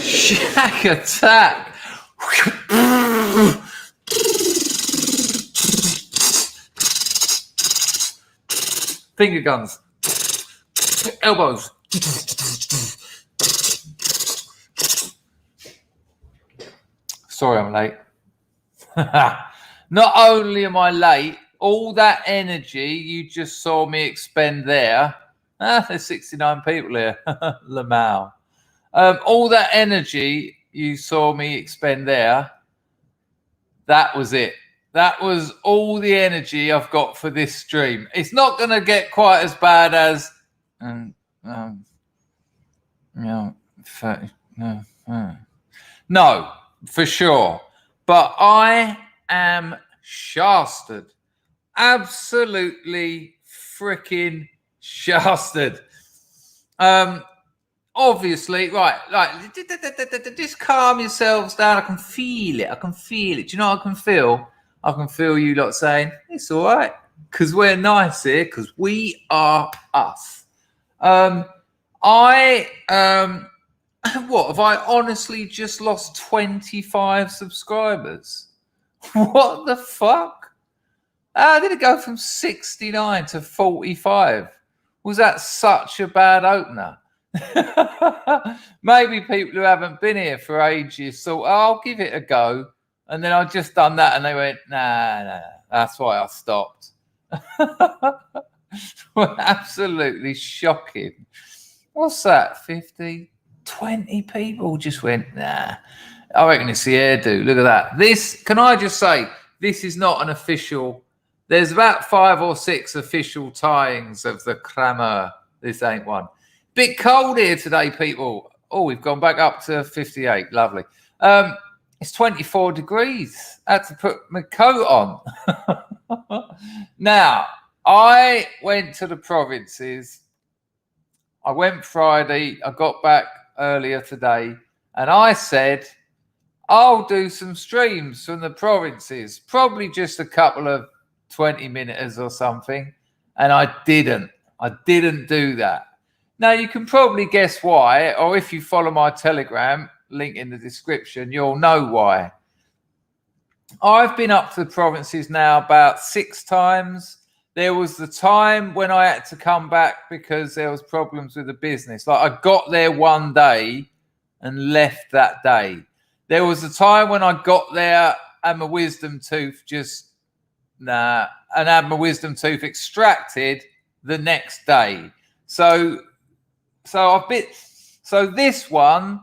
Shack attack. Finger guns. Elbows. Sorry, I'm late. Not only am I late, all that energy you just saw me expend there. There's 69 people here. Lamau. All that energy you saw me expend there, that was it. That was all the energy I've got for this stream. It's not going to get quite as bad as, no, for sure. But I am shafted. Absolutely freaking shafted. Obviously, right, like, just calm yourselves down. I can feel it. Do you know what I can feel? I can feel you lot saying, it's all right, because we're nice here, because we are us. What, have I honestly just lost 25 subscribers? What the fuck? How did it go from 69 to 45? Was that such a bad opener? Maybe people who haven't been here for ages thought, I'll give it a go. And then I just done that and they went, nah, that's why I stopped. Absolutely shocking. What's that? 50, 20 people just went, nah. I reckon it's the hairdo. Look at that. This, can I just say, this is not an official. There's about 5 or 6 official tyings of the Crammer. This ain't one. Bit cold here today, people. Oh, we've gone back up to 58. Lovely. It's 24 degrees. I had to put my coat on. Now, I went to the provinces. I went Friday. I got back earlier today. And I said, I'll do some streams from the provinces. Probably just a couple of 20-minuters or something. And I didn't. I didn't do that. Now, you can probably guess why. Or if you follow my Telegram, link in the description, you'll know why. I've been up to the provinces now about 6 times. There was the time when I had to come back because there was problems with the business. Like, I got there one day and left that day. There was a time when I got there and my wisdom tooth and had my wisdom tooth extracted the next day. So this one,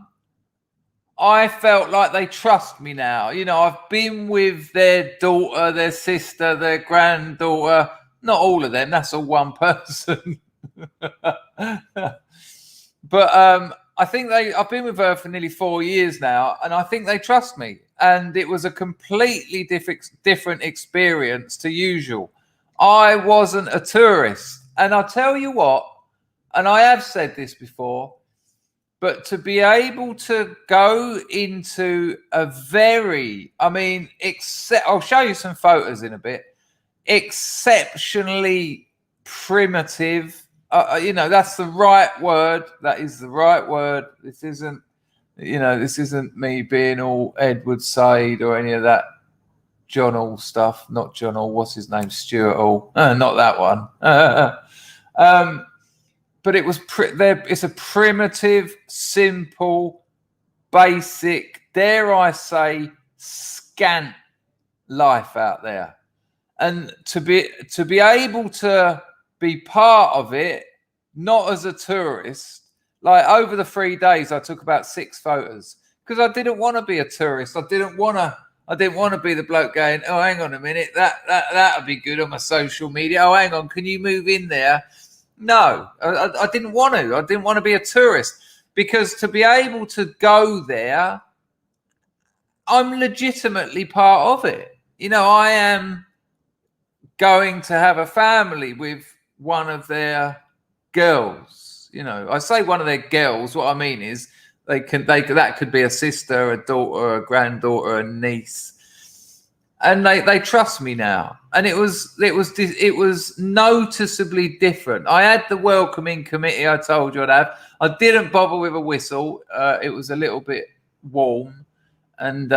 I felt like they trust me now. You know, I've been with their daughter, their sister, their granddaughter. Not all of them. That's all one person. But I think I've been with her for nearly 4 years now, and I think they trust me. And it was a completely different experience to usual. I wasn't a tourist. And I'll tell you what, and I have said this before, but to be able to go into a very, I'll show you some photos in a bit, exceptionally primitive, that's the right word. That is the right word. This isn't me being all Edward Said or any of that John Hall stuff. Not John Hall. What's his name? Stuart Hall. Not that one. But it was it's a primitive, simple, basic, dare I say, scant life out there. And to be able to be part of it, not as a tourist, like over the 3 days, I took about 6 photos because I didn't want to be a tourist. I didn't want to be the bloke going, oh, hang on a minute, that would be good on my social media. Oh, hang on, can you move in there? No, I didn't want to. I didn't want to be a tourist because to be able to go there, I'm legitimately part of it. You know, I am going to have a family with one of their girls. You know, I say one of their girls. What I mean is that could be a sister, a daughter, a granddaughter, a niece. And they trust me now, and it was noticeably different. I had the welcoming committee I told you I'd have. I didn't bother with a whistle. It was a little bit warm, and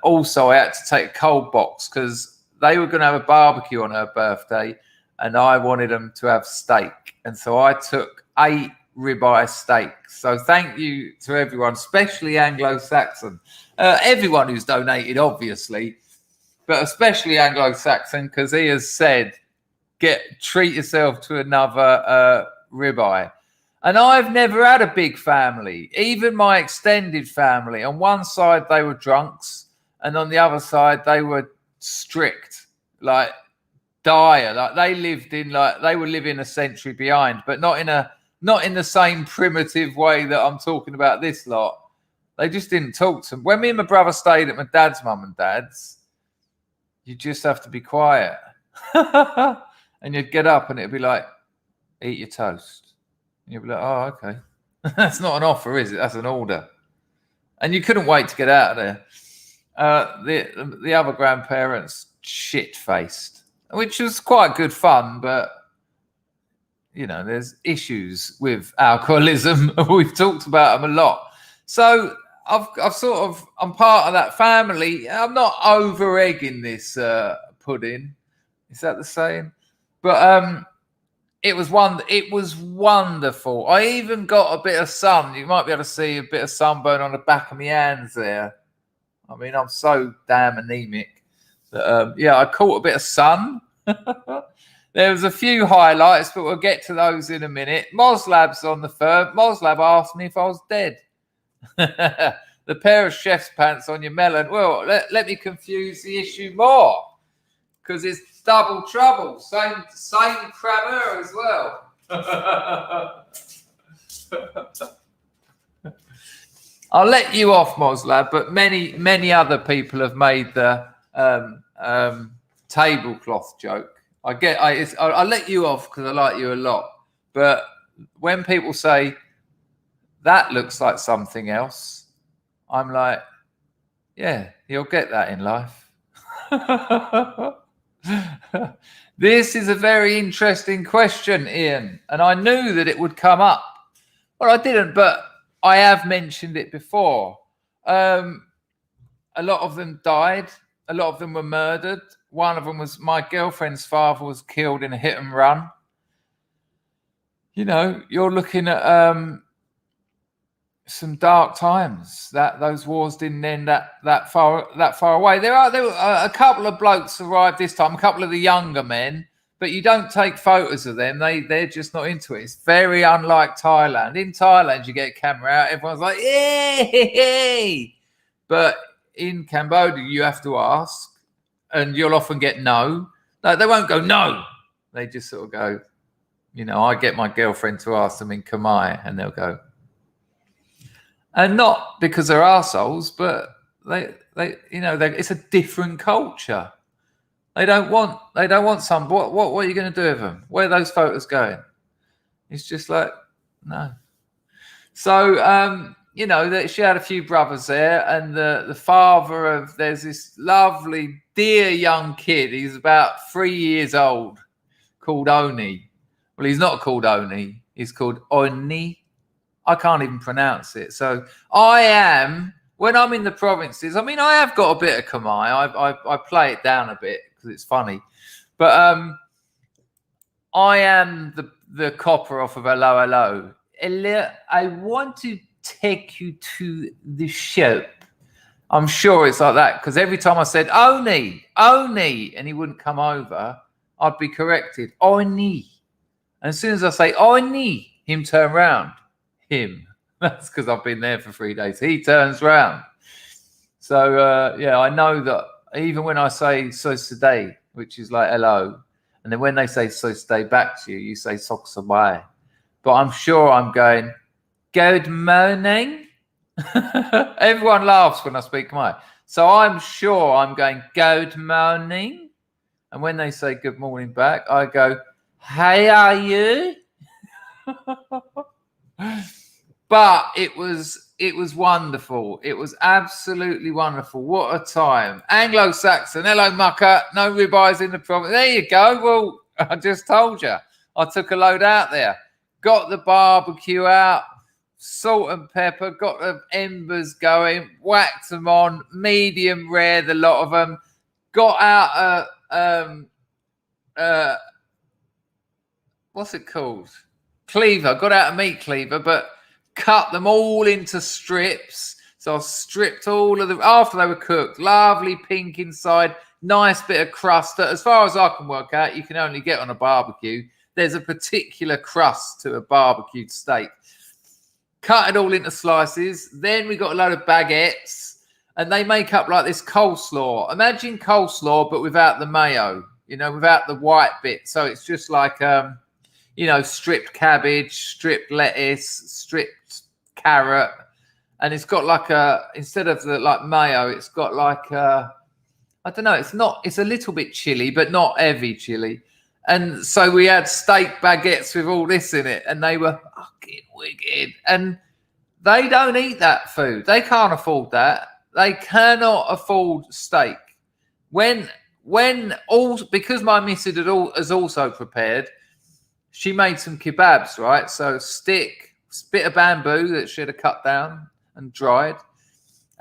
also I had to take a cold box because they were going to have a barbecue on her birthday, and I wanted them to have steak, and so I took 8 ribeye steaks. So thank you to everyone, especially Anglo-Saxon, everyone who's donated, obviously. But especially Anglo-Saxon, because he has said, treat yourself to another ribeye. And I've never had a big family, even my extended family. On one side, they were drunks, and on the other side, they were strict, like dire. Like they were living a century behind, but not in the same primitive way that I'm talking about this lot. They just didn't talk to them. When me and my brother stayed at my dad's mum and dad's, you just have to be quiet. And you'd get up and it'd be like, eat your toast. And you'd be like, oh, okay. That's not an offer, is it? That's an order. And you couldn't wait to get out of there. The other grandparents, shit-faced, which was quite good fun, but, you know, there's issues with alcoholism. We've talked about them a lot. So I'm part of that family. I'm not over egging this pudding. Is that the saying? But it was wonderful. I even got a bit of sun. You might be able to see a bit of sunburn on the back of my hands there. I mean, I'm so damn anemic that I caught a bit of sun. There was a few highlights, but we'll get to those in a minute. Moslab's on the third. Moslab asked me if I was dead. The pair of chef's pants on your melon. Well, let me confuse the issue more, because it's double trouble. Same crammer as well. I'll let you off, Moslab, but many other people have made the tablecloth joke. I'll let you off because I like you a lot. But when people say that looks like something else, I'm like, yeah, you'll get that in life. This is a very interesting question, Ian, and I knew that it would come up. Well, I didn't, but I have mentioned it before. A lot of them died. A lot of them were murdered. One of them was my girlfriend's father was killed in a hit and run. You know, you're looking at some dark times. That those wars didn't end that far away. There were a couple of blokes arrived this time, a couple of the younger men, but you don't take photos of them. They're just not into it. It's very unlike Thailand. In Thailand, you get a camera out, everyone's like, yay! But in Cambodia, you have to ask, and you'll often get no. No, they won't go no. They just sort of go, you know, I get my girlfriend to ask them in Khmer, and they'll go. And not because they're arseholes, but they it's a different culture. They don't want some. What are you going to do with them? Where are those photos going? It's just like, no. So, you know, she had a few brothers there, and the father of, there's this lovely, dear young kid. He's about 3 years old, called Oni. Well, he's not called Oni. He's called Oni. I can't even pronounce it. So when I'm in the provinces, I mean, I have got a bit of Khmer. I play it down a bit because it's funny. But I am the copper off of Hello, Hello. Hello, I want to take you to the shop. I'm sure it's like that, because every time I said, Oni, and he wouldn't come over, I'd be corrected. Oni. And as soon as I say, Oni, him turn round. Him. That's because I've been there for 3 days. He turns round. So, I know that even when I say so today, which is like hello, and then when they say so today back to you, you say sok samai. But I'm sure I'm going, good morning. Everyone laughs when I speak Khmer. So I'm sure I'm going, good morning. And when they say good morning back, I go, hey, are you? But it was wonderful. It was absolutely wonderful. What a time. Anglo-Saxon. Hello, mucker. No ribeyes in the province. There you go. Well, I just told you. I took a load out there. Got the barbecue out. Salt and pepper. Got the embers going. Whacked them on. Medium rare, the lot of them. Got out what's it called? Cleaver. Got out a meat cleaver, but cut them all into strips. So I stripped all of them after they were cooked. Lovely pink inside. Nice bit of crust that, as far as I can work out, you can only get on a barbecue. There's a particular crust to a barbecued steak. Cut it all into slices. Then we got a load of baguettes, and they make up like this coleslaw. Imagine coleslaw, but without the mayo, without the white bit. So it's just like, stripped cabbage, stripped lettuce, stripped carrot. And it's got like instead of the like mayo, it's got like, I don't know, it's a little bit chili, but not heavy chili. And so we had steak baguettes with all this in it, and they were fucking wicked. And they don't eat that food. They can't afford that. They cannot afford steak. Because my missus has also prepared, she made some kebabs, right? So bit of bamboo that she had cut down and dried.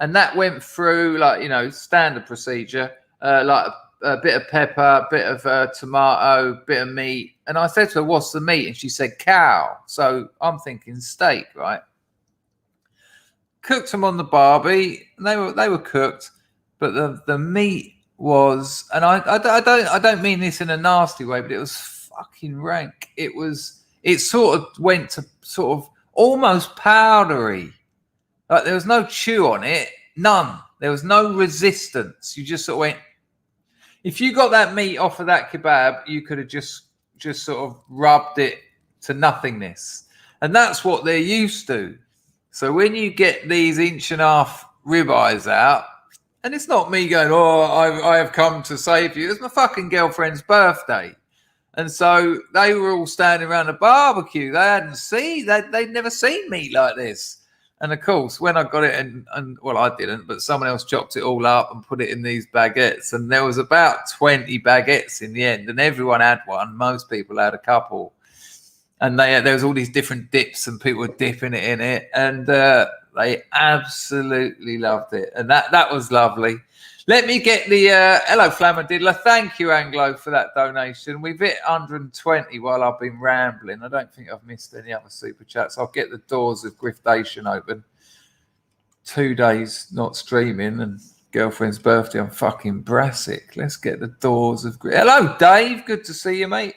And that went through like, standard procedure, like a bit of pepper, a bit of tomato, bit of meat. And I said to her, what's the meat? And she said cow. So I'm thinking steak, right? Cooked them on the barbie. And they were cooked, but the meat was, and I don't mean this in a nasty way, but it was fucking rank. It sort of went to sort of almost powdery. Like there was no chew on it, none. There was no resistance. You just sort of went. If you got that meat off of that kebab, you could have just sort of rubbed it to nothingness. And that's what they're used to. So when you get these 1.5-inch ribeyes out, and it's not me going, I have come to save you. It's my fucking girlfriend's birthday. And so they were all standing around a barbecue. They'd never seen meat like this. And of course, when I got it, and well, I didn't, but someone else chopped it all up and put it in these baguettes. And there was about 20 baguettes in the end, and everyone had one. Most people had a couple. And there was all these different dips, and people were dipping it in it. And they absolutely loved it. And that was lovely. Let me get the hello, Flammadiddler. Thank you, Anglo, for that donation. We've hit 120 while I've been rambling. I don't think I've missed any other super chats. I'll get the doors of Griftation open. 2 days not streaming and girlfriend's birthday. I'm fucking brassic. Let's get the doors of Hello, Dave. Good to see you, mate.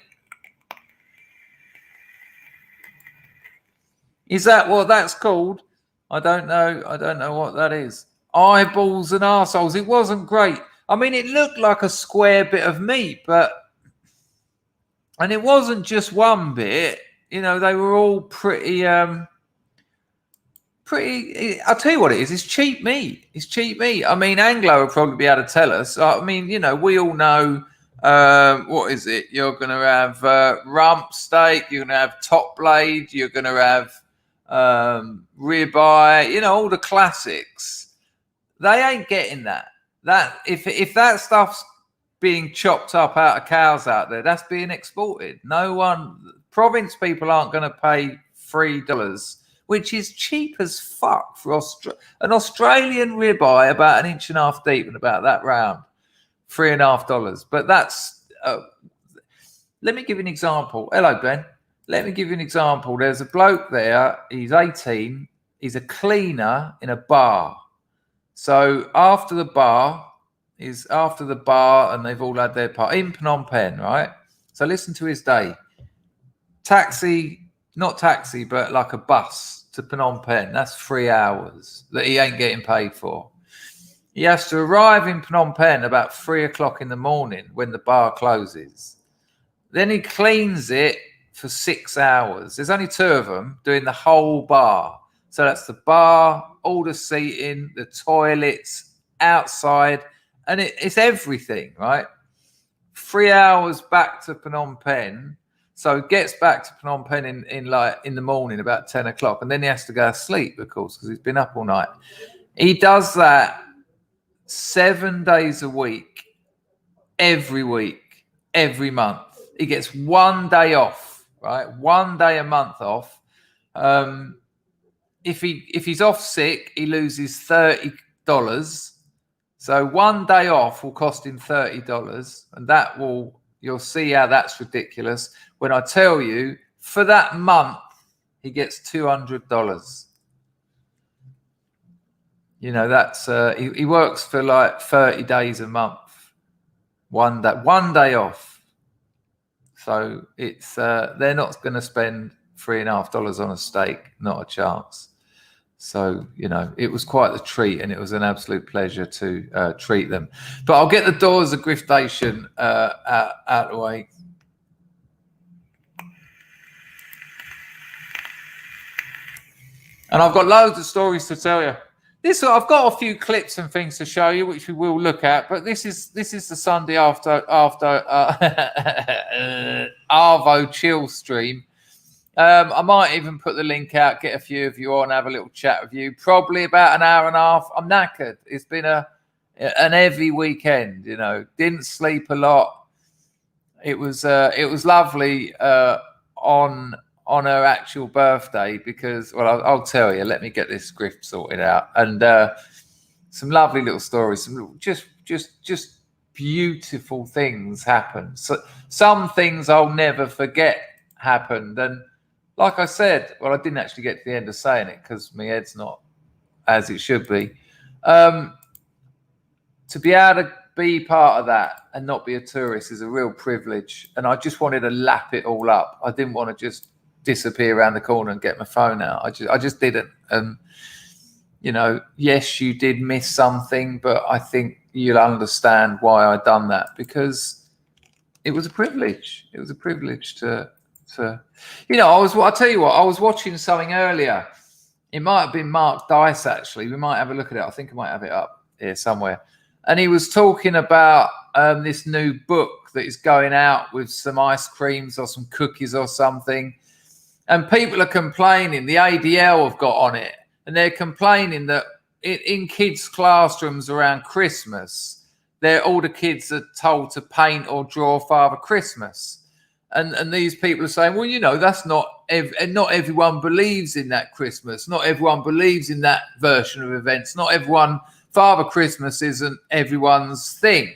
Is that what that's called? I don't know. I don't know what that is. Eyeballs and arseholes. It wasn't great. I mean, it looked like a square bit of meat, and it wasn't just one bit. They were all pretty. I'll tell you what it is. It's cheap meat. It's cheap meat. I mean, Anglo will probably be able to tell us. I mean, we all know. What is it? You're going to have rump steak. You're going to have top blade. You're going to have ribeye. All the classics. They ain't getting that. If that stuff's being chopped up out of cows out there, that's being exported. Province people aren't going to pay $3, which is cheap as fuck for an Australian ribeye about 1.5 inches deep and about that round, $3.50. But that's. Let me give you an example. Hello, Ben. Let me give you an example. There's a bloke there. He's 18. He's a cleaner in a bar. So after the bar, and they've all had their part in Phnom Penh, right? So listen to his day. Not taxi, but like a bus to Phnom Penh. That's 3 hours that he ain't getting paid for. He has to arrive in Phnom Penh about 3 o'clock in the morning when the bar closes. Then he cleans it for 6 hours. There's only 2 of them doing the whole bar. So that's the bar, all the seating, the toilets, outside, and it's everything, right? 3 hours back to Phnom Penh. So gets back to Phnom Penh in the morning about 10 o'clock, and then he has to go to sleep, of course, because he's been up all night. He does that 7 days a week, every week, every month. He gets 1 day off, right? 1 day a month off. If he's off sick, he loses $30. So 1 day off will cost him $30, and you'll see how that's ridiculous when I tell you for that month he gets $200. You know, that's he works for like 30 days a month, 1 day off. So it's they're not going to spend $3.50 on a steak, not a chance. So, you know, it was quite the treat, and it was an absolute pleasure to treat them. But I'll get the doors of Griff Station out of the way. And I've got loads of stories to tell you. I've got a few clips and things to show you, which we will look at. But this is the Sunday after Arvo chill stream. I might even put the link out, get a few of you on, have a little chat with you. Probably about an hour and a half. I'm knackered. It's been an heavy weekend. You know, didn't sleep a lot. It was lovely on her actual birthday because, well, I'll tell you. Let me get this script sorted out, and some lovely little stories. Some just beautiful things happened. So some things I'll never forget happened, and like I said, well, I didn't actually get to the end of saying it because my head's not as it should be. To be able to be part of that and not be a tourist is a real privilege, and I just wanted to lap it all up. I didn't want to just disappear around the corner and get my phone out. I just didn't. You know, yes, you did miss something, but I think you'll understand why I done that, because it was a privilege. It was a privilege to you know, I'll tell you what, I was watching something earlier. It might have been Mark Dice, actually. We might have a look at it. I think I might have it up here somewhere. And he was talking about this new book that is going out with some ice creams or some cookies or something. And people are complaining, the ADL have got on it, and they're complaining that in kids' classrooms around Christmas, all the kids are told to paint or draw Father Christmas. And these people are saying, well, you know, that's not everyone believes in that Christmas. Not everyone believes in that version of events. Not everyone, Father Christmas isn't everyone's thing.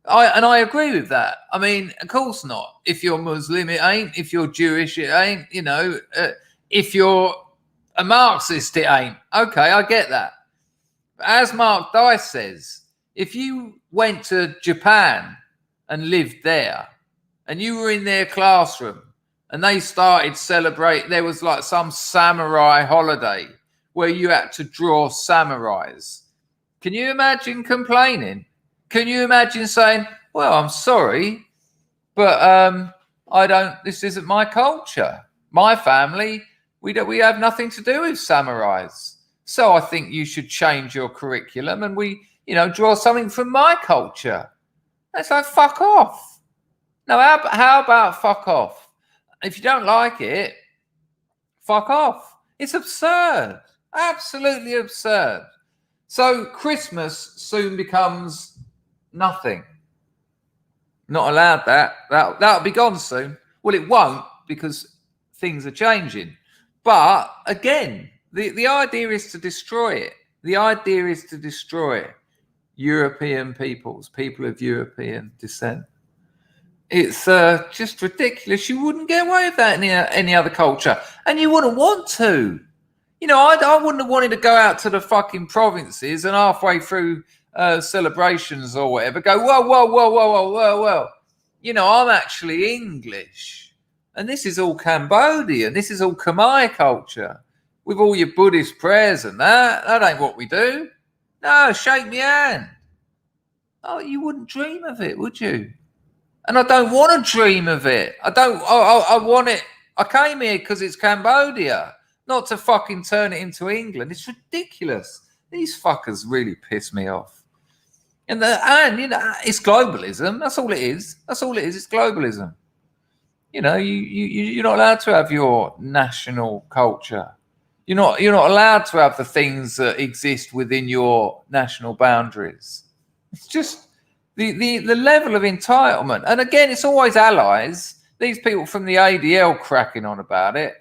I agree with that. I mean, of course not. If you're Muslim, it ain't. If you're Jewish, it ain't. You know, if you're a Marxist, it ain't. Okay, I get that. But as Mark Dice says, if you went to Japan and lived there, and you were in their classroom and they started celebrate, there was like some samurai holiday where you had to draw samurais. Can you imagine complaining? Can you imagine saying, well, I'm sorry, but this isn't my culture. My family, we have nothing to do with samurais. So I think you should change your curriculum and draw something from my culture. It's like, fuck off. No, how about fuck off? If you don't like it, fuck off. It's absurd. Absolutely absurd. So Christmas soon becomes nothing. Not allowed that. That'll be gone soon. Well, it won't, because things are changing. But again, the idea is to destroy it. The idea is to destroy European peoples, people of European descent. It's just ridiculous. You wouldn't get away with that in any other culture. And you wouldn't want to. You know, I wouldn't have wanted to go out to the fucking provinces and halfway through celebrations or whatever go, whoa. You know, I'm actually English. And this is all Cambodian. This is all Khmer culture. With all your Buddhist prayers and that. That ain't what we do. No, shake me hand. Oh, you wouldn't dream of it, would you? And I don't want to dream of it. I want it. I came here because it's Cambodia, not to fucking turn it into England. It's ridiculous. These fuckers really piss me off. And you know, it's globalism. That's all it is. That's all it is. It's globalism. You know, you're not allowed to have your national culture. You're not allowed to have the things that exist within your national boundaries. It's just the level of entitlement. And again, it's always allies. These people from the ADL cracking on about it.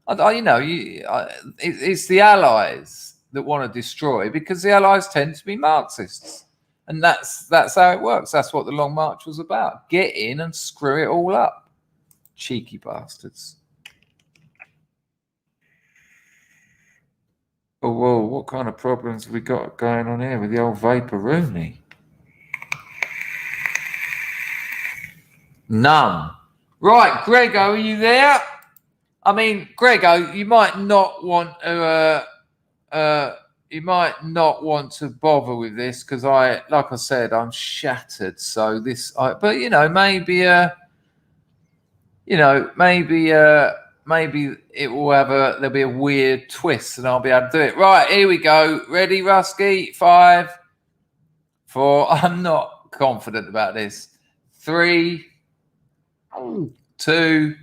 It's the allies that want to destroy, because the allies tend to be Marxists. And that's how it works. That's what the Long March was about. Get in and screw it all up. Cheeky bastards. Oh, whoa, what kind of problems have we got going on here with the old Vaporoonie? None. Right, Grego, are you there? I mean, Grego, you might not want to bother with this, because like I said, I'm shattered. So but maybe it will there'll be a weird twist and I'll be able to do it. Right, here we go. Ready, Rusky? 5, 4. I'm not confident about this. 3, 2,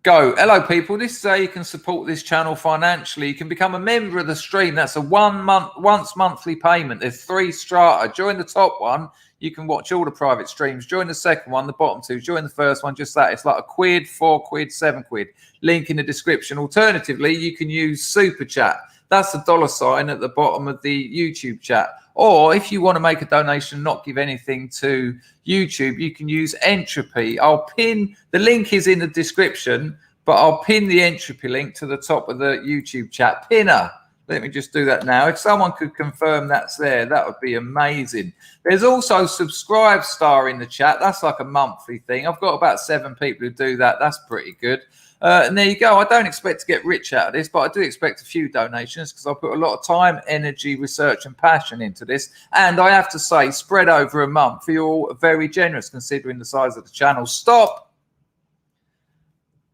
go. Hello, people. This is how you can support this channel financially. You can become a member of the stream. That's a once monthly payment. There's 3 strata. Join the top one. You can watch all the private streams. Join the second one, the bottom 2. Join the first one, just that. It's like £1, £4, £7. Link in the description. Alternatively, you can use Super Chat. That's the $sign at the bottom of the YouTube chat. Or if you want to make a donation and not give anything to YouTube, you can use Entropy. I'll pin, the link is in the description, but I'll pin the Entropy link to the top of the YouTube chat. Pinner. Let me just do that now. If someone could confirm that's there, that would be amazing. There's also Subscribe Star in the chat. That's like a monthly thing. I've got about 7 people who do that. That's pretty good. And there you go. I don't expect to get rich out of this, but I do expect a few donations, because I put a lot of time, energy, research and passion into this. And I have to say, spread over a month, you're all very generous considering the size of the channel. Stop.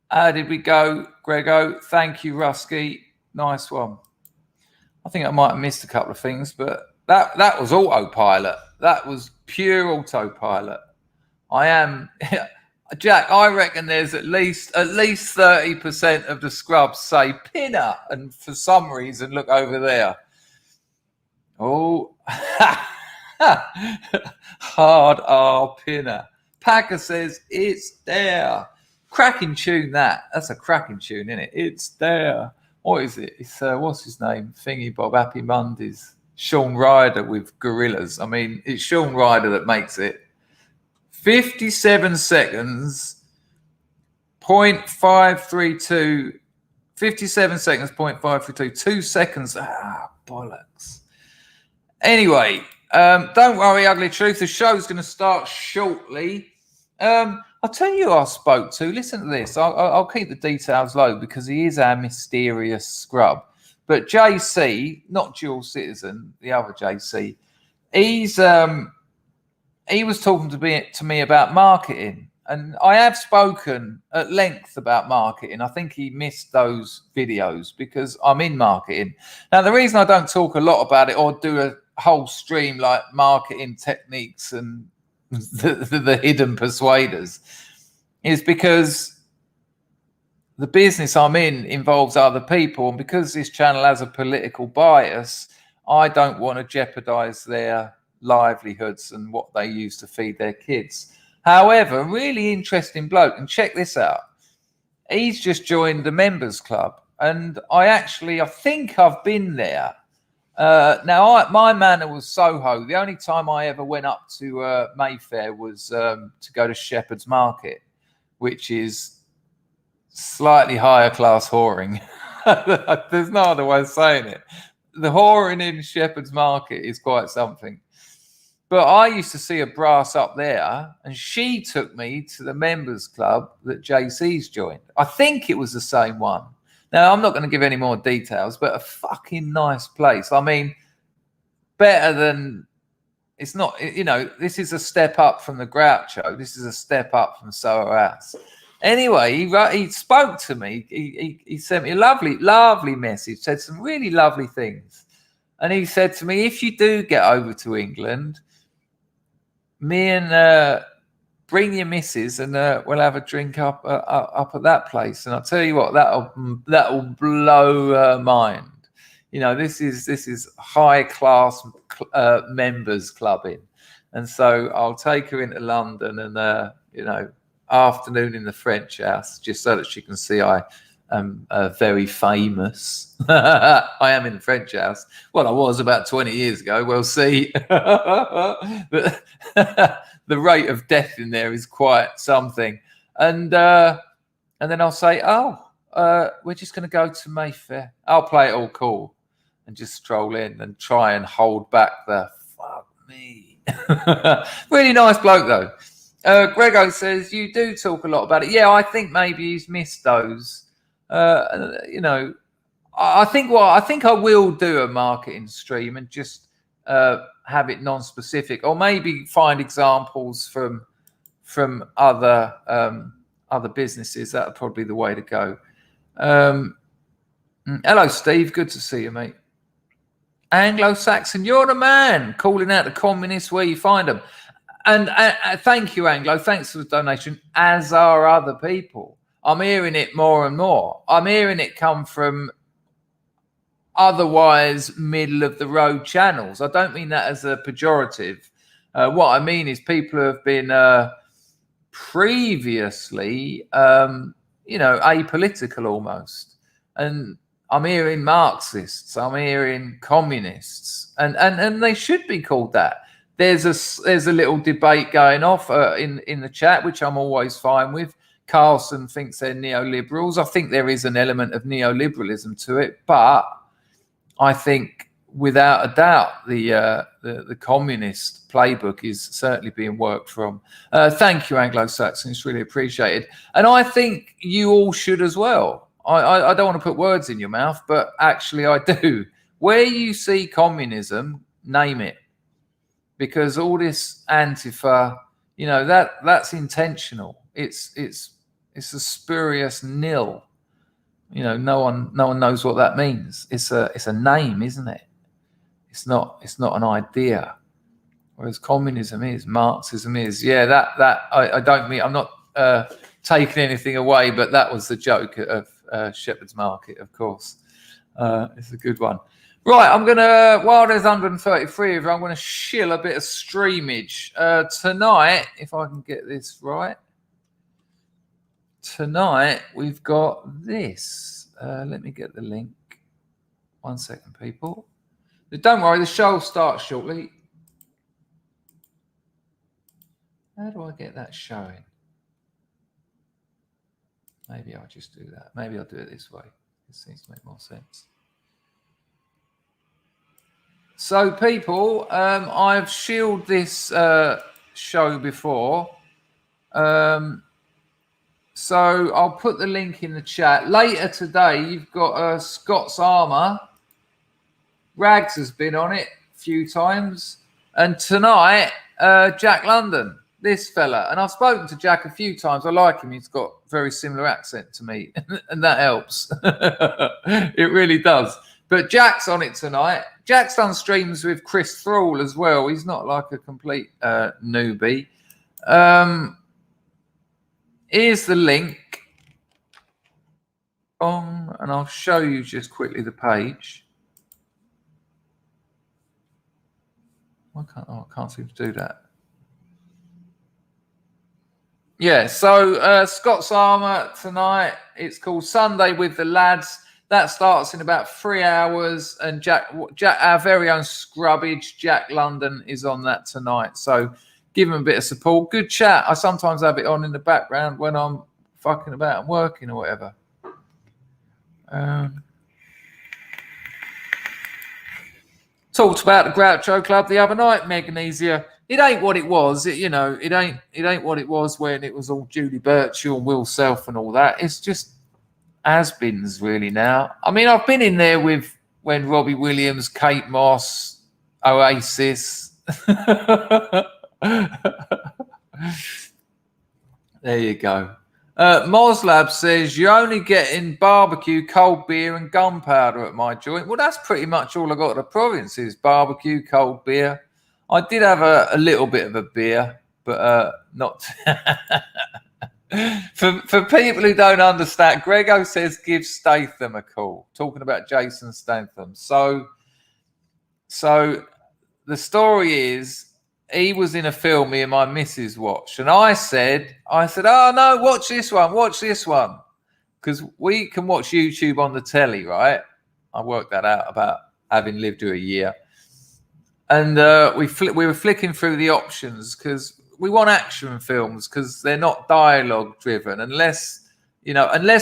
How did we go, Grego? Thank you, Rusky. Nice one. I think I might have missed a couple of things, but that was autopilot. That was pure autopilot. I am... Jack, I reckon there's at least 30% of the scrubs say Pinner, and for some reason look over there. Oh, hard R Pinner. Packer says it's there. Cracking tune that. That's a cracking tune, isn't it? It's there. What is it? It's what's his name? Thingy Bob. Happy Mondays. Sean Ryder with Gorillas. I mean, it's Sean Ryder that makes it. 57 seconds, 0.532, 57 seconds, 0.532, 2 seconds. Ah, bollocks. Anyway, don't worry, Ugly Truth. The show's going to start shortly. I'll tell you who I spoke to. Listen to this. I'll keep the details low, because he is our mysterious scrub. But JC, not dual citizen, the other JC, he was talking to me about marketing, and I have spoken at length about marketing. I think he missed those videos because I'm in marketing. Now, the reason I don't talk a lot about it or do a whole stream like marketing techniques and the hidden persuaders is because the business I'm in involves other people, and because this channel has a political bias, I don't want to jeopardize their livelihoods and what they use to feed their kids. However, really interesting bloke, and check this out. He's just joined the members club, and I think I've been there. Now, my manor was Soho. The only time I ever went up to Mayfair was to go to Shepherd's Market, which is slightly higher class whoring. There's no other way of saying it. The whoring in Shepherd's Market is quite something. But I used to see a brass up there, and she took me to the members club that JC's joined. I think it was the same one. Now, I'm not going to give any more details, but a fucking nice place. I mean, better than... It's not, this is a step up from the Groucho. This is a step up from Soho House. Anyway, he spoke to me. He sent me a lovely, lovely message, said some really lovely things. And he said to me, if you do get over to England... Me and bring your missus and we'll have a drink up at that place. And I'll tell you what, that'll blow her mind. You know, this is high class members clubbing, and so I'll take her into London and you know, afternoon in the French house, just so that she can see I am very famous. I am in the French house. Well, I was about 20 years ago. We'll see. But the rate of death in there is quite something. And then I'll say, we're just going to go to Mayfair. I'll play it all cool and just stroll in and try and hold back the fuck me. Really nice bloke, though. Grego says, you do talk a lot about it. Yeah, I think maybe he's missed those. You know, I think I will do a marketing stream and just have it non-specific, or maybe find examples from other businesses. That would probably be the way to go. Hello, Steve. Good to see you, mate. Anglo-Saxon, you're the man. Calling out the communists where you find them. And thank you, Anglo. Thanks for the donation, as are other people. I'm hearing it more and more. I'm hearing it come from otherwise middle-of-the-road channels. I don't mean that as a pejorative. What I mean is people who have been previously, you know, apolitical almost. And I'm hearing Marxists. I'm hearing communists. And they should be called that. There's a little debate going off in the chat, which I'm always fine with. Carlson thinks they're neoliberals. I think there is an element of neoliberalism to it, but I think without a doubt the communist playbook is certainly being worked from. Thank you, Anglo-Saxon. It's really appreciated, and I think you all should as well. I don't want to put words in your mouth, but actually I do. Where you see communism, name it. Because all this Antifa, you know, that's intentional. It's a spurious nil. You know, no one knows what that means. It's a name, isn't it? It's not an idea. Whereas communism is, Marxism is. Yeah, that I don't mean. I'm not taking anything away, but that was the joke of Shepherd's Market, of course. It's a good one. Right, I'm going to, while there's 133 of you, I'm going to shill a bit of streamage. Tonight, if I can get this right, tonight we've got this. Let me get the link. 1 second, people. But don't worry, the show will start shortly. How do I get that showing? Maybe I'll just do that. Maybe I'll do it this way. It seems to make more sense. So, people, I've shielded this show before. So I'll put the link in the chat. Later today, you've got Scott's Armour. Rags has been on it a few times. And tonight, Jack London, this fella. And I've spoken to Jack a few times. I like him. He's got a very similar accent to me. And that helps. It really does. But Jack's on it tonight. Jack's done streams with Chris Thrall as well. He's not like a complete newbie. Here's the link. And I'll show you just quickly the page. I can't seem to do that. Yeah, so Scott's Armour tonight. It's called Sunday with the Lads. That starts in about 3 hours, and Jack, our very own Scrubbage, Jack London, is on that tonight. So give him a bit of support. Good chat. I sometimes have it on in the background when I'm fucking about and working or whatever. Talked about the Groucho Club the other night, Magnesia. It ain't what it was. It ain't what it was when it was all Julie Birchall and Will Self and all that. It's just has-beens really now. I mean, I've been in there with when Robbie Williams, Kate Moss, Oasis. There you go. Moslab says, you're only getting barbecue, cold beer and gunpowder at my joint. Well, that's pretty much all I got at the provinces. Barbecue, cold beer. I did have a little bit of a beer, but not for people who don't understand. Grego says give Statham a call. Talking about Jason Statham. So the story is he was in a film me and my missus watched, and I said, oh no, watch this one, because we can watch YouTube on the telly, right? I worked that out about having lived here a year, and we were flicking through the options because we want action films because they're not dialogue driven, unless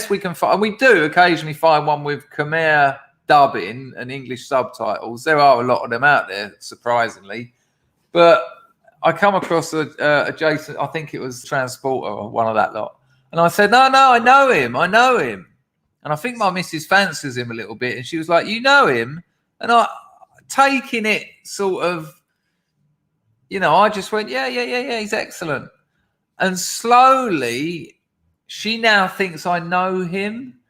we can find, and we do occasionally find one with Khmer dubbing and English subtitles. There are a lot of them out there, surprisingly. But I come across a Jason, I think it was Transporter or one of that lot. And I said, no, I know him. And I think my missus fancies him a little bit. And she was like, you know him? And I, taking it sort of, I just went, yeah, he's excellent. And slowly, she now thinks I know him.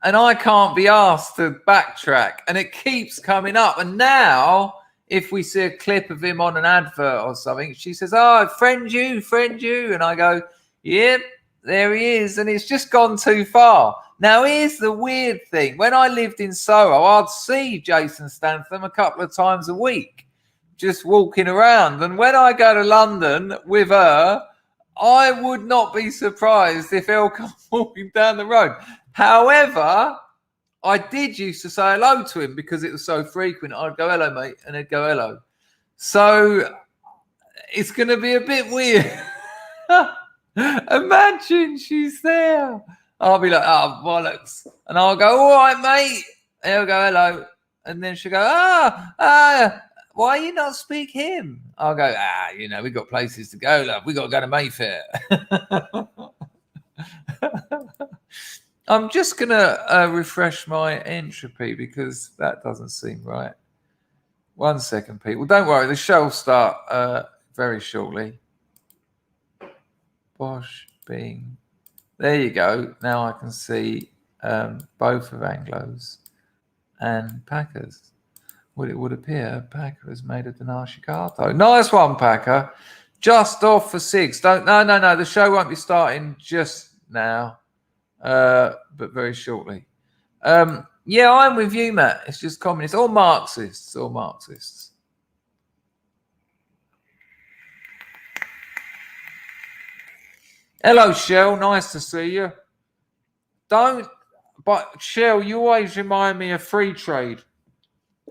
And I can't be asked to backtrack. And it keeps coming up. And now, if we see a clip of him on an advert or something, she says, oh, friend you. And I go, yep, there he is. And it's just gone too far. Now, here's the weird thing. When I lived in Soho, I'd see Jason Statham a couple of times a week, just walking around. And when I go to London with her, I would not be surprised if he'll come walking down the road. However, I did used to say hello to him because it was so frequent. I'd go, hello, mate, and he'd go, hello. So it's going to be a bit weird. Imagine she's there. I'll be like, oh, bollocks. And I'll go, all right, mate. And he'll go, hello. And then she'll go, why you not speak him? I'll go, we got places to go, love. We got to go to Mayfair. I'm just going to refresh my entropy because that doesn't seem right. 1 second, people. Don't worry. The show will start very shortly. Bosch, Bing. There you go. Now I can see both of Anglos and Packers. Well, it would appear Packer has made a Denashicato. Nice one, Packer. Just off for 6. No. The show won't be starting just now. But very shortly. Yeah, I'm with you, Matt. It's just communists or Marxists. Hello, Shell. Nice to see you. But Shell, you always remind me of free trade.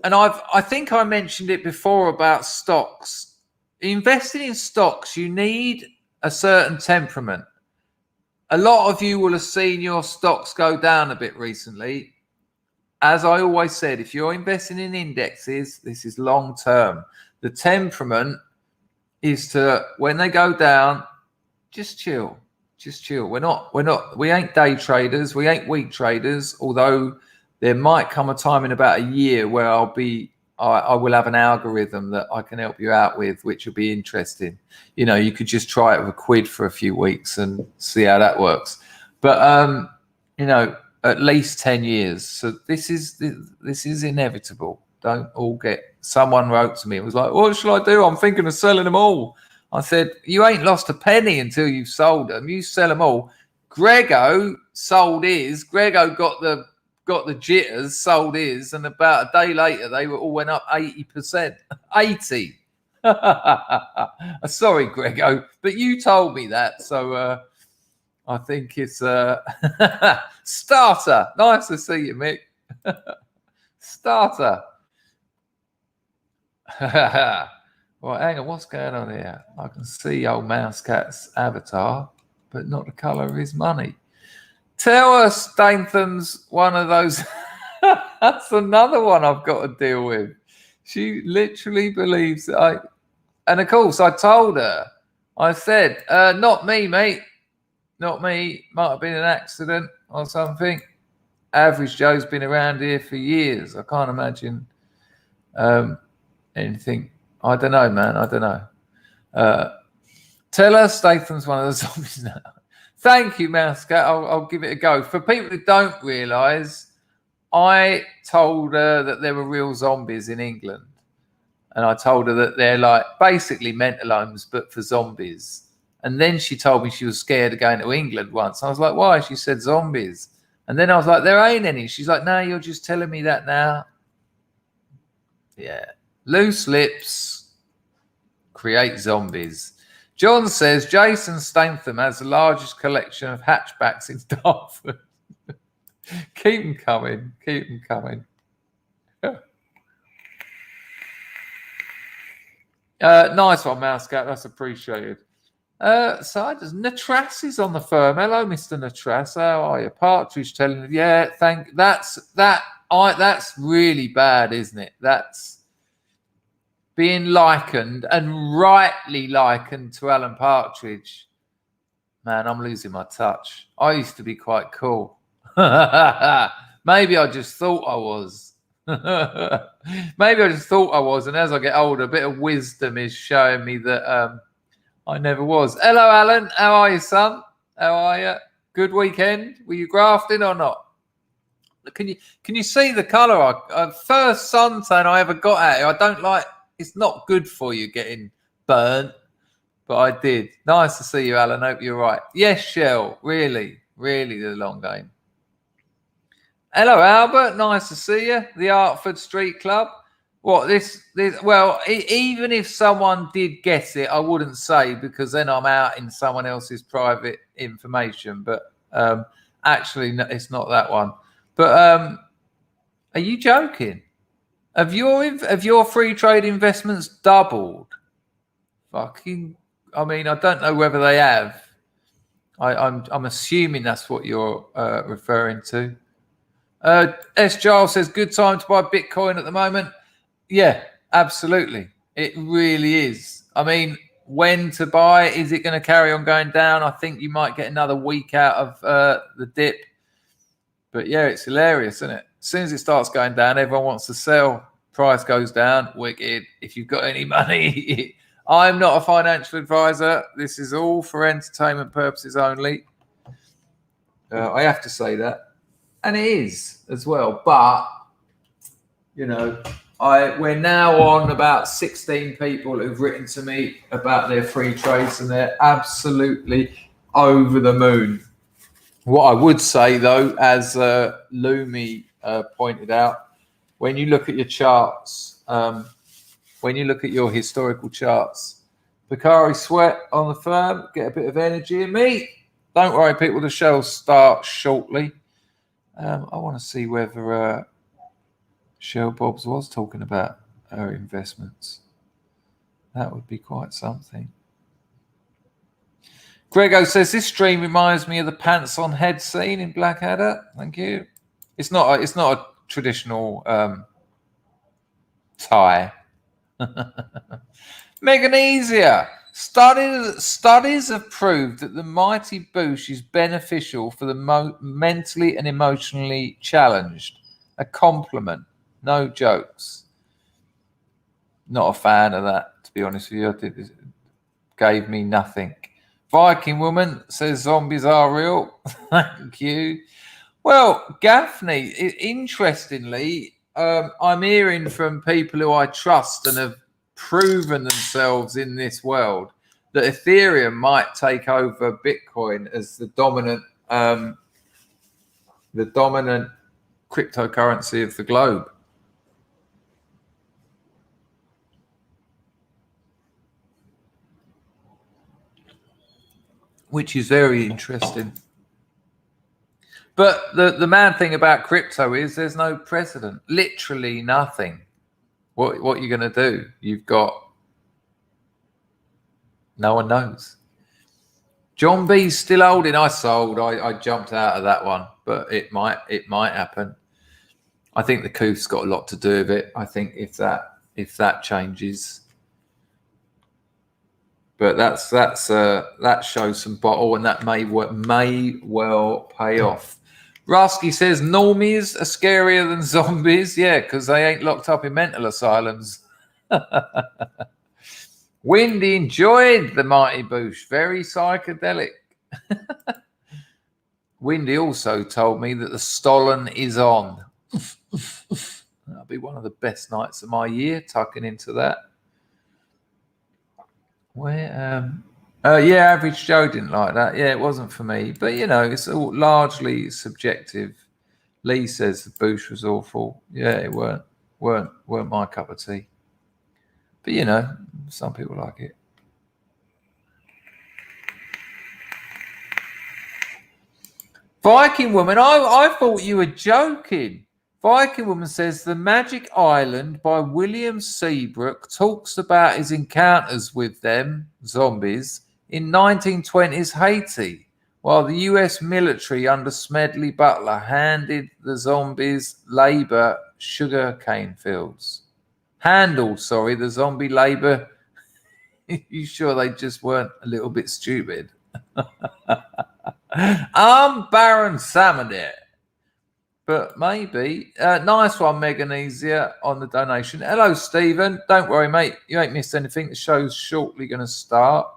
And I think I mentioned it before about stocks. Investing in stocks, you need a certain temperament. A lot of you will have seen your stocks go down a bit recently. As I always said, if you're investing in indexes, this is long term. The temperament is to, when they go down, just chill. We ain't day traders. We ain't week traders. Although there might come a time in about a year where I will have an algorithm that I can help you out with, which will be interesting. You could just try it with £1 for a few weeks and see how that works. But at least 10 years. So this is inevitable. Don't all get. Someone wrote to me. It was like, what shall I do? I'm thinking of selling them all. I said, you ain't lost a penny until you've sold them. You sell them all. Grego sold his. Grego got the jitters, sold his, and about a day later, they all went up 80%. 80. Sorry, Grego, but you told me that, so I think it's Starter. Nice to see you, Mick. Starter. Right, hang on, what's going on here? I can see old Mousecat's avatar, but not the colour of his money. Tell us Statham's one of those. That's another one I've got to deal with. She literally believes that and of course I told her, I said, not me, mate. Not me. Might have been an accident or something. Average Joe's been around here for years. I can't imagine anything. I don't know, man. I don't know. Tell her Statham's one of the zombies now. Thank you, Mousecat. I'll give it a go. For people who don't realise, I told her that there were real zombies in England. And I told her that they're like basically mental homes, but for zombies. And then she told me she was scared of going to England once. I was like, why? She said zombies. And then I was like, there ain't any. She's like, no, you're just telling me that now. Yeah. Loose lips create zombies. John says Jason Statham has the largest collection of hatchbacks in Dartford. Keep them coming. Keep them coming. Nice one, Mousecat. That's appreciated. So Natras is on the firm. Hello, Mr. Natras. How are you? Partridge telling you, yeah, that's really bad, isn't it? That's being likened and rightly likened to Alan Partridge. Man, I'm losing my touch. I used to be quite cool. Maybe I just thought I was. Maybe I just thought I was. And as I get older, a bit of wisdom is showing me that I never was. Hello, Alan. How are you, son? How are you? Good weekend? Were you grafting or not? Can you see the colour? First suntan I ever got at it. I don't like. It's not good for you getting burnt, but I did. Nice to see you, Alan. Hope you're right. Yes, Shell. Really, really the long game. Hello, Albert. Nice to see you. The Artford Street Club. What this? Well, even if someone did guess it, I wouldn't say because then I'm out in someone else's private information. But actually, no, it's not that one. But are you joking? Have your free trade investments doubled? Fucking! I mean, I don't know whether they have. I'm assuming that's what you're referring to. S. Giles says, good time to buy Bitcoin at the moment. Yeah, absolutely. It really is. I mean, when to buy? Is it going to carry on going down? I think you might get another week out of the dip. But yeah, it's hilarious, isn't it? As soon as it starts going down, everyone wants to sell. Price goes down. Wicked. If you've got any money. I'm not a financial advisor. This is all for entertainment purposes only. I have to say that. And it is as well. But, you know, we're now on about 16 people who've written to me about their free trades and they're absolutely over the moon. What I would say, though, as Lumi pointed out, when you look at your charts, when you look at your historical charts, Bakari Sweat on the firm, get a bit of energy in me. Don't worry, people, the show will start shortly. I want to see whether Shell Bobs was talking about her investments. That would be quite something. Grego says, this stream reminds me of the pants on head scene in Blackadder. Thank you. It's not a traditional tie. Meganesia. Studies have proved that the mighty boosh is beneficial for the mentally and emotionally challenged. A compliment. No jokes. Not a fan of that, to be honest with you. It gave me nothing. Viking woman says zombies are real. Thank you. Well, Gaffney, interestingly, I'm hearing from people who I trust and have proven themselves in this world that Ethereum might take over Bitcoin as the dominant cryptocurrency of the globe. Which is very interesting. But the mad thing about crypto is there's no precedent. Literally nothing. What are you going to do? You've got... No one knows. John B's still holding. I sold. I jumped out of that one. But it might happen. I think the coup's got a lot to do with it. I think if that changes... But that shows some bottle, and that may well pay off. Rusky says normies are scarier than zombies. Yeah, because they ain't locked up in mental asylums. Windy enjoyed the mighty boosh. Very psychedelic. Windy also told me that the Stollen is on. That'll be one of the best nights of my year, tucking into that. Where Yeah, Average Joe didn't like that. Yeah, it wasn't for me. But, you know, it's all largely subjective. Lee says the boosh was awful. Yeah, it weren't my cup of tea. But, you know, some people like it. Viking Woman, I thought you were joking. Viking Woman says The Magic Island by William Seabrook talks about his encounters with them, zombies, in 1920s Haiti, while the US military under Smedley Butler handed the zombies labor sugar cane fields. Handled, the zombie labor. You sure they just weren't a little bit stupid? I'm Baron Samadeh. But maybe. Nice one, Meganesia, on the donation. Hello, Stephen. Don't worry, mate. You ain't missed anything. The show's shortly going to start.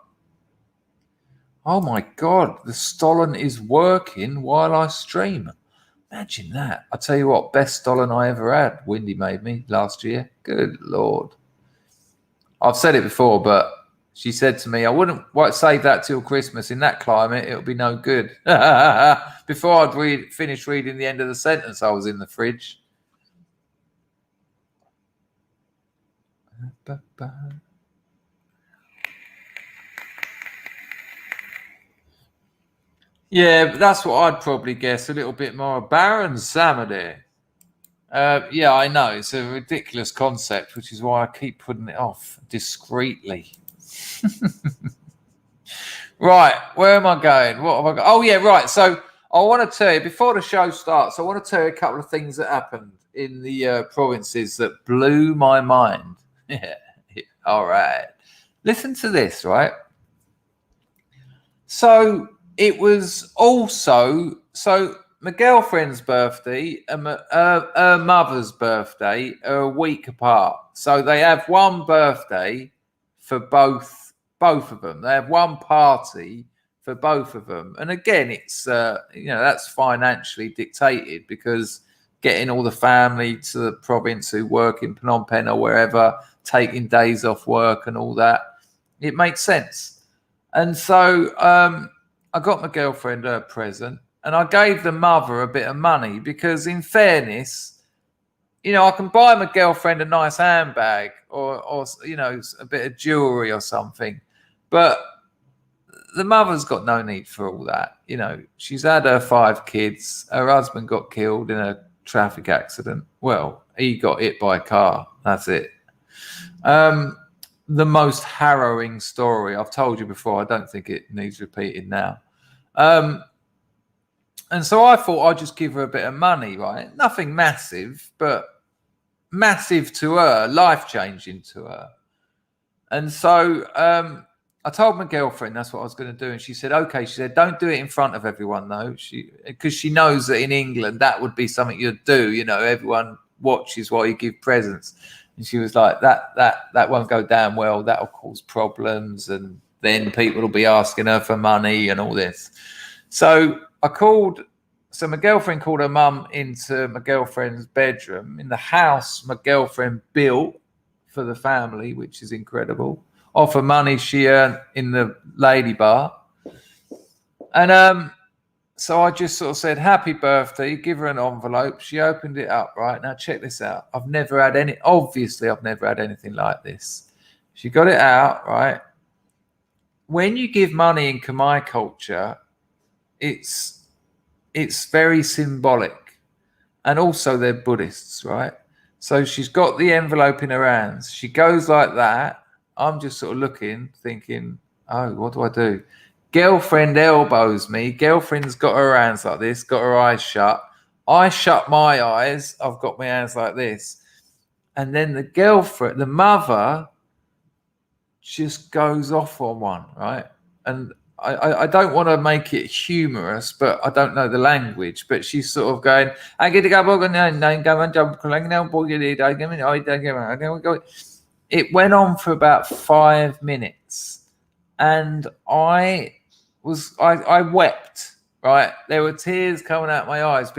Oh, my God. The Stollen is working while I stream. Imagine that. I tell you what, best Stollen I ever had. Windy made me last year. Good Lord. I've said it before, but she said to me, I wouldn't save that till Christmas. In that climate, it'll be no good. Before I'd finished reading the end of the sentence, I was in the fridge. Yeah, but that's what I'd probably guess. A little bit more. Baron Samadeh. Yeah, I know. It's a ridiculous concept, which is why I keep putting it off discreetly. Right, where am I going? What have I got? Oh, yeah, right. So I want to tell you, before the show starts, I want to tell you a couple of things that happened in the provinces that blew my mind. Yeah. All right. Listen to this, right? So it was also... my girlfriend's birthday and her mother's birthday are a week apart. So they have one birthday for both of them. They have one party for both of them. And again, it's, that's financially dictated because getting all the family to the province who work in Phnom Penh or wherever, taking days off work and all that, it makes sense. And so I got my girlfriend her present. And I gave the mother a bit of money because, in fairness, I can buy my girlfriend a nice handbag or a bit of jewelry or something. But the mother's got no need for all that. She's had her 5 kids. Her husband got killed in a traffic accident. Well, he got hit by a car. That's it. The most harrowing story. I've told you before. I don't think it needs repeating now. And so I thought I'd just give her a bit of money, right? Nothing massive, but massive to her, life-changing to her. And so I told my girlfriend that's what I was going to do. And she said, okay. She said, don't do it in front of everyone, though. Because she knows that in England, that would be something you'd do. Everyone watches while you give presents. And she was like, that won't go down well. That'll cause problems. And then people will be asking her for money and all this. So my girlfriend called her mum into my girlfriend's bedroom in the house my girlfriend built for the family, which is incredible, off of money she earned in the lady bar. And so I just sort of said, happy birthday, give her an envelope. She opened it up, right? Now check this out. I've never had anything like this. She got it out, right? When you give money in Khmer culture, it's very symbolic, and also they're Buddhists, right? So she's got the envelope in her hands. She goes like that. I'm just sort of looking, thinking, oh, what do I do? Girlfriend elbows me. Girlfriend's got her hands like this, got her eyes shut. I shut my eyes. I've got my hands like this. And then the mother just goes off on one, right? And I don't want to make it humorous, but I don't know the language. But she's sort of going, it went on for about 5 minutes. And I wept, right? There were tears coming out my eyes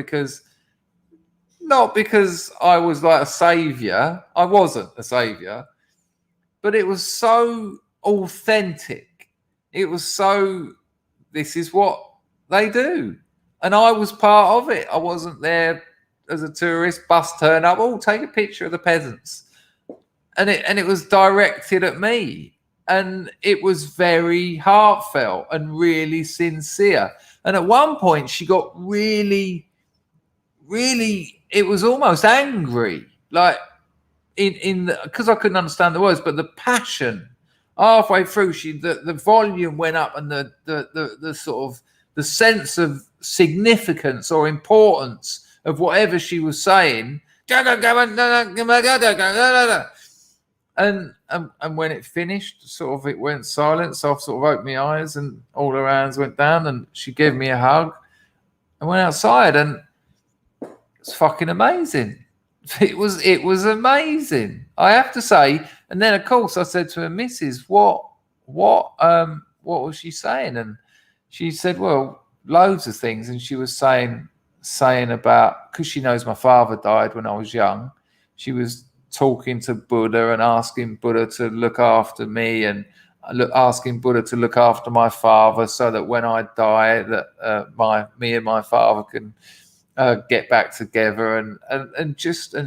not because I was like a savior. I wasn't a savior, but it was so authentic. It was so, this is what they do. And I was part of it. I wasn't there as a tourist, bus turn up, oh, take a picture of the peasants. And it was directed at me. And it was very heartfelt and really sincere. And at one point she got really, it was almost angry, like because I couldn't understand the words, but the passion halfway through, the volume went up, and the sort of the sense of significance or importance of whatever she was saying. And when it finished, sort of it went silent. So I sort of opened my eyes, and all her hands went down, and she gave me a hug and went outside, and it's fucking amazing. It was amazing, I have to say. And then of course I said to her, Mrs., what was she saying? And she said, well, loads of things. And she was saying about, because she knows my father died when I was young, she was talking to Buddha and asking Buddha to look after me, and asking Buddha to look after my father, so that when I die, that me and my father can get back together, and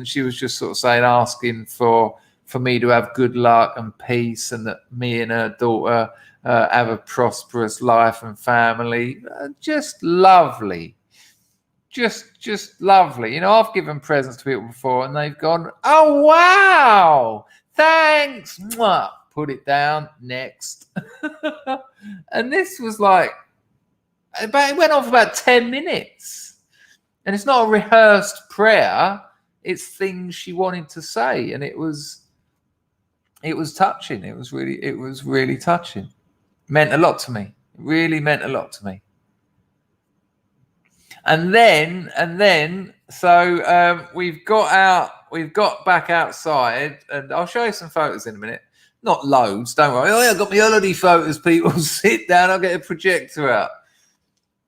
she was just sort of saying, asking for me to have good luck and peace, and that me and her daughter have a prosperous life and family. Just lovely. Just lovely. You know, I've given presents to people before and they've gone, oh wow, thanks, mwah. Put it down, next. And this was like, it went on for about 10 minutes. And it's not a rehearsed prayer, it's things she wanted to say. And it was touching. It was really touching. Meant a lot to me. It really meant a lot to me. And then, so we've got back outside, and I'll show you some photos in a minute. Not loads, don't worry. Oh, yeah, I've got my holiday photos, people. Sit down, I'll get a projector out.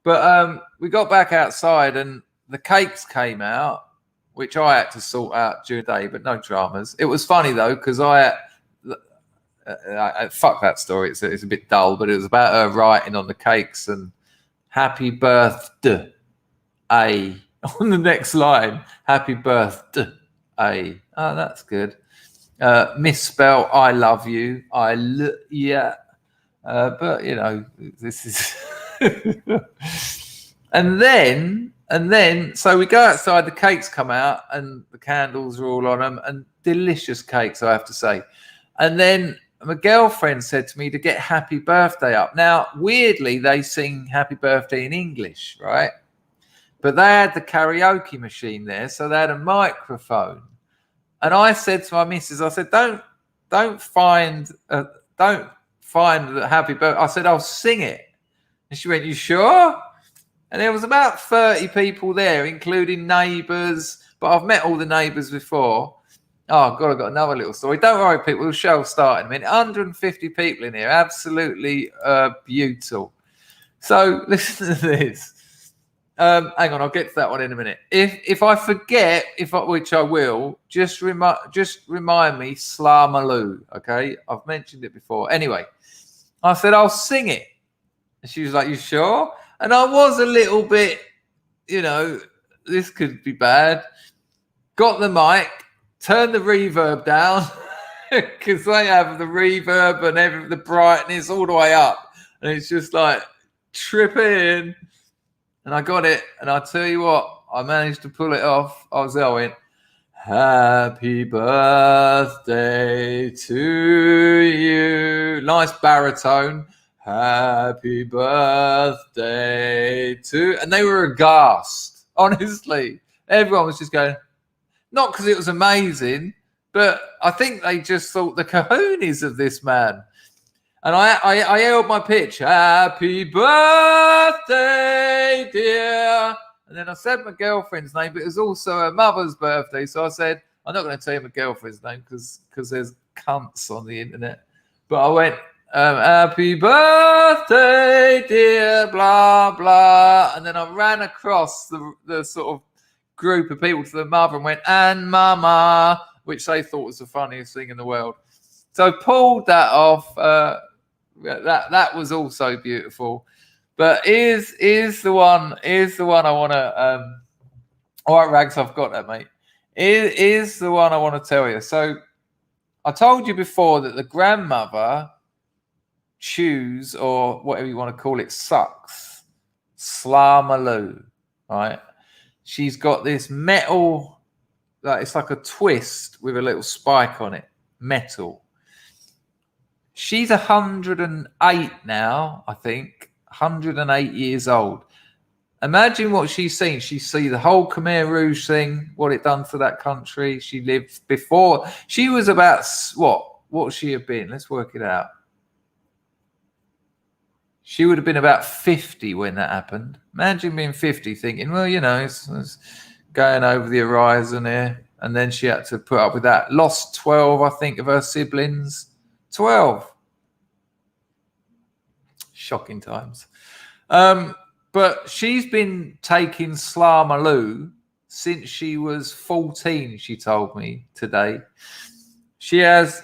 But we got back outside, and the cakes came out, which I had to sort out during the day, but no dramas. It was funny, though, because fuck that story. It's a bit dull, but it was about her writing on the cakes and happy birthday on the next line. Happy birthday. Oh, that's good. Misspell I love you. Yeah. But, you know, this is... And then, so we go outside, the cakes come out, and the candles are all on them, and delicious cakes, I have to say. And then my girlfriend said to me to get happy birthday up. Now, weirdly, they sing happy birthday in English, right? But they had the karaoke machine there, so they had a microphone. And I said to my missus, I said, don't find the happy birthday. I said, I'll sing it. And she went, you sure? And there was about 30 people there, including neighbours. But I've met all the neighbours before. Oh, God, I've got another little story. Don't worry, people. The show will start in a minute. 150 people in here. Absolutely beautiful. So listen to this. Hang on, I'll get to that one in a minute. If I forget, which I will, just remind me, Slamalu, okay? I've mentioned it before. Anyway, I said, I'll sing it. And she was like, you sure? And I was a little bit, you know, this could be bad. Got the mic, turned the reverb down, because they have the reverb and the brightness all the way up. And it's just like tripping. And I got it. And I tell you what, I managed to pull it off. I went, happy birthday to you. Nice baritone. Happy birthday to... And they were aghast. Honestly. Everyone was just going... Not because it was amazing, but I think they just thought the cojones of this man. And I held my pitch. Happy birthday, dear. And then I said my girlfriend's name, but it was also her mother's birthday. So I said, I'm not going to tell you my girlfriend's name because there's cunts on the internet. But I went, happy birthday, dear, blah, blah. And then I ran across the sort of group of people to the mother and went, and mama, which they thought was the funniest thing in the world. So pulled that off That was also beautiful. But here's the one. Here's the one I want to. All right, Rags, I've got that, mate. Here's the one I want to tell you. So I told you before that the grandmother chews, or whatever you want to call it, sucks Slamaloo, right? She's got this metal, like it's like a twist with a little spike on it, metal. She's 108 now, I think, 108 years old. Imagine what she's seen. She see the whole Khmer Rouge thing, what it done for that country. She lived before. She was about, what would she have been? Let's work it out. She would have been about 50 when that happened. Imagine being 50 thinking, well, you know, it's going over the horizon here. And then she had to put up with that. Lost 12, I think, of her siblings. 12. Shocking times. But she's been taking Slamaloo since she was 14, she told me today. She has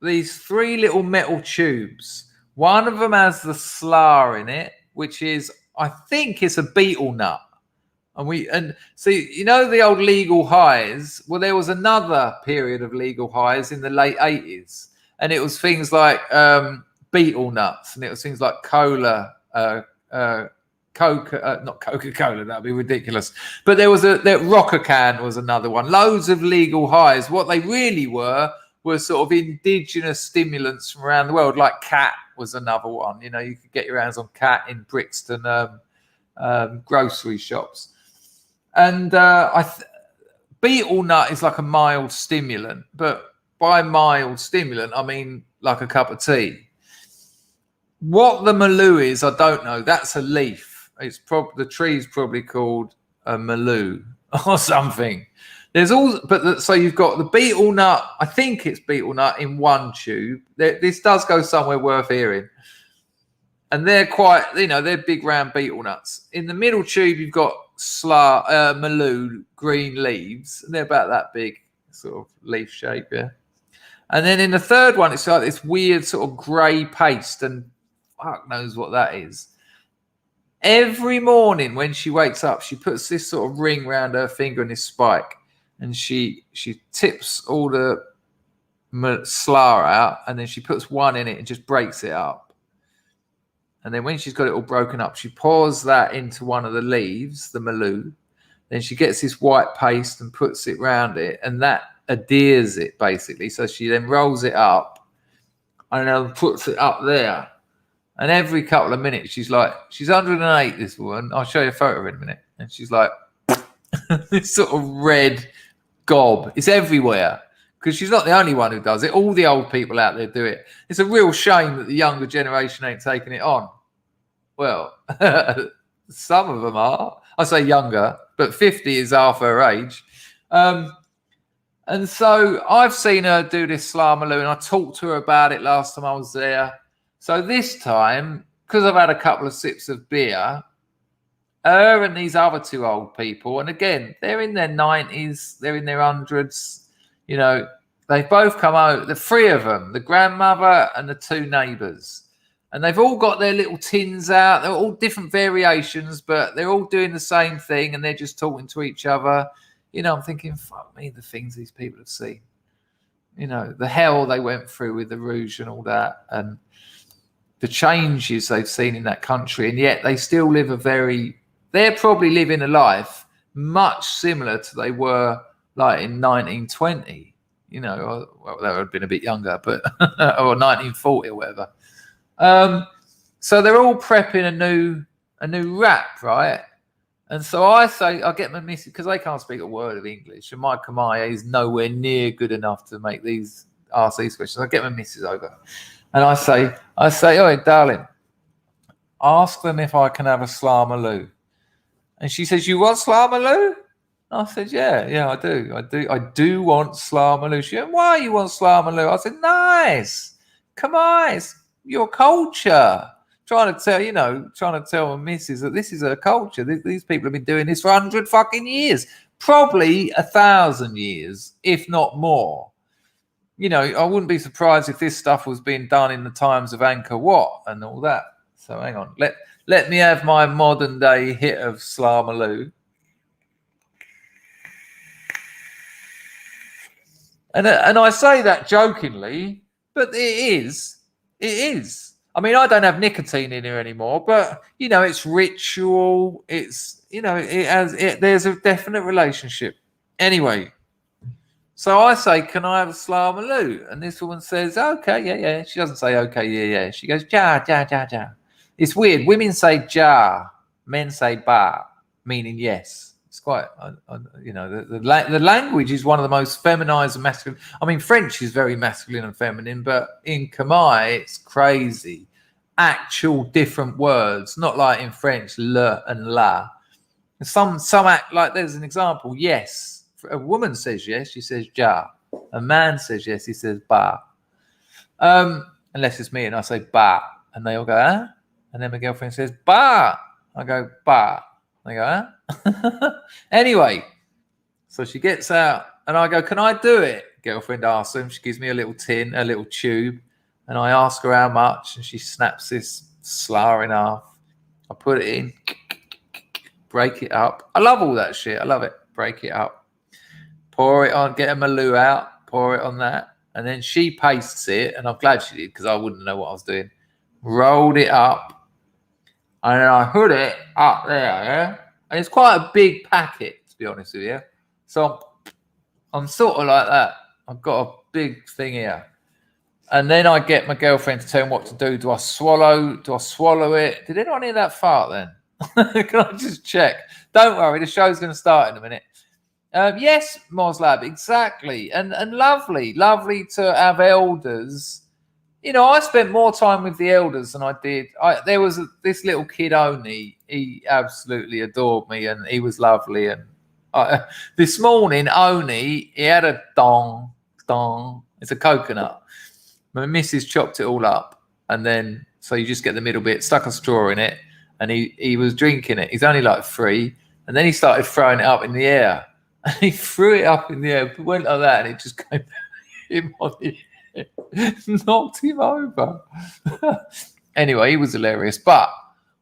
these 3 little metal tubes. One of them has the slar in it, which is, I think it's a beetle nut. And see, you know, the old legal highs. Well, there was another period of legal highs in the late 80s. And it was things like beetle nuts. And it was things like cola, not Coca-Cola, that'd be ridiculous. But there was Rocker Can was another one. Loads of legal highs. What they really were sort of indigenous stimulants from around the world, like cat was another one. You know, you could get your hands on cat in Brixton grocery shops. And beetle nut is like a mild stimulant, but by mild stimulant, I mean like a cup of tea. What the maloo is, I don't know. That's a leaf. It's the tree's probably called a maloo or something. There's all, so you've got the beetle nut. I think it's beetle nut in one tube. This does go somewhere worth hearing, and they're quite, you know, they're big round beetle nuts. In the middle tube, you've got maloo, green leaves, and they're about that big, sort of leaf shape, yeah. And then in the third one, it's like this weird sort of grey paste, and fuck knows what that is. Every morning when she wakes up, she puts this sort of ring around her finger and this spike, and she tips all the slar out, and then she puts one in it and just breaks it up. And then when she's got it all broken up, she pours that into one of the leaves, the maloo. Then she gets this white paste and puts it round it, and that adheres it basically. So she then rolls it up and then puts it up there. And every couple of minutes, she's 108, this woman. I'll show you a photo of her in a minute. And she's like, this sort of red gob. It's everywhere. Because she's not the only one who does it. All the old people out there do it. It's a real shame that the younger generation ain't taking it on. Well, some of them are. I say younger, but 50 is half her age. And so I've seen her do this Slamaloo, and I talked to her about it last time I was there. So this time, because I've had a couple of sips of beer, her and these other 2 old people, and again, they're in their 90s, they're in their 100s, you know, they've both come out, the 3 of them, the grandmother and the 2 neighbours. And they've all got their little tins out. They're all different variations, but they're all doing the same thing, and they're just talking to each other. You know, I'm thinking, fuck me, the things these people have seen. You know, the hell they went through with the Rouge and all that, and the changes they've seen in that country, and yet they still live they're probably living a life much similar to they were like in 1920, you know, well, they would have been a bit younger, but, or 1940 or whatever. So they're all prepping a new rap, right? And so I get my missus, because they can't speak a word of English, and my Khmer is nowhere near good enough to ask these questions. I get my missus over. And I say, oh, darling, ask them if I can have a Slamaloo. And she says, you want Slamaloo? I said, yeah, I do want Slamaloo. She went, why you want Slamaloo? I said, nice. Come on, it's your culture. Trying to tell my missus that this is her culture. These people have been doing this for 100 fucking years. Probably 1,000 years, if not more. you know, I wouldn't be surprised if this stuff was being done in the times of Angkor Wat and all that. So hang on, let me have my modern day hit of Slamaloo. And I say that jokingly, but it is. I mean, I don't have nicotine in here anymore, but you know, it's ritual. It's, you know, there's a definite relationship. Anyway, so I say, can I have a Slamaloo? And this woman says, okay, yeah. She doesn't say okay, yeah. She goes, ja. It's weird. Women say ja, men say ba, meaning yes. It's quite, you know, the language is one of the most feminized and masculine. I mean, French is very masculine and feminine, but in Khmer, it's crazy. Actual different words, not like in French, le and la. Some act like, there's an example, yes. A woman says yes, she says ja. A man says yes, he says ba. Unless it's me and I say ba, and they all go, huh? And then my girlfriend says ba. I go ba. They go, huh? Anyway, so she gets out and I go, can I do it? Girlfriend asks him. She gives me a little tin, a little tube, and I ask her how much, and she snaps this slur in half. I put it in, break it up. I love all that shit. I love it. Break it up. Pour it on, get a Maloo out, pour it on that. And then she pastes it, and I'm glad she did because I wouldn't know what I was doing. Rolled it up. And then I hood it up there, yeah? And it's quite a big packet, to be honest with you. So I'm sort of like that. I've got a big thing here. And then I get my girlfriend to tell me what to do. Do I swallow it? Did anyone hear that fart then? Can I just check? Don't worry, the show's going to start in a minute. Yes, Moslab, exactly. And lovely to have elders. You know, I spent more time with the elders than I did. There was this little kid, Oni. He absolutely adored me, and he was lovely. And this morning, Oni, he had a dong. It's a coconut. My missus chopped it all up, and then so you just get the middle bit, stuck a straw in it, and he was drinking it. He's only like 3, and then he started throwing it up in the air. And he threw it up in the air, went like that, and it just came him on the head, knocked him over. Anyway, he was hilarious. But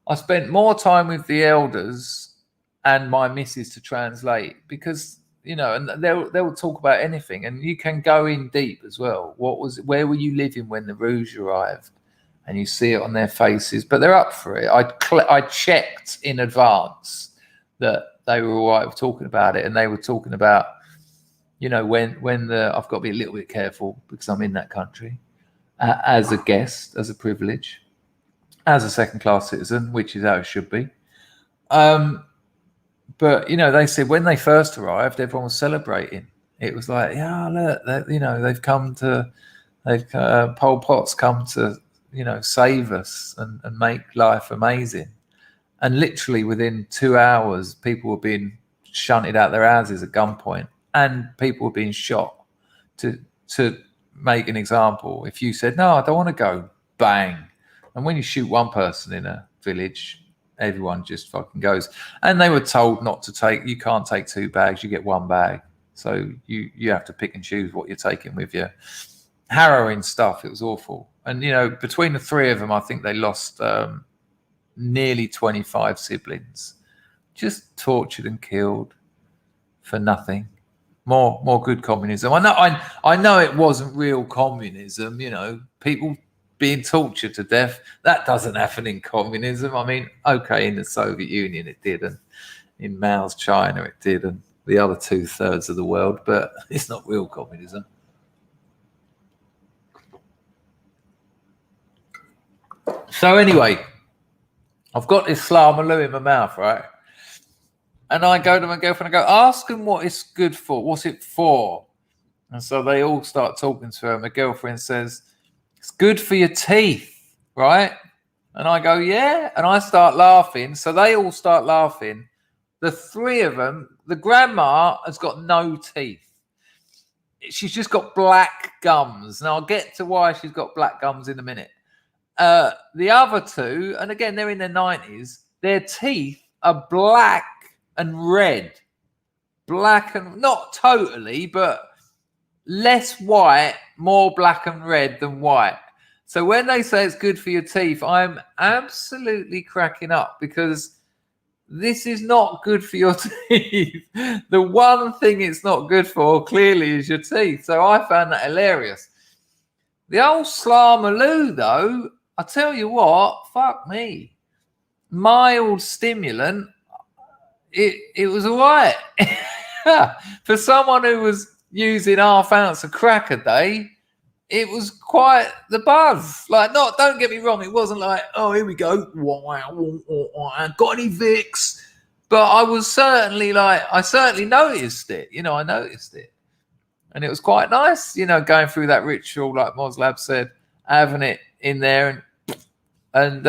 I spent more time with the elders and my missus to translate because, you know, and they'll talk about anything, and you can go in deep as well. Where were you living when the Rouge arrived? And you see it on their faces, but they're up for it. I checked in advance that they were all right with talking about it, and they were talking about, you know, when I've got to be a little bit careful because I'm in that country as a guest, as a privilege, as a second-class citizen, which is how it should be. But you know, they said when they first arrived, everyone was celebrating. It was like, yeah, look, you know, Pol Pot's come to, you know, save us and make life amazing. And literally within 2 hours, people were being shunted out their houses at gunpoint, and people were being shot. To make an example, if you said, no, I don't want to go, bang. And when you shoot one person in a village, everyone just fucking goes. And they were told not to take, you can't take 2 bags, you get 1 bag. So you have to pick and choose what you're taking with you. Harrowing stuff, it was awful. And, you know, between the 3 of them, I think they lost nearly 25 siblings, just tortured and killed for nothing. More good communism. I know it wasn't real communism, you know, people being tortured to death. That doesn't happen in communism. I mean, okay, in the Soviet Union it did, and in Mao's China it did, and the other 2/3 of the world, but it's not real communism. So anyway, I've got this Slamaloo in my mouth, right? And I go to my girlfriend and I go, ask them what it's good for. What's it for? And so they all start talking to her. My girlfriend says, it's good for your teeth, right? And I go, yeah. And I start laughing. So they all start laughing. The 3 of them, the grandma has got no teeth. She's just got black gums. And I'll get to why she's got black gums in a minute. The other 2, and again, they're in their 90s, their teeth are black and red. Black and not totally, but less white, more black and red than white. So when they say it's good for your teeth, I'm absolutely cracking up, because this is not good for your teeth. The one thing it's not good for, clearly, is your teeth. So I found that hilarious. The old Slamaloo, though, I tell you what, fuck me. Mild stimulant, it was all right. For someone who was using half ounce of crack a day, it was quite the buzz. Like, don't get me wrong, it wasn't like, oh, here we go, got any Vicks? But I was certainly I certainly noticed it. I noticed it. And it was quite nice, going through that ritual, like Moslab said, having it in there and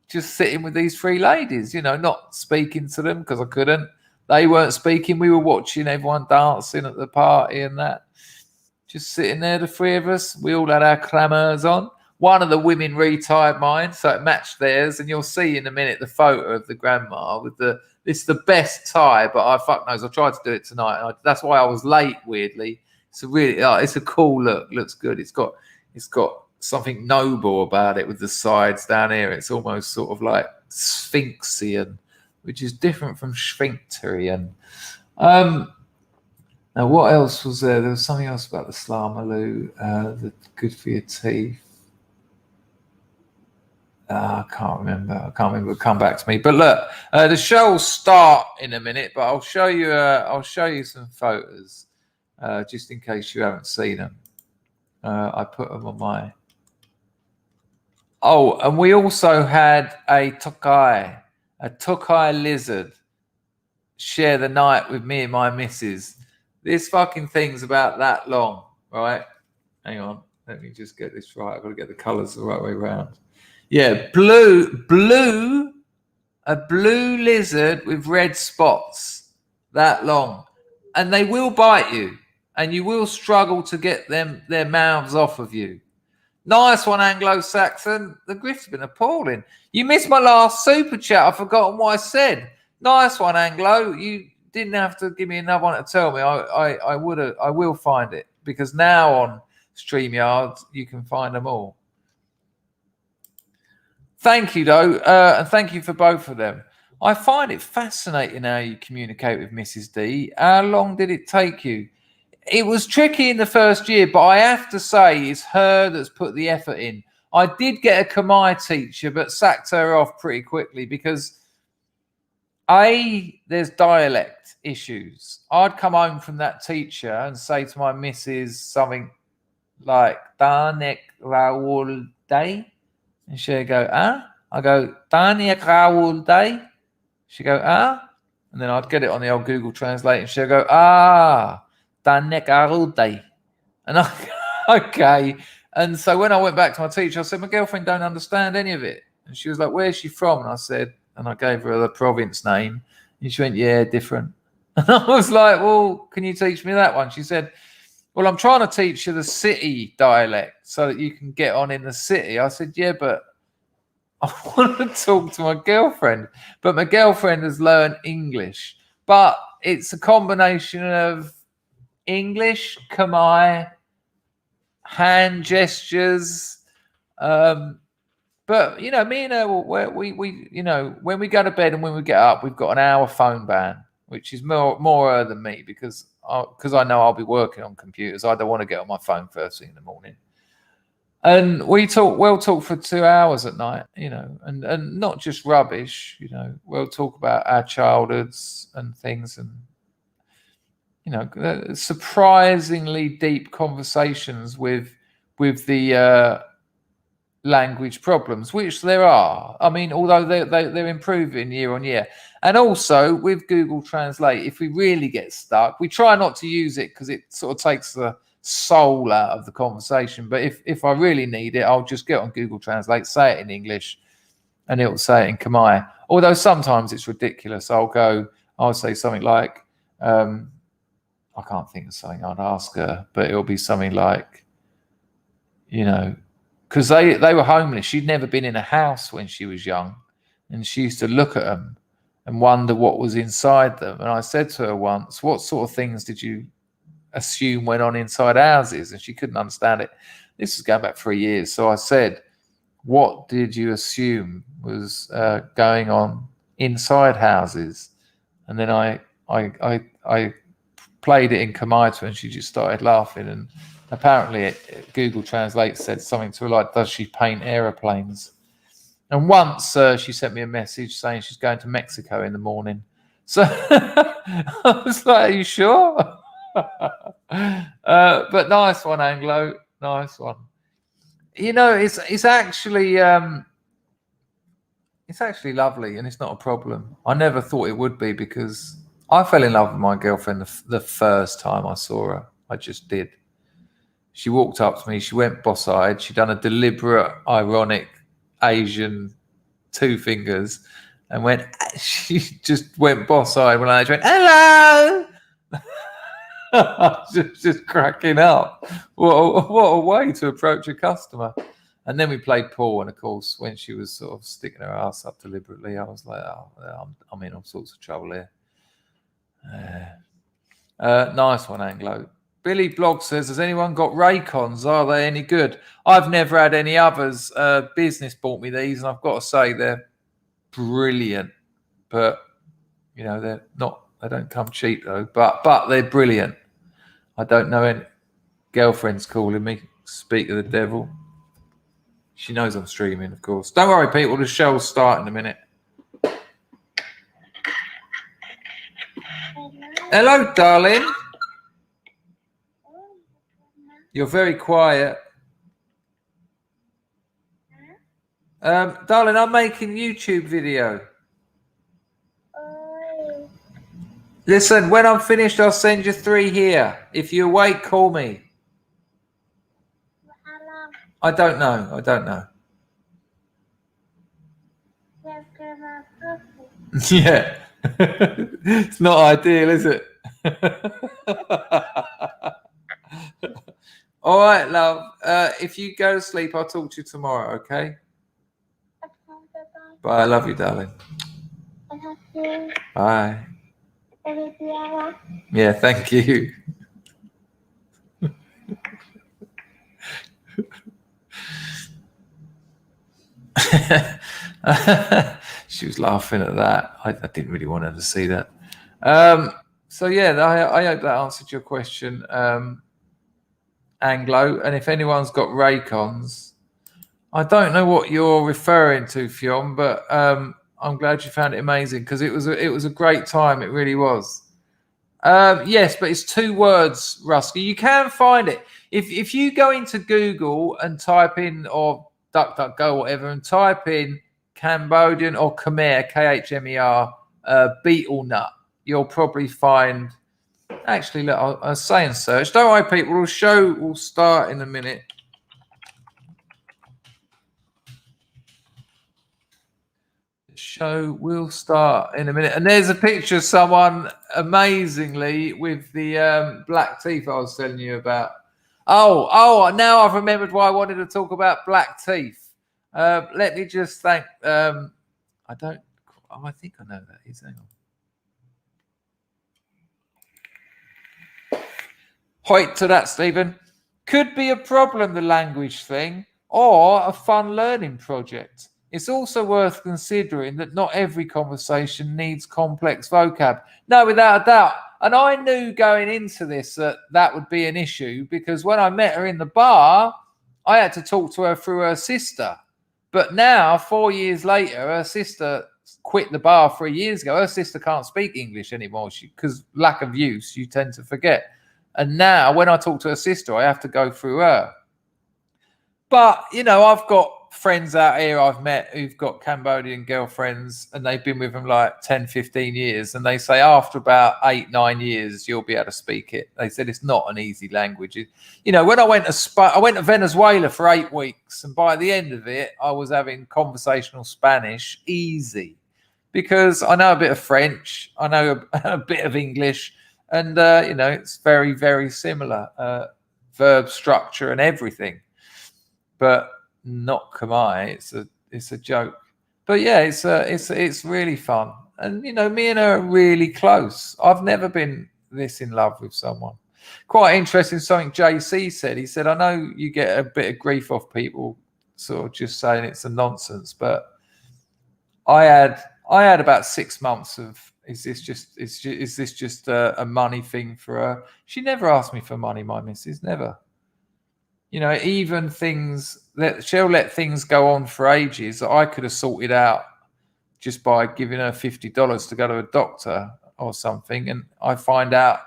just sitting with these three ladies, not speaking to them because I couldn't. They weren't speaking. We were watching everyone dancing at the party and that. Just sitting there, the three of us. We all had our clameurs on. One of the women retied mine, so it matched theirs. And you'll see in a minute the photo of the grandma with it's the best tie, but I fuck knows. I tried to do it tonight. That's why I was late, weirdly. It's it's a cool look. Looks good. It's got something noble about it with the sides down here. It's almost sort of like Sphinxian, which is different from Sphincterian. Now, what else was there? There was something else about the Slamaloo, the good for your teeth. I can't remember. It'll come back to me. But look, the show will start in a minute, but I'll show you some photos, just in case you haven't seen them. I put them on my... Oh, and we also had a Tokai lizard share the night with me and my missus. This fucking thing's about that long, right? Hang on, let me just get this right. I've got to get the colours the right way around. Yeah, a blue lizard with red spots, that long. And they will bite you, and you will struggle to get their mouths off of you. Nice one, Anglo-Saxon. The grift's been appalling. You missed my last super chat. I've forgotten what I said. Nice one, Anglo. You didn't have to give me another one to tell me. I will find it, because now on StreamYard you can find them all. Thank you, though, and thank you for both of them. I find it fascinating how you communicate with Mrs. D. How long did it take you? It was tricky in the first year, but I have to say it's her that's put the effort in. I did get a Khmer teacher, but sacked her off pretty quickly because, there's dialect issues. I'd come home from that teacher and say to my missus something like, Danek Raoul Day. And she'd go, I go, Danek Raoul Day. She'd go, And then I'd get it on the old Google Translate and she'd go, Danek Raoul Day. And okay. And so when I went back to my teacher, I said, my girlfriend don't understand any of it. And she was like, where's she from? And I said, and I gave her the province name. And she went, yeah, different. And I was like, well, can you teach me that one? She said, well, I'm trying to teach you the city dialect so that you can get on in the city. I said, yeah, but I want to talk to my girlfriend. But my girlfriend has learned English. But it's a combination of English, Khmer, hand gestures. But, me and her, we when we go to bed and when we get up, we've got an hour phone ban, which is more her than me because I know I'll be working on computers. I don't want to get on my phone first thing in the morning. And we'll talk for 2 hours at night, and not just rubbish, we'll talk about our childhoods and things and, surprisingly deep conversations with the language problems, which there are. I mean, although they're improving year on year. And also with Google Translate, if we really get stuck, we try not to use it because it sort of takes the soul out of the conversation. But if I really need it, I'll just get on Google Translate, say it in English, and it'll say it in Khmer. Although sometimes it's ridiculous. I'll say something like, I can't think of something I'd ask her, but it'll be something like, because they were homeless. She'd never been in a house when she was young, and she used to look at them and wonder what was inside them. And I said to her once, what sort of things did you assume went on inside houses, and she couldn't understand it. This was going back 3 years. So I said, what did you assume was going on inside houses? And then I played it in Khmer to her, and she just started laughing. And apparently Google Translate said something to her like, does she paint aeroplanes? And once she sent me a message saying she's going to Mexico in the morning. So I was like, are you sure? But nice one, Anglo. Nice one. You know, it's actually lovely, and it's not a problem. I never thought it would be, because I fell in love with my girlfriend the first time I saw her. I just did. She walked up to me. She went boss-eyed. She'd done a deliberate, ironic Asian 2 fingers, and went. She just went boss-eyed when I went, hello. just cracking up. What a way to approach a customer. And then we played pool, and of course, when she was sort of sticking her ass up deliberately, I was like, oh, I'm in all sorts of trouble here. Nice one, Anglo. Billy Blog says, has anyone got Raycons? Are they any good? I've never had any others. Business bought me these, and I've got to say they're brilliant. But, you know, they're not. They don't come cheap though. But they're brilliant. I don't know any girlfriend's calling me. Speak of the devil. She knows I'm streaming, of course. Don't worry, people. The show will start in a minute. Hello, darling. You're very quiet. Darling, I'm making YouTube video. Listen, when I'm finished, I'll send you 3 here. If you're awake, call me. I don't know. Yeah. It's not ideal, is it? All right, love. If you go to sleep, I'll talk to you tomorrow, okay? Bye. I love you, darling. I love you. Bye. Yeah, thank you. She was laughing at that. I didn't really want her to see that. So yeah, I hope that answered your question, Anglo. And if anyone's got Raycons, I don't know what you're referring to, Fionn, but I'm glad you found it amazing, because it was a great time. It really was. Yes, but it's 2 words, Rusky. You can find it if you go into Google and type in, or DuckDuckGo, whatever, and type in Cambodian or Khmer, Khmer, beetle nut. You'll probably find. Actually, look, I'll say and search. Don't worry, people. The show will start in a minute. The show will start in a minute. And there's a picture of someone amazingly with the black teeth I was telling you about. Oh, now I've remembered why I wanted to talk about black teeth. Let me just thank. I think I know that is. Hang on. Point to that, Stephen. Could be a problem, the language thing, or a fun learning project. It's also worth considering that not every conversation needs complex vocab. No, without a doubt. And I knew going into this that would be an issue, because when I met her in the bar, I had to talk to her through her sister. But now, 4 years later, her sister quit the bar 3 years ago. Her sister can't speak English anymore because lack of use, you tend to forget. And now when I talk to her sister, I have to go through her. But, you know, I've got friends out here I've met who've got Cambodian girlfriends, and they've been with them like 10, 15 years. And they say after about 8, 9 years, you'll be able to speak it. They said it's not an easy language. You know, when I went to Venezuela for 8 weeks, and by the end of it, I was having conversational Spanish easy, because I know a bit of French, I know a bit of English, and, you know, it's very, very similar verb structure and everything. But not Khmer. It's a joke. But yeah, it's really fun. And, you know, me and her are really close. I've never been this in love with someone. Quite interesting something JC said. He said, I know you get a bit of grief off people sort of just saying it's a nonsense, but I had about 6 months of is this just a money thing for her? She never asked me for money, my missus, never. You know, even things that she'll let things go on for ages that I could have sorted out just by giving her $50 to go to a doctor or something, and I find out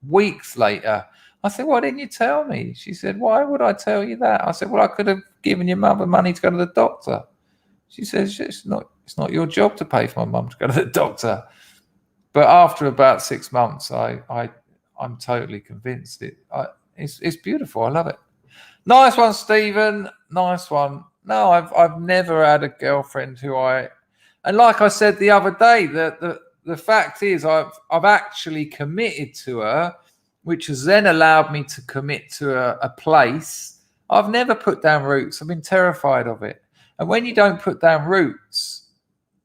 weeks later. I said, why didn't you tell me? She said, why would I tell you that? I said, well, I could have given your mother money to go to the doctor. She says, it's not your job to pay for my mum to go to the doctor. But after about 6 months, I'm totally convinced it's beautiful. I love it. Nice one, Stephen. Nice one. No, I've never had a girlfriend and like I said the other day, the fact is I've actually committed to her, which has then allowed me to commit to a place. I've never put down roots. I've been terrified of it. And when you don't put down roots,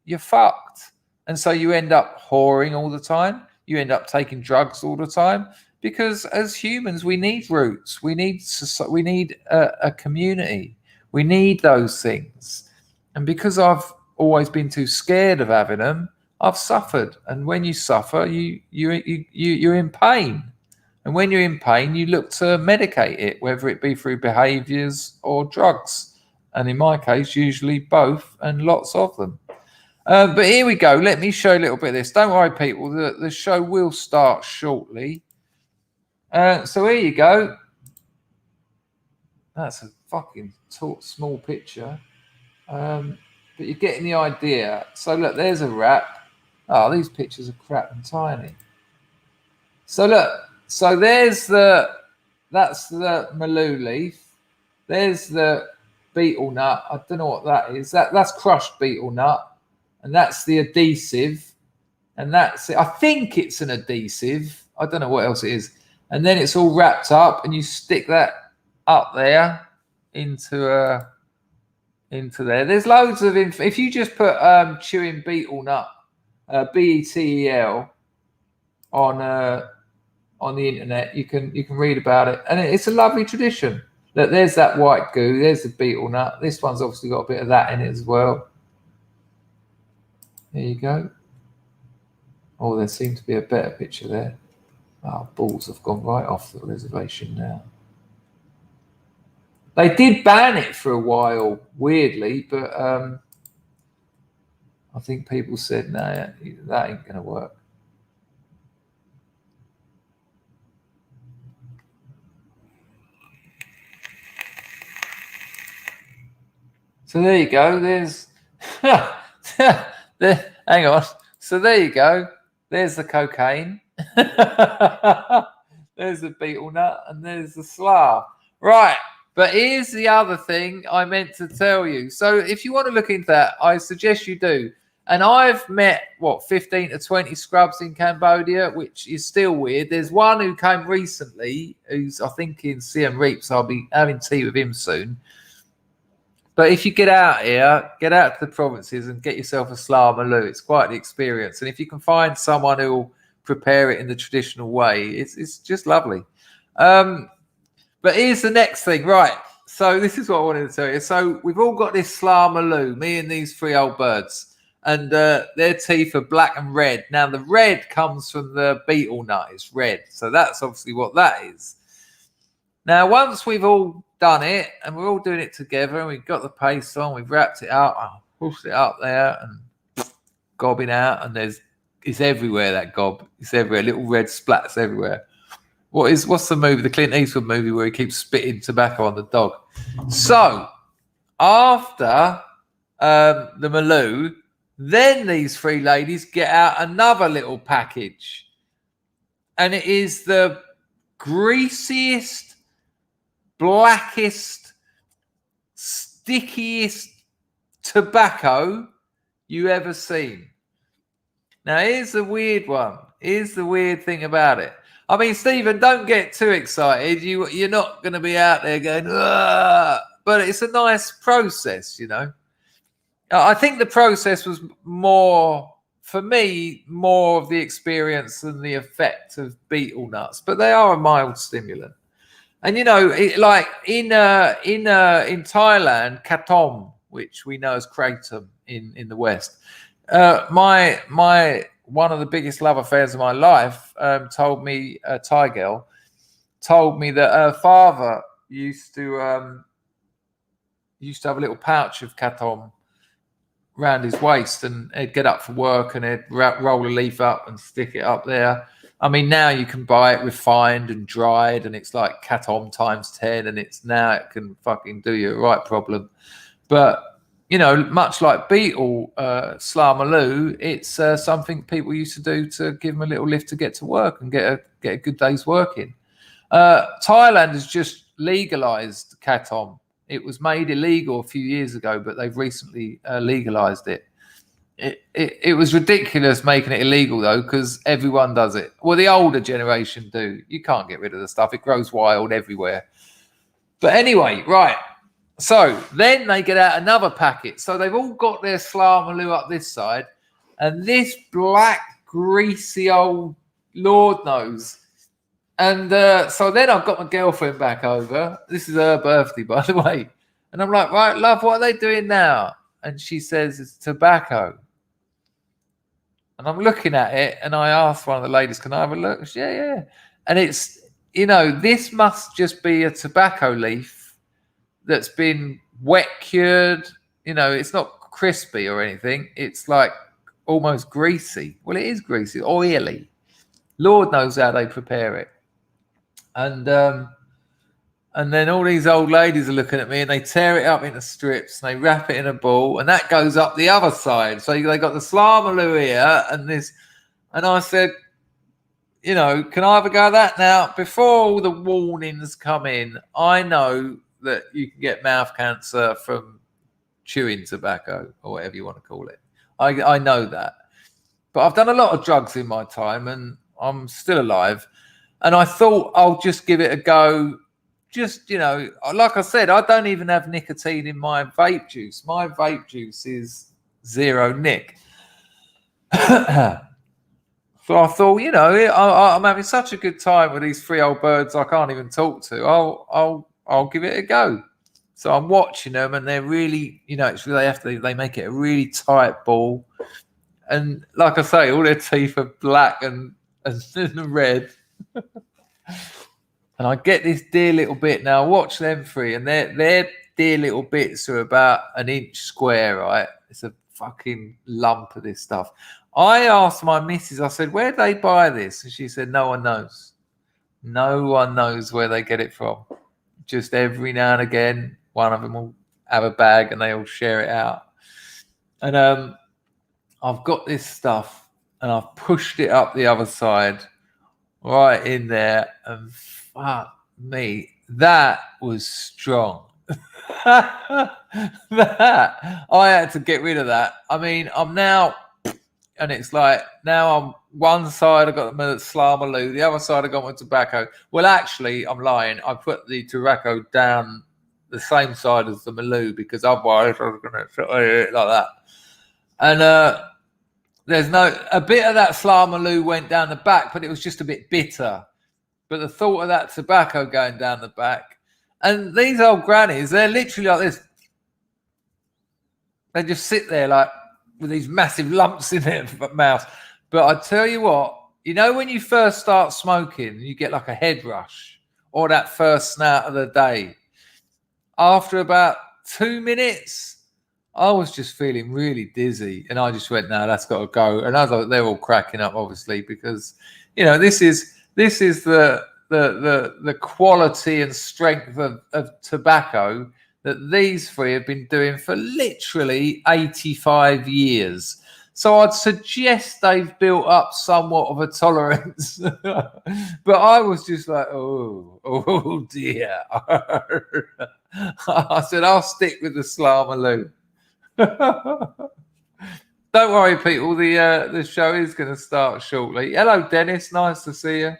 you're fucked. And so you end up whoring all the time. You end up taking drugs all the time. Because as humans, we need roots. We need a community. We need those things. And because I've always been too scared of having them, I've suffered. And when you suffer, you're in pain. And when you're in pain, you look to medicate it, whether it be through behaviours or drugs. And in my case, usually both, and lots of them. But here we go. Let me show you a little bit of this. Don't worry, people. The show will start shortly. So here you go. That's a fucking small picture. But you're getting the idea. So look, there's a wrap. Oh, these pictures are crap and tiny. So look. So that's the Maloo leaf. There's the beetle nut. I don't know what that is. That's crushed beetle nut. And that's the adhesive. And that's it. I think it's an adhesive. I don't know what else it is. And then it's all wrapped up, and you stick that up there into there. There's loads of info. If you just put chewing beetle nut, BETEL, on the internet, you can read about it, and it's a lovely tradition. Look, there's that white goo. There's the beetle nut. This one's obviously got a bit of that in it as well. There you go. Oh, there seemed to be a better picture there. Oh, balls have gone right off the reservation now. They did ban it for a while, weirdly, but I think people said, no, that ain't going to work. So there you go. There's there. Hang on. So there you go. There's the cocaine. There's the beetle nut, and there's the slough. Right. But here's the other thing I meant to tell you. So if you want to look into that, I suggest you do. And I've met, 15 to 20 scrubs in Cambodia, which is still weird. There's one who came recently, who's, I think, in Siem Reap, so I'll be having tea with him soon. But if you get out here, get out to the provinces and get yourself a slough Maloo. It's quite the experience. And if you can find someone who will prepare it in the traditional way, it's just lovely. But here's the next thing, right? So this is what I wanted to tell you. So we've all got this slough Maloo, me and these 3 old birds, and their teeth are black and red. Now the red comes from the beetle nut. It's red, so that's obviously what that is. Now once we've all done it, and we're all doing it together, and we've got the paste on, we've wrapped it up, I pushed it up there and gobbing out, and it's everywhere, that gob. It's everywhere, little red splats everywhere. What's the movie, the Clint Eastwood movie where he keeps spitting tobacco on the dog? So after the Maloo, then these 3 ladies get out another little package, and it is the greasiest, blackest, stickiest tobacco you ever seen. Now here's the weird one. Here's the weird thing about it. I mean, Stephen, don't get too excited. You're not going to be out there going, ugh! But it's a nice process, you know. I think the process was more for me, more of the experience than the effect of betel nuts, but they are a mild stimulant. And like in Thailand, katom, which we know as kratom in the West, my one of the biggest love affairs of my life told me, a Thai girl told me that her father used to have a little pouch of katom around his waist, and he'd get up for work and he'd roll a leaf up and stick it up there. I mean, now you can buy it refined and dried, and it's like katom times 10, and it can fucking do you a right problem. But much like betel, slamaloo, it's something people used to do to give them a little lift to get to work and get a good day's work in. Thailand has just legalized katom. It was made illegal a few years ago, but they've recently legalized it. It was ridiculous making it illegal, though, because everyone does it. Well, the older generation do. You can't get rid of the stuff. It grows wild everywhere. But anyway, right. So then they get out another packet. So they've all got their slamaloo up this side, and this black, greasy old Lord knows. And so then I've got my girlfriend back over. This is her birthday, by the way. And I'm like, right, love, what are they doing now? And she says it's tobacco. And I'm looking at it, and I asked one of the ladies, can I have a look? She said, yeah. And it's, this must just be a tobacco leaf that's been wet cured. It's not crispy or anything. It's like almost greasy. Well, it is greasy, oily. Lord knows how they prepare it. And then all these old ladies are looking at me, and they tear it up into strips and they wrap it in a ball, and that goes up the other side. So they got the slamaloo here and this. And I said, can I have a go at that? Now, before all the warnings come in, I know that you can get mouth cancer from chewing tobacco, or whatever you want to call it. I know that. But I've done a lot of drugs in my time, and I'm still alive. And I thought I'll just give it a go. Just, like I said, I don't even have nicotine in my vape juice. My vape juice is zero nic. So I thought, I'm having such a good time with these three old birds I can't even talk to. I'll give it a go. So I'm watching them, and they're really, they make it a really tight ball. And like I say, all their teeth are black and red. And I get this dear little bit. Now watch them three, and their dear little bits are about an inch square, right? It's a fucking lump of this stuff. I asked my missus, I said, where'd they buy this? And she said, no one knows. No one knows where they get it from. Just every now and again, one of them will have a bag and they all share it out. And I've got this stuff, and I've pushed it up the other side, right in there, and fuck me, that was strong. That I had to get rid of that. I mean, I'm now, and it's like now I'm one side I got my slamaloo, the other side I got my tobacco. Well, actually, I'm lying. I put the tobacco down the same side as the maloo, because otherwise I was going to like that. And there's a bit of that slamaloo went down the back, but it was just a bit bitter. But the thought of that tobacco going down the back, and these old grannies, they're literally like this. They just sit there like with these massive lumps in their mouth. But I tell you what, when you first start smoking, you get like a head rush, or that first snout of the day. After about 2 minutes, I was just feeling really dizzy, and I just went, no, that's got to go. And I was like, they're all cracking up, obviously, because this is the quality and strength of tobacco that these three have been doing for literally 85 years. So I'd suggest they've built up somewhat of a tolerance. But I was just like, oh dear. I said, I'll stick with the slamaloo. Don't worry, people. The show is going to start shortly. Hello, Dennis. Nice to see you.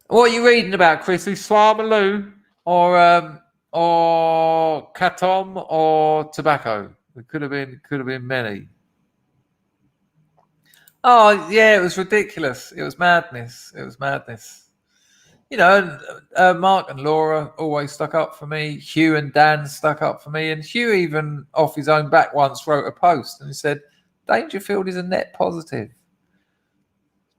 What are you reading about, Chris? Slamaloo or or Katom or tobacco. It could have been many. Oh yeah, it was ridiculous. It was madness. You know, and Mark and Laura always stuck up for me. Hugh and Dan stuck up for me, and Hugh even off his own back once wrote a post and he said, "Dangerfield is a net positive."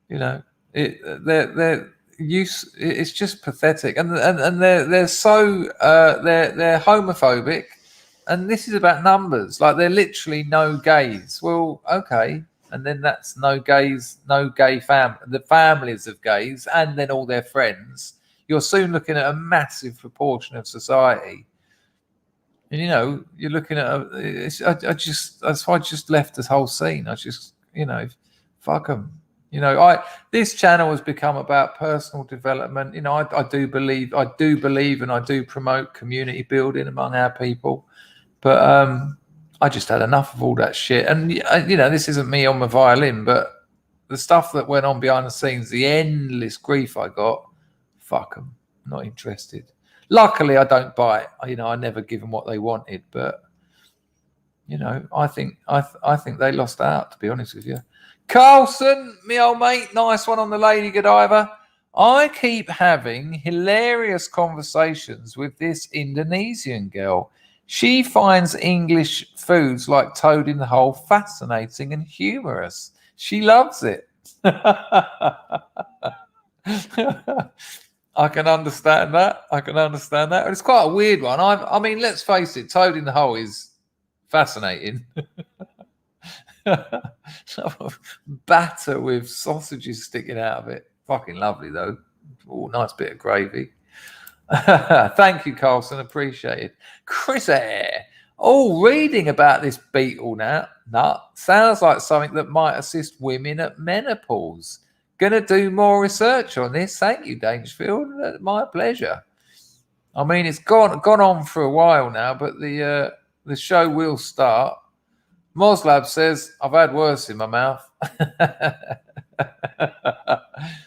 You know, they're use. It's just pathetic, and they're so they're homophobic, and this is about numbers. Like they're literally no gays. Well, okay. And then that's no gays, no gay the families of gays, and then all their friends. You're soon looking at a massive proportion of society. And, you know, you're looking at, that's why I just left this whole scene. I just, you know, fuck them. You know, this channel has become about personal development. You know, I do believe and I do promote community building among our people. But, I just had enough of all that shit. And, you know, this isn't me on my violin, but the stuff that went on behind the scenes, the endless grief I got, fuck them. Not interested. Luckily, I don't bite. You know, I never give them what they wanted. But, you know, I think they lost out, to be honest with you. Carlson, me old mate, nice one on the Lady Godiva. I keep having hilarious conversations with this Indonesian girl. She finds English foods like toad in the hole fascinating and humorous. She loves it. I can understand that. It's quite a weird one. I mean, let's face it, toad in the hole is fascinating. Batter with sausages sticking out of it. Fucking lovely, though. Oh, nice bit of gravy. Thank you, Carlson. Appreciate it. Chris Air. Oh, reading about this beetle nut sounds like something that might assist women at menopause. Gonna do more research on this. Thank you, Dangerfield. My pleasure. I mean, it's gone on for a while now, but the show will start. Moslab says, I've had worse in my mouth.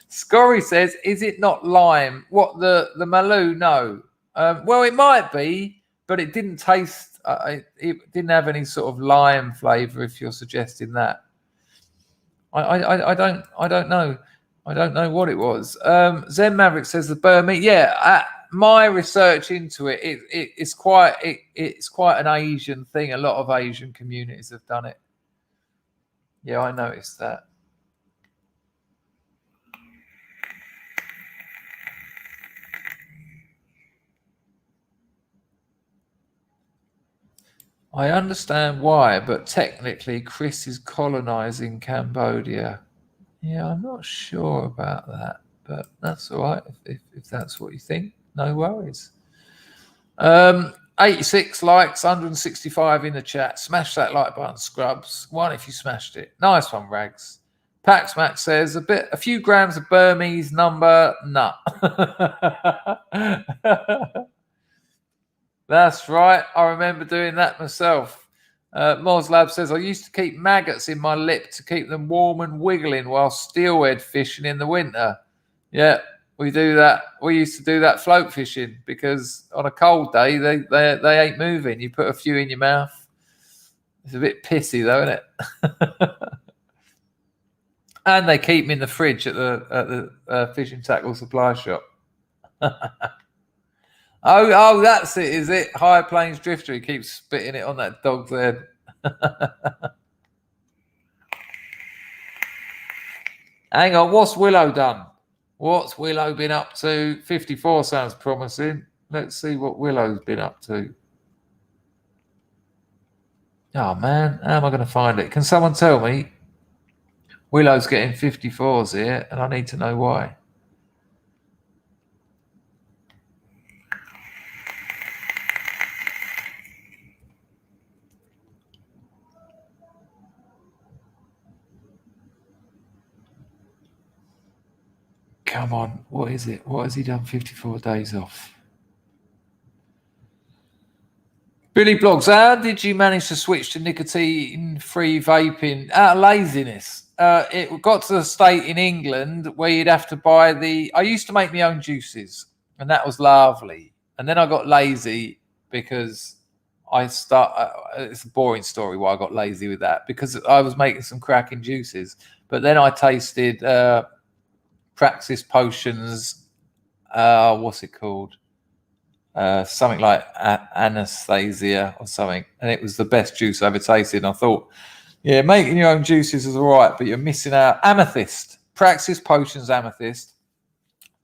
Scorry says, is it not lime? What, the Maloo? No. Well, it might be, but it didn't taste, it didn't have any sort of lime flavour, if you're suggesting that. I don't know. I don't know what it was. Zen Maverick says the Burmese. Yeah, my research into it's quite an Asian thing. A lot of Asian communities have done it. Yeah, I noticed that. I understand why, but technically Chris is colonizing Cambodia. Yeah, I'm not sure about that, but that's all right if that's what you think. No worries. 86 likes, 165 in the chat. Smash that like button, Scrubs. One if you smashed it. Nice one, Rags. Pax Max says a few grams of Burmese number nut. That's right. I remember doing that myself. Moslab says, I used to keep maggots in my lip to keep them warm and wiggling while steelhead fishing in the winter. Yeah, we do that. We used to do that float fishing because on a cold day, they ain't moving. You put a few in your mouth. It's a bit pissy though, isn't it? And they keep them in the fridge at the fishing tackle supply shop. Oh, that's it, is it? High Plains Drifter. He keeps spitting it on that dog's head. Hang on, what's Willow done? What's Willow been up to? 54 sounds promising. Let's see what Willow's been up to. Oh, man, how am I going to find it? Can someone tell me? Willow's getting 54s here, and I need to know why. Come on, what is it? What has he done 54 days off? Billy Blogs, how did you manage to switch to nicotine-free vaping out of laziness? It got to the state in England where you'd have to buy I used to make my own juices, and that was lovely. And then I got lazy because it's a boring story why I got lazy with that, because I was making some cracking juices. But then I tasted Praxis Potions, what's it called? Something like Anastasia or something. And it was the best juice I ever tasted. And I thought, yeah, making your own juices is all right, but you're missing out. Amethyst, Praxis Potions Amethyst,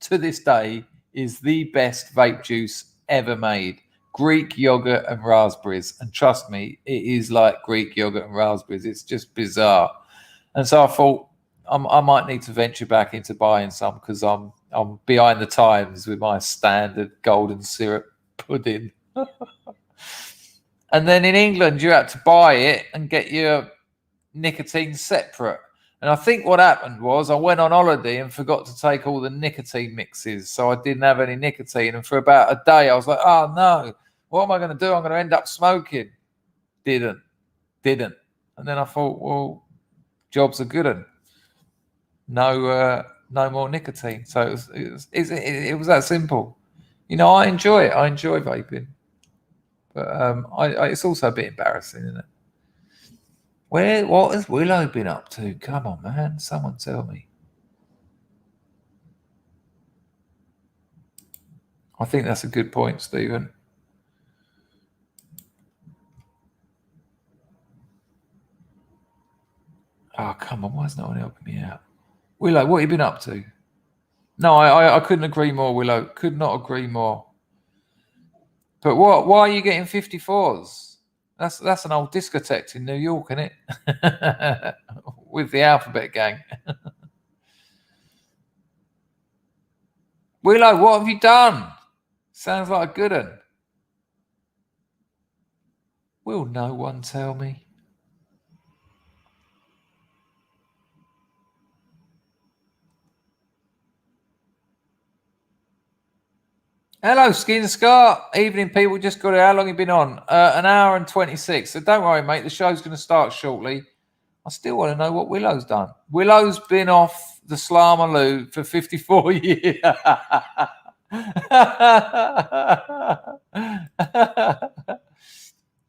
to this day, is the best vape juice ever made. Greek yogurt and raspberries. And trust me, it is like Greek yogurt and raspberries. It's just bizarre. And so I thought I might need to venture back into buying some, because I'm behind the times with my standard golden syrup pudding. And then in England, you had to buy it and get your nicotine separate. And I think what happened was I went on holiday and forgot to take all the nicotine mixes, so I didn't have any nicotine. And for about a day, I was like, oh no, what am I going to do? I'm going to end up smoking. Didn't. And then I thought, well, job's a good one. No more nicotine. So it was that simple. You know, I enjoy it. I enjoy vaping, but it's also a bit embarrassing, isn't it? What has Willow been up to? Come on, man. Someone tell me. I think that's a good point, Stephen. Oh, come on. Why is no one helping me out? Willow, what have you been up to? No, I couldn't agree more, Willow. Could not agree more. But why are you getting 54s? That's an old discotheque in New York, isn't it? With the Alphabet Gang. Willow, what have you done? Sounds like a good one. Will no one tell me? Hello, Skin Scar. Evening, people. Just got it. How long have you been on? An hour and 26. So don't worry, mate. The show's going to start shortly. I still want to know what Willow's done. Willow's been off the Slamaloo for 54 years.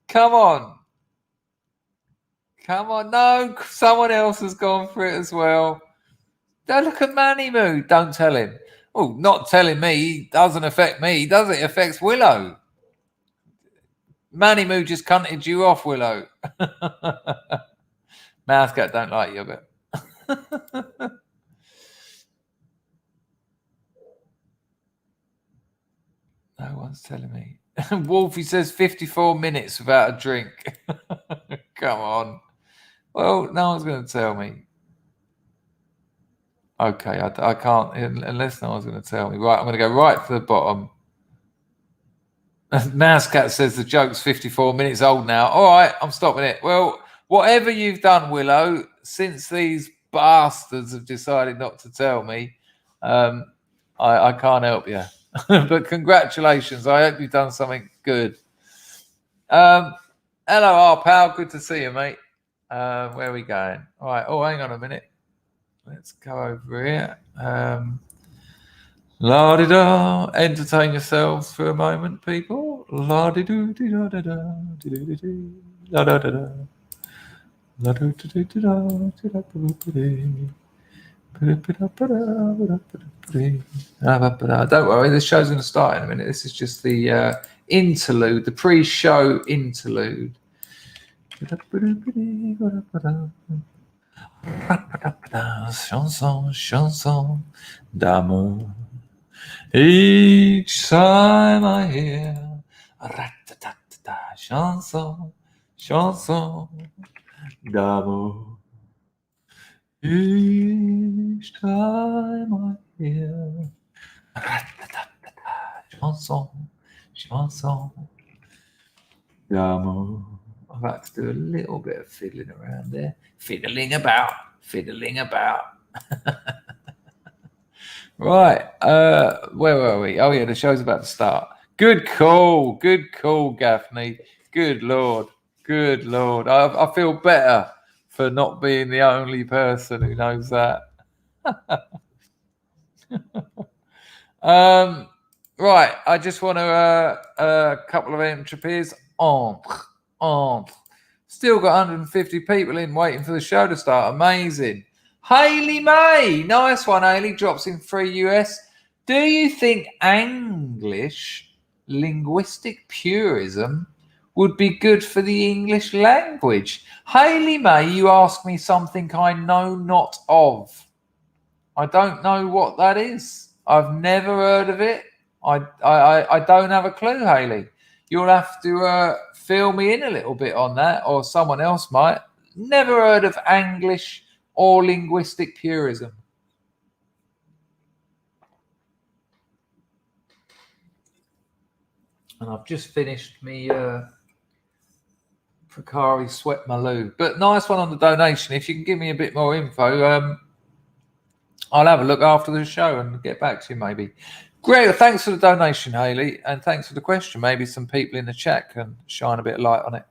Come on. No, someone else has gone for it as well. Don't look at Manny Moo. Don't tell him. Oh, not telling me doesn't affect me, does it? It affects Willow. Manny Moo just cunted you off, Willow. Mousecat don't like yogurt. No one's telling me. Wolfie says 54 minutes without a drink. Come on. Well, no one's going to tell me. Okay, I can't, unless no one's going to tell me. Right, I'm going to go right to the bottom. Mousecat says the joke's 54 minutes old now. All right, I'm stopping it. Well, whatever you've done, Willow, since these bastards have decided not to tell me, I can't help you. But congratulations. I hope you've done something good. Hello, our pal. Good to see you, mate. Where are we going? All right. Oh, hang on a minute. Let's go over here. La-di-da. Entertain yourselves for a moment, people. La-di-do-di-da-da-da. La-da-da-da. Don't worry, the show's going to start in a minute. This is just the interlude, the pre-show interlude. Chanson d'amour. Each time I hear chanson d'amour. Each time I hear chanson d'amour. I've had to do a little bit of fiddling around there. Fiddling about. Right. Where were we? Oh, yeah, the show's about to start. Good call, Gaffney. Good Lord. I feel better for not being the only person who knows that. Right, I just want to a couple of entropies. Entre. Still got 150 people in waiting for the show to start. Amazing. Haley May, nice one. Haley drops in $3 US. Do you think English linguistic purism would be good for the English language? Haley May, you ask me something I know not of. I don't know what that is. I've never heard of it. I don't have a clue, Haley. You'll have to fill me in a little bit on that, or someone else might. Never heard of English or linguistic purism. And I've just finished me Precari Sweat Malou. But nice one on the donation. If you can give me a bit more info, I'll have a look after the show and get back to you maybe. Great, thanks for the donation, Haley, and thanks for the question. Maybe some people in the chat can shine a bit of light on it.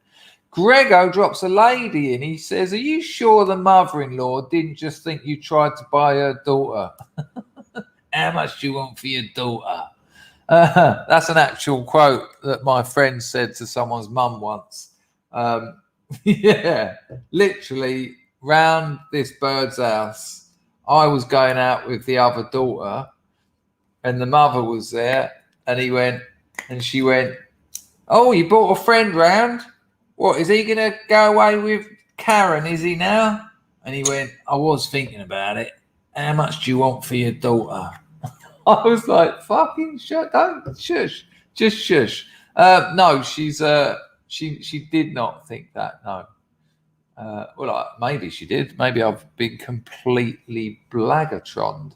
Grego drops a lady in. He says, are you sure the mother-in-law didn't just think you tried to buy her daughter? How much do you want for your daughter? That's an actual quote that my friend said to someone's mum once. Yeah, literally round this bird's house, I was going out with the other daughter and the mother was there, and she went, oh, you brought a friend round? What, is he going to go away with Karen, is he now? And he went, I was thinking about it. How much do you want for your daughter? I was like, fucking shut, don't, shush, just shush. No, she did not think that, no. Maybe she did. Maybe I've been completely blaggertroned.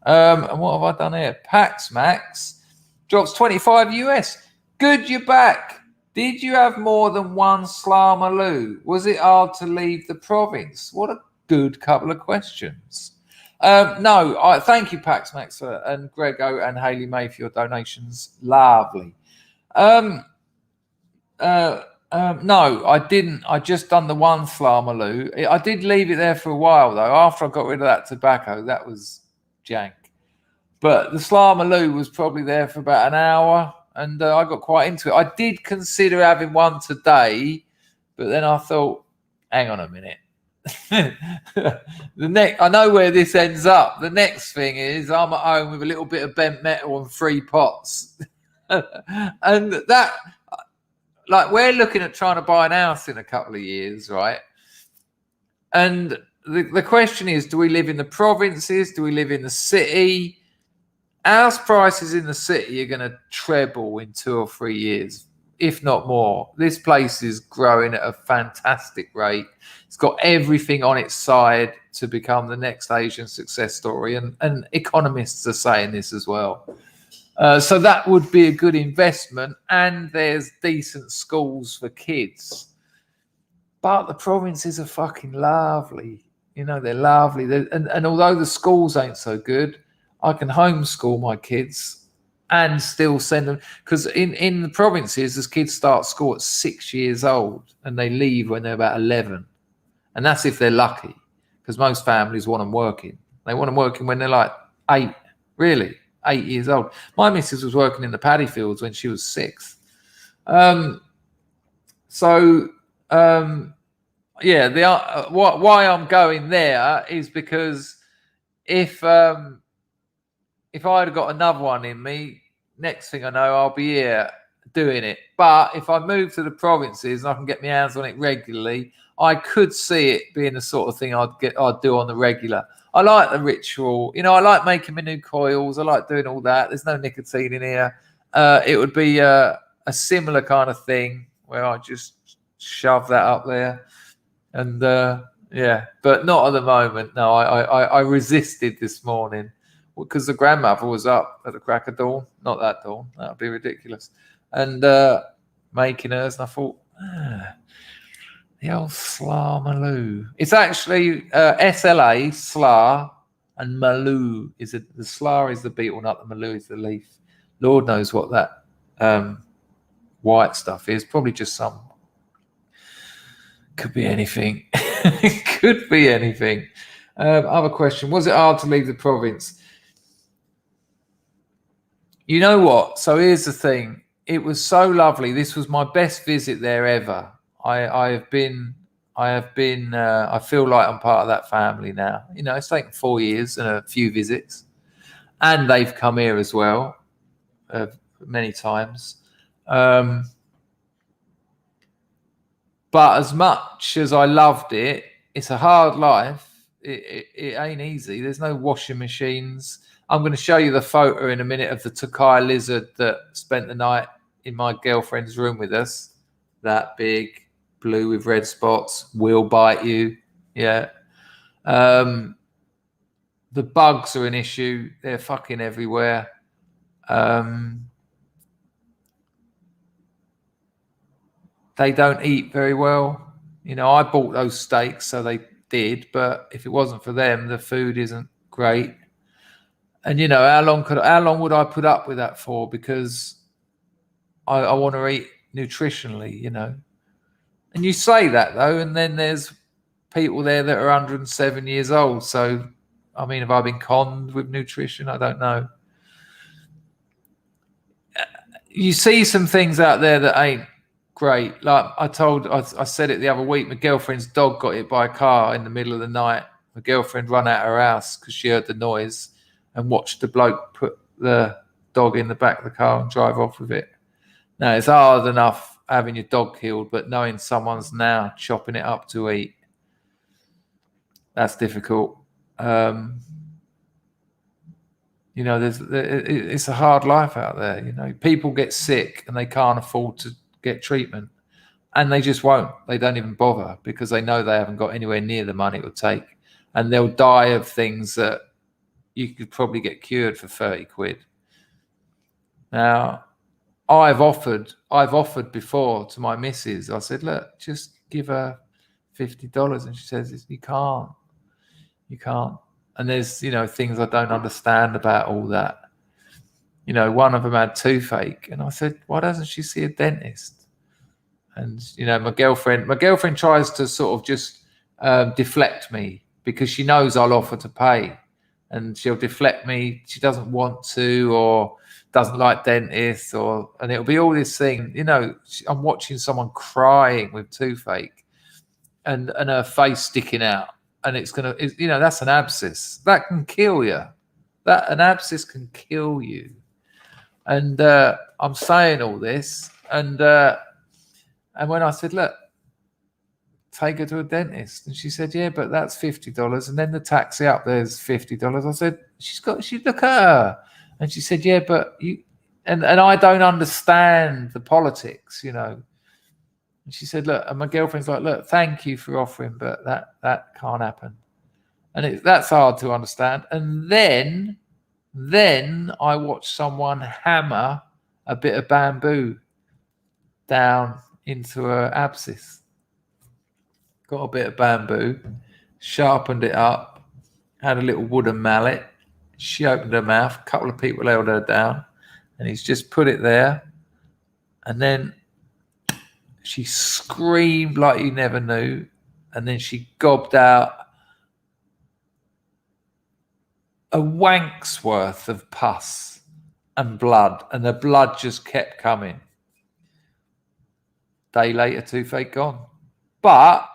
And what have I done here? Pax Max drops 25 US. Good, you're back. Did you have more than one Slamaloo? Was it hard to leave the province? What a good couple of questions. No, thank you, Pax Max, and Grego and Haley May for your donations. Lovely. No, I didn't. I just done the one Slamaloo. I did leave it there for a while, though. After I got rid of that tobacco, that was jank. But the Slamaloo was probably there for about an hour, and I got quite into it. I did consider having one today, but then I thought, hang on a minute. I know where this ends up. The next thing is I'm at home with a little bit of bent metal and 3 pots. And that, like, we're looking at trying to buy an house in a couple of years, right? And the question is, do we live in the provinces? Do we live in the city? House prices in the city are going to treble in 2 or 3 years, if not more. This place is growing at a fantastic rate. It's got everything on its side to become the next Asian success story. And economists are saying this as well. So that would be a good investment. And there's decent schools for kids. But the provinces are fucking lovely. You know, they're lovely. And although the schools ain't so good, I can homeschool my kids and still send them. Because in the provinces, as kids start school at 6 years old and they leave when they're about 11. And that's if they're lucky. Because most families want them working. They want them working when they're like 8. Really? 8 years old. My missus was working in the paddy fields when she was 6. Why I'm going there is because if I'd got another one in me, next thing I know, I'll be here doing it. But if I move to the provinces and I can get my hands on it regularly, I could see it being the sort of thing I'd do on the regular. I like the ritual. You know, I like making my new coils. I like doing all that. There's no nicotine in here. It would be a similar kind of thing where I just shove that up there. And but not at the moment. No, I resisted this morning because the grandmother was up at the crack of dawn. Not that dawn. That would be ridiculous. And making hers. And I thought, the old Slamaloo. It's actually SLA, Sla, and Maloo. The Sla is the beetle nut, the Maloo is the leaf. Lord knows what that white stuff is. Probably just some. Could be anything. Could be anything. Other question. Was it hard to leave the province? You know what? So here's the thing. It was so lovely. This was my best visit there ever. I have been. I feel like I'm part of that family now. You know, it's taken 4 years and a few visits, and they've come here as well many times. But as much as I loved it, it's a hard life. It ain't easy. There's no washing machines. I'm going to show you the photo in a minute of the Tokai lizard that spent the night in my girlfriend's room with us. That big, blue with red spots, will bite you. Yeah. The bugs are an issue. They're fucking everywhere. They don't eat very well. You know, I bought those steaks, so they did. But if it wasn't for them, the food isn't great. And you know, how long would I put up with that for? Because I want to eat nutritionally, you know. And you say that though, and then there's people there that are 107 years old. So, I mean, have I been conned with nutrition? I don't know. You see some things out there that ain't great. Like I said it the other week, my girlfriend's dog got hit by a car in the middle of the night. My girlfriend ran out of her house because she heard the noise and watched the bloke put the dog in the back of the car and drive off with it. Now, it's hard enough having your dog killed, but knowing someone's now chopping it up to eat, that's difficult. You know, it's a hard life out there. You know, people get sick and they can't afford to get treatment, and they just won't. They don't even bother because they know they haven't got anywhere near the money it would take, and they'll die of things that you could probably get cured for 30 quid. Now, I've offered before to my missus. I said, look, just give her $50, and she says, you can't. And there's, you know, things I don't understand about all that. You know, one of them had toothache, and I said, why doesn't she see a dentist? And, you know, my girlfriend tries to sort of just deflect me because she knows I'll offer to pay, and she'll deflect me. She doesn't want to, or doesn't like dentists, and it'll be all this thing. You know, I'm watching someone crying with toothache and her face sticking out. And you know, that's an abscess that can kill you. An abscess can kill you. And I'm saying all this, and when I said, look, take her to a dentist, and she said, yeah, but that's $50, and then the taxi up there's $50. I said, she look at her, and she said, yeah, but you, and I don't understand the politics, you know. And she said, look, and my girlfriend's like, look, thank you for offering, but that can't happen. And that's hard to understand. And then I watched someone hammer a bit of bamboo down into her abscess. Got a bit of bamboo, sharpened it up, had a little wooden mallet. She opened her mouth. A couple of people held her down, and he's just put it there. And then she screamed like you never knew, and then she gobbed out a wank's worth of pus and blood, and the blood just kept coming. Day later, toothache gone. But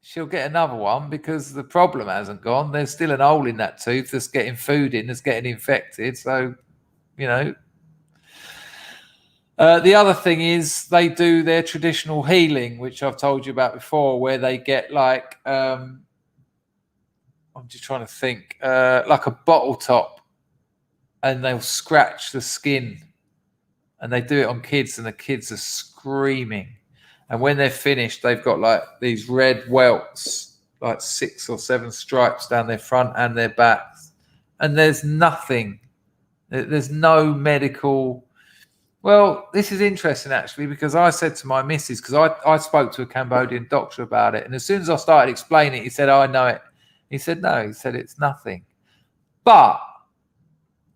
she'll get another one because the problem hasn't gone. There's still an hole in that tooth that's getting food in, that's getting infected. So, you know. The other thing is they do their traditional healing, which I've told you about before, where they get like, I'm just trying to think, like a bottle top, and they'll scratch the skin, and they do it on kids, and the kids are screaming. And when they're finished, they've got like these red welts, like 6 or 7 stripes down their front and their backs. And there's nothing, there's no medical. Well, this is interesting, actually, because I said to my missus, because I spoke to a Cambodian doctor about it, and as soon as I started explaining it, he said, oh, I know it. He said, no, he said, it's nothing. But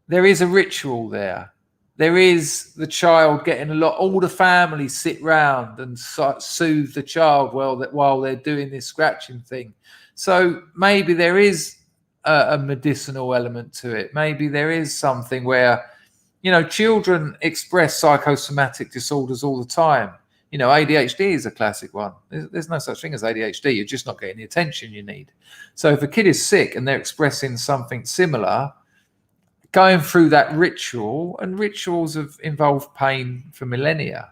there is a ritual there. There is the child getting all the family sit round and soothe the child while they're doing this scratching thing. So maybe there is a medicinal element to it. Maybe there is something where, You know, children express psychosomatic disorders all the time. You know, ADHD is a classic one. There's no such thing as ADHD. You're just not getting the attention you need. So if a kid is sick and they're expressing something similar, going through that ritual, and rituals have involved pain for millennia,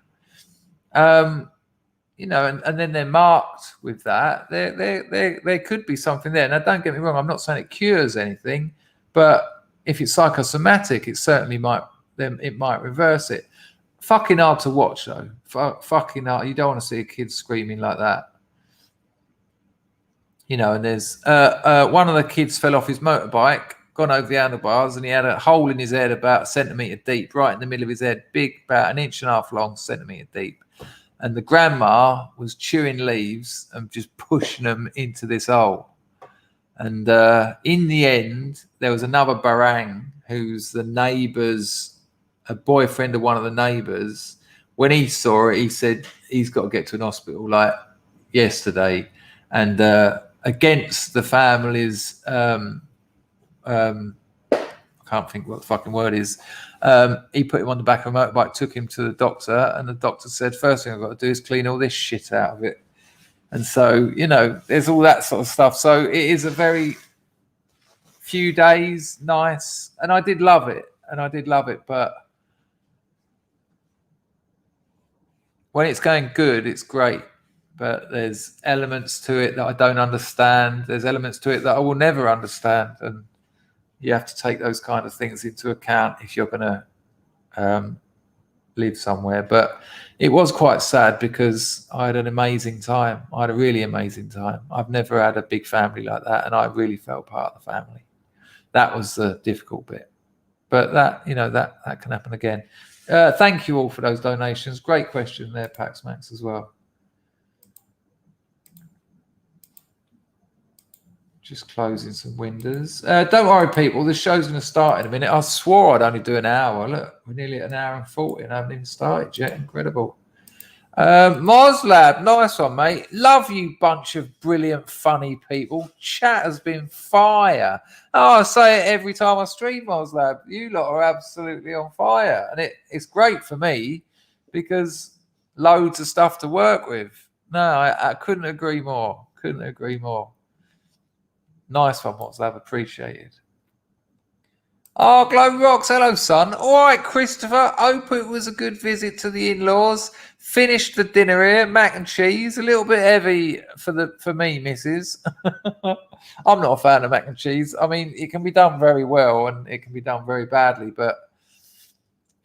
you know, and then they're marked with that. There could be something there. Now, don't get me wrong. I'm not saying it cures anything, but if it's psychosomatic, it certainly might. Then it might reverse it. Fucking hard to watch though. Fucking hard. You don't want to see a kid screaming like that. You know, and there's one of the kids fell off his motorbike, gone over the handlebars, and he had a hole in his head about a centimetre deep, right in the middle of his head, big, about an inch and a half long, centimetre deep. And the grandma was chewing leaves and just pushing them into this hole. And in the end, there was another barang who's the neighbour's, a boyfriend of one of the neighbours. When he saw it, he said he's got to get to an hospital like yesterday. And against the family's, I can't think what the fucking word is. He put him on the back of a motorbike, took him to the doctor, and the doctor said, first thing I've got to do is clean all this shit out of it. And so, you know, there's all that sort of stuff. So it is a very few days, nice. And I did love it. But when it's going good, it's great. But there's elements to it that I don't understand. There's elements to it that I will never understand. And you have to take those kind of things into account if you're going to live somewhere. But it was quite sad because I had an amazing time. I had a really amazing time. I've never had a big family like that, and I really felt part of the family. That was the difficult bit. But that, you know, that can happen again. Thank you all for those donations. Great question there, Pax Max, as well. Just closing some windows. Don't worry, people. The show's going to start in a minute. I swore I'd only do an hour. Look, we're nearly at an hour and 40 and I haven't even started yet. Incredible. Moslab, nice one, mate. Love you, bunch of brilliant, funny people. Chat has been fire. Oh, I say it every time I stream, Moslab. You lot are absolutely on fire. And it's great for me because loads of stuff to work with. No, I couldn't agree more. Couldn't agree more. Nice one, Moslab. Appreciated. Oh, Glow Rocks. Hello, son. All right, Christopher. Hope it was a good visit to the in-laws. Finished the dinner here. Mac and cheese. A little bit heavy for me, missus. I'm not a fan of mac and cheese. I mean, it can be done very well and it can be done very badly. But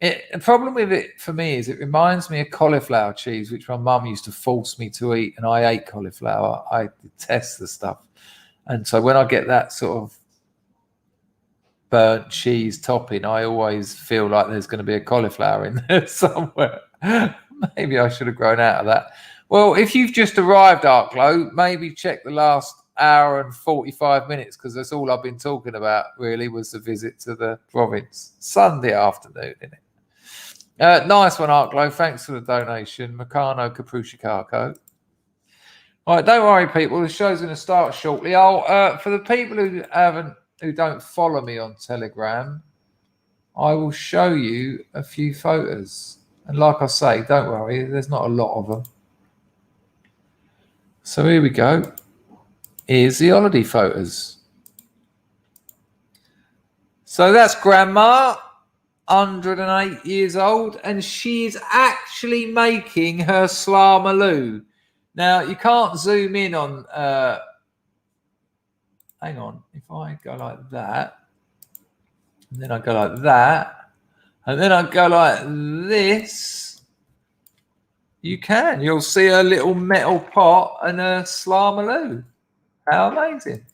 the problem with it for me is it reminds me of cauliflower cheese, which my mum used to force me to eat. And I ate cauliflower. I detest the stuff. And so when I get that sort of burnt cheese topping, I always feel like there's going to be a cauliflower in there somewhere. Maybe I should have grown out of that. Well, if you've just arrived, Arklow, maybe check the last hour and 45 minutes because that's all I've been talking about, really, was the visit to the province. Sunday afternoon, isn't it? Nice one, Arklow. Thanks for the donation. Meccano Capruscicaco. All right, don't worry, people. The show's going to start shortly. For the people who don't follow me on Telegram, I will show you a few photos. And like I say, don't worry, there's not a lot of them. So here we go. Here's the holiday photos. So that's Grandma, 108 years old, and she is actually making her Slamaloo. Now, you can't zoom in on... hang on, if I go like that, and then I go like that, and then I go like this, you'll see a little metal pot and a Slamaloo. How amazing.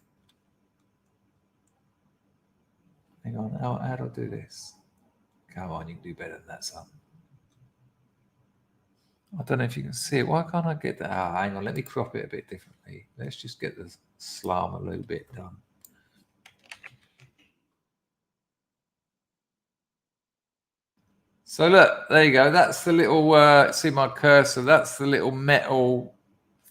Hang on, how do I do this? Come on, you can do better than that, son. I don't know if you can see it. Why can't I get that? Oh, hang on, let me crop it a bit differently. Let's just get the Slamaloo bit done. So look, there you go. That's the little, see my cursor, that's the little metal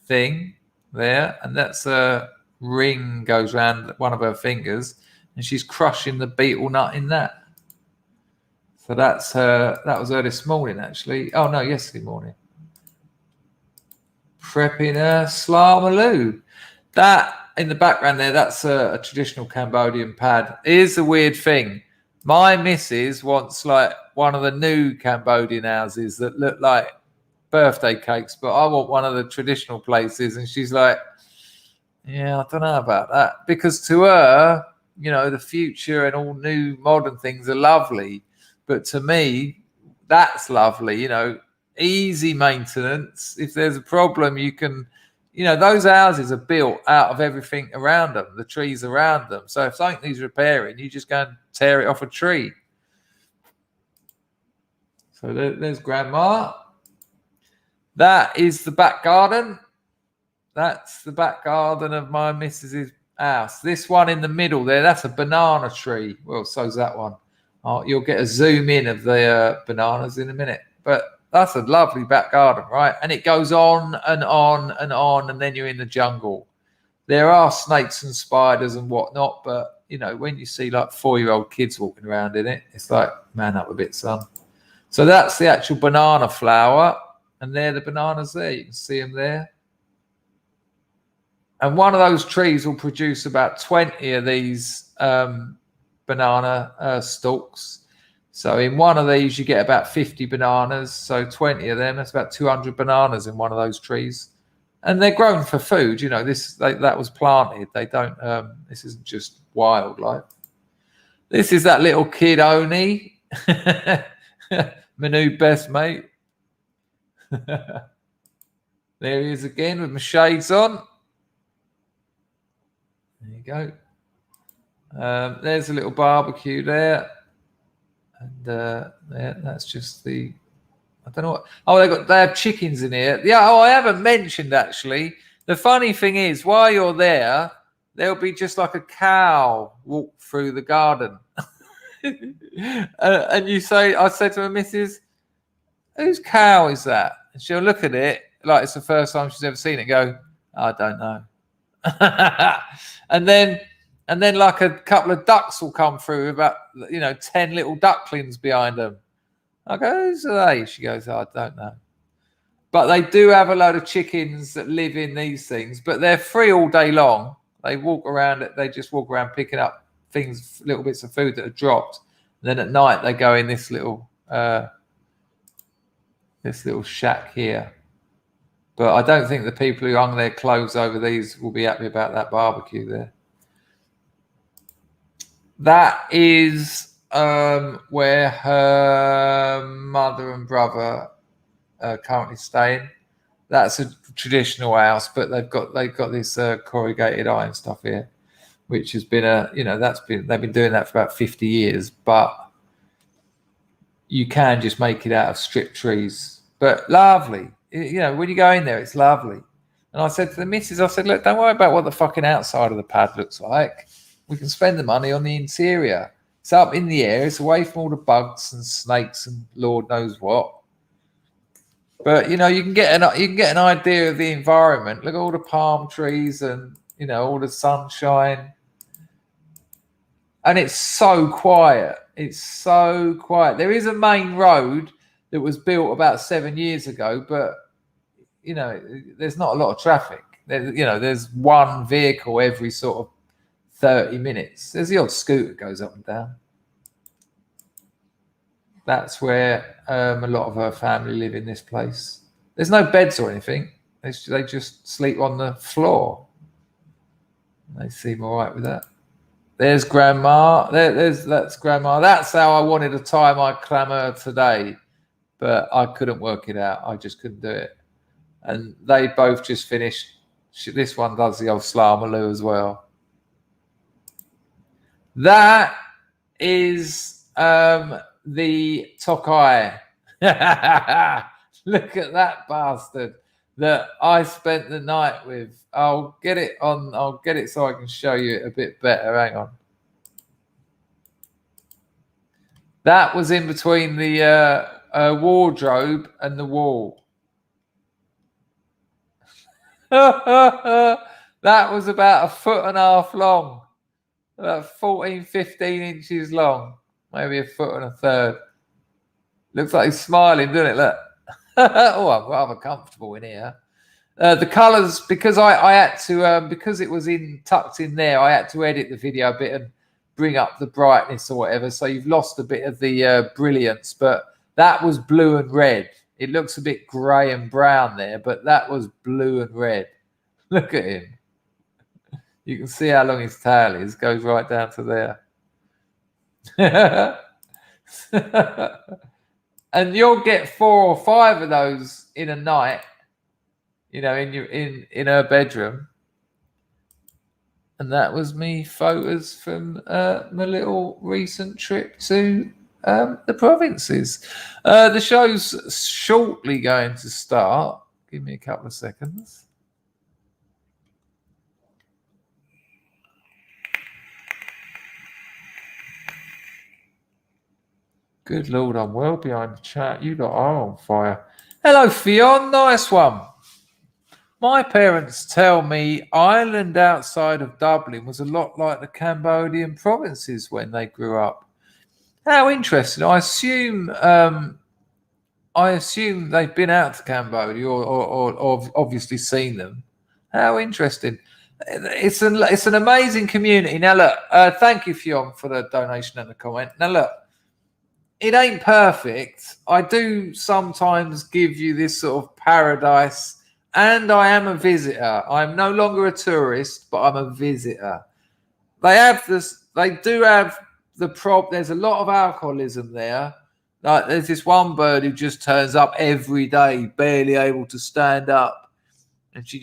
thing there. And that's a ring goes around one of her fingers. And she's crushing the beetle nut in that. So that's her. That was her this morning, actually. Oh no, yesterday morning. Prepping a slamaloo. That in the background there, that's a traditional Cambodian pad. Here's the weird thing. My missus wants like one of the new Cambodian houses that look like birthday cakes, but I want one of the traditional places. And she's like, yeah, I don't know about that. Because to her, you know, the future and all new modern things are lovely. But to me, that's lovely, you know, easy maintenance. If there's a problem, you can, you know, those houses are built out of everything around them, the trees around them. So if something needs repairing, you just go and tear it off a tree. So there's Grandma. That is the back garden. That's the back garden of my missus's house. This one in the middle there, that's a banana tree. Well, so's that one. Oh, you'll get a zoom in of the bananas in a minute. But that's a lovely back garden, right? And it goes on and on and on, and then you're in the jungle. There are snakes and spiders and whatnot, but, you know, when you see like 4-year-old kids walking around in it, it's like, man up a bit, son. So that's the actual banana flower, and they're the bananas there. You can see them there. And one of those trees will produce about 20 of these banana stalks. So in one of these, you get about 50 bananas. So 20 of them, that's about 200 bananas in one of those trees. And they're grown for food. You know, that was planted. They don't, this isn't just wildlife. This is that little kid, Oni. My new best mate. There he is again with my shades on. There you go. There's a little barbecue there. And there, that's just the, I don't know what. Oh, they have chickens in here. Yeah, I haven't mentioned actually. The funny thing is, while you're there, there'll be just like a cow walk through the garden. And you say, I said to my missus, whose cow is that? And she'll look at it like it's the first time she's ever seen it, go, I don't know. and then like a couple of ducks will come through, about 10 little ducklings behind them. I go, who's they? She goes, I don't know. But they do have a load of chickens that live in these things, but they're free all day long. They walk around, they just walk around picking up things, little bits of food that are dropped. And then at night they go in this little shack here. But I don't think the people who hung their clothes over these will be happy about that barbecue there. That is where her mother and brother are currently staying. That's a traditional house, but they've got this corrugated iron stuff here, which has been they've been doing that for about 50 years. But you can just make it out of stripped trees. But lovely. When you go in there, it's lovely. And I said to the missus, I said, look, don't worry about what the fucking outside of the pad looks like. We can spend the money on the interior. It's up in the air. It's away from all the bugs and snakes and Lord knows what. But, you can get an idea of the environment. Look at all the palm trees and, all the sunshine. And it's so quiet. It's so quiet. There is a main road that was built about 7 years ago, but there's not a lot of traffic. There's one vehicle every sort of 30 minutes. There's the odd scooter that goes up and down. That's where a lot of her family live in this place. There's no beds or anything. They just sleep on the floor. They seem all right with that. There's Grandma. That's Grandma. That's how I wanted to tie my clamor today, but I couldn't work it out. I just couldn't do it. And they both just finished. This one does the old slamaloo as well. That is the Tokai. Look at that bastard that I spent the night with. I'll get it so I can show you it a bit better. Hang on. That was in between the wardrobe and the wall. That was about 1.5 foot long. About 14, 15 inches long. Maybe 1.33 feet. Looks like he's smiling, doesn't it? Look. Oh, I'm rather comfortable in here. The colours, because I had to, because it was tucked in there, I had to edit the video a bit and bring up the brightness or whatever. So you've lost a bit of the brilliance, but that was blue and red. It looks a bit grey and brown there, but that was blue and red. Look at him. You can see how long his tail is. Goes right down to there. And you'll get 4 or 5 of those in a night, you know, in her bedroom. And that was me photos from my little recent trip to the provinces. The show's shortly going to start. Give me a couple of seconds. Good Lord, I'm well behind the chat. You lot are on fire. Hello, Fionn. Nice one. My parents tell me Ireland outside of Dublin was a lot like the Cambodian provinces when they grew up. How interesting. I assume they've been out to Cambodia or obviously seen them. How interesting. It's an amazing community. Now, look, thank you, Fionn, for the donation and the comment. Now, look. It ain't perfect. I do sometimes give you this sort of paradise, and I am a visitor. I'm no longer a tourist, but I'm a visitor. They do have the prop. There's a lot of alcoholism there. Like there's this one bird who just turns up every day, barely able to stand up, and she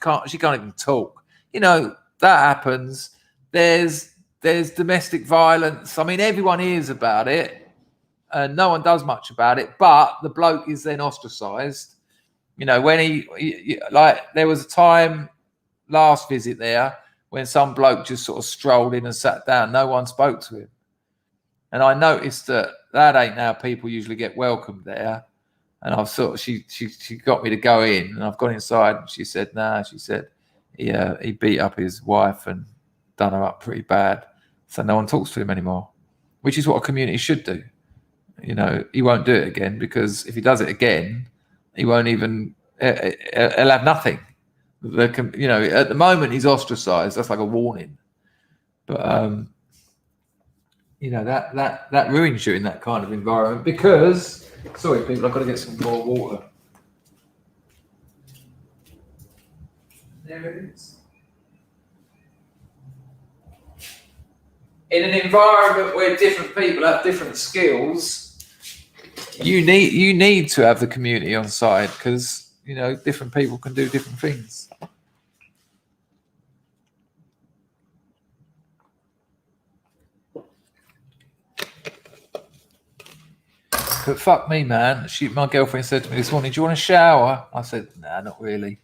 can't even talk. You know, that happens. There's domestic violence. I mean, everyone hears about it. No one does much about it, but the bloke is then ostracized. You know, when he like, there was a time last visit there when some bloke just sort of strolled in and sat down. No one spoke to him. And I noticed that ain't how people usually get welcomed there. And I've sort of, she got me to go in, and I've gone inside, and she said, nah, she said he beat up his wife and done her up pretty bad. So no one talks to him anymore, which is what a community should do. You know, he won't do it again, because if he does it again, he won't even, he'll have nothing. You know, at the moment he's ostracized. That's like a warning. But, you know, that ruins you in that kind of environment because, sorry, people, I've got to get some more water. There it is. In an environment where different people have different skills, you need to have the community on side, because you know different people can do different things. But fuck me, man. My girlfriend said to me this morning, "Do you want a shower?" I said, "Nah, not really."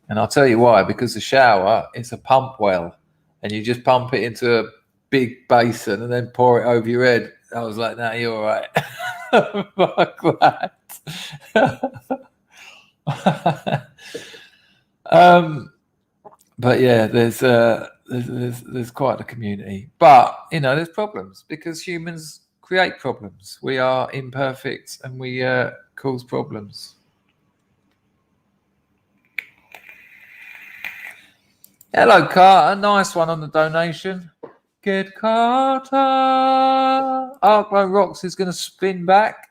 And I'll tell you why. Because the shower, it's a pump well, and you just pump it into a big basin and then pour it over your head. I was like, "Nah, you're all right." Fuck that. But yeah, there's quite a community. But you know, there's problems because humans create problems. We are imperfect and we cause problems. Hello, Carter. Nice one on the donation. Get Carter. Arklow Rocks is going to spin back.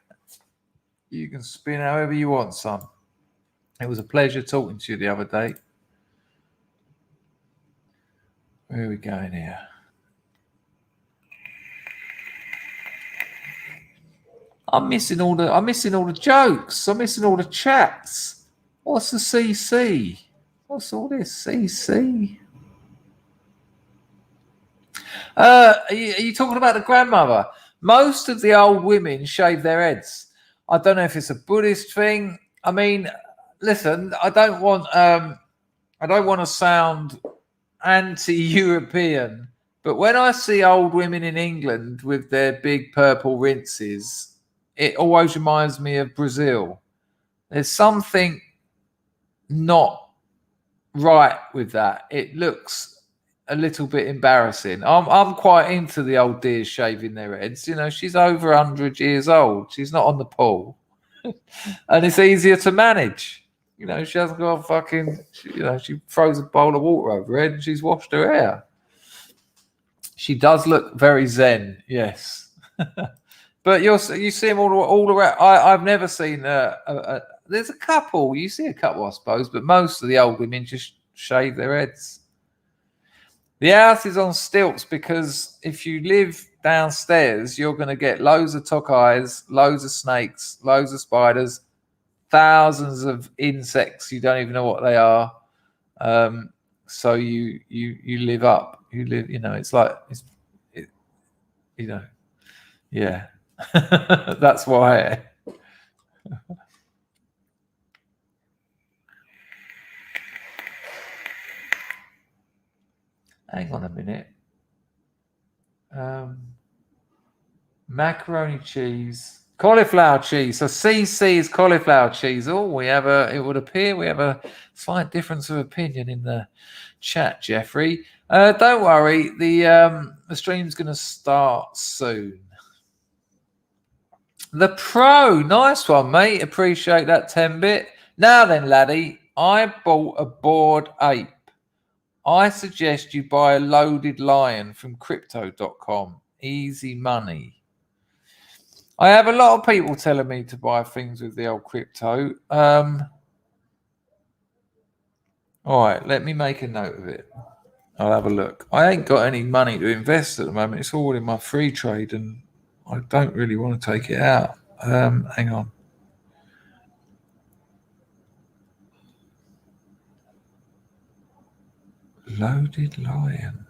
You can spin however you want, son. It was a pleasure talking to you the other day. Where are we going here? I'm missing all the jokes. I'm missing all the chats. What's the CC? What's all this CC? Are you talking about the grandmother? Most of the old women shave their heads. I don't know if it's a Buddhist thing. I mean, listen, I don't want to sound anti-European, but when I see old women in England with their big purple rinses, it always reminds me of Brazil. There's something not right with that. It looks a little bit embarrassing. I'm quite into the old dears shaving their heads. You know, she's over 100 years old. She's not on the pool, and it's easier to manage. You know, she hasn't got she throws a bowl of water over her head and she's washed her hair. She does look very zen, yes. But you see them all around. I've never seen there's a couple. You see a couple, I suppose, but most of the old women just shave their heads. The house is on stilts because if you live downstairs, you're going to get loads of tokais, loads of snakes, loads of spiders, thousands of insects. You don't even know what they are. So you live up. You live. You know, it's like yeah. That's why. Hang on a minute. Macaroni cheese, cauliflower cheese. So CC is cauliflower cheese. Oh, it would appear we have a slight difference of opinion in the chat, Jeffrey. Don't worry, the stream's going to start soon. The Pro, nice one, mate. Appreciate that 10-bit. Now then, laddie, I bought a bored ape. I suggest you buy a loaded lion from crypto.com. Easy money. I have a lot of people telling me to buy things with the old crypto. All right, let me make a note of it. I'll have a look. I ain't got any money to invest at the moment. It's all in my free trade and I don't really want to take it out. Hang on. Loaded lion.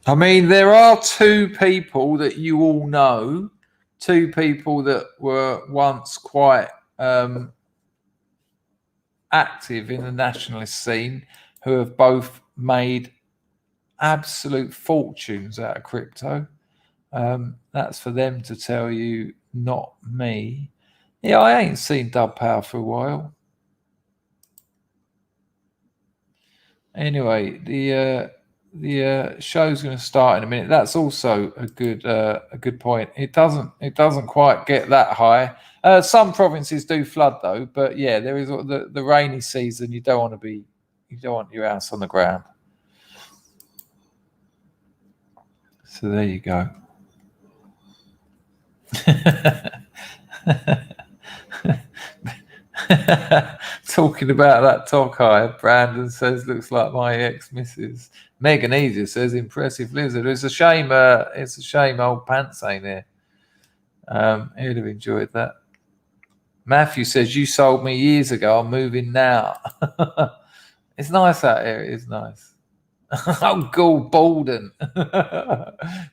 I mean, there are two people that you all know, two people that were once quite active in the nationalist scene who have both made absolute fortunes out of crypto. That's for them to tell you, not me. Yeah, I ain't seen Dub Power for a while. Anyway, the show's going to start in a minute. That's also a good point. It doesn't quite get that high. Some provinces do flood though, but yeah, there is the rainy season. You don't want your house on the ground. So there you go. Talking about that Tokai, Brandon says looks like my ex-missus. Megan Easier says impressive lizard. It's a shame old Pants ain't here. He'd have enjoyed that. Matthew says you sold me years ago, I'm moving now. It's nice out here, it is nice. Oh, God, Borden.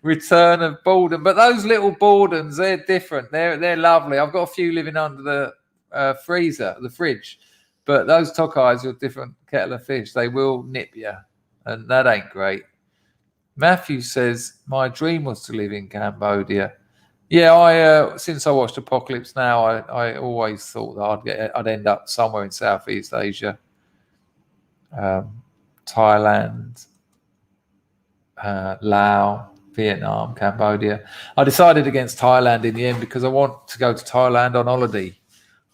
Return of Borden. But those little Bordens, they're different. They're lovely. I've got a few living under the freezer, the fridge. But those Tokais are a different kettle of fish. They will nip you. And that ain't great. Matthew says, my dream was to live in Cambodia. Yeah, since I watched Apocalypse Now, I always thought that I'd end up somewhere in Southeast Asia. Thailand, Laos, Vietnam, Cambodia. I decided against Thailand in the end because I want to go to Thailand on holiday.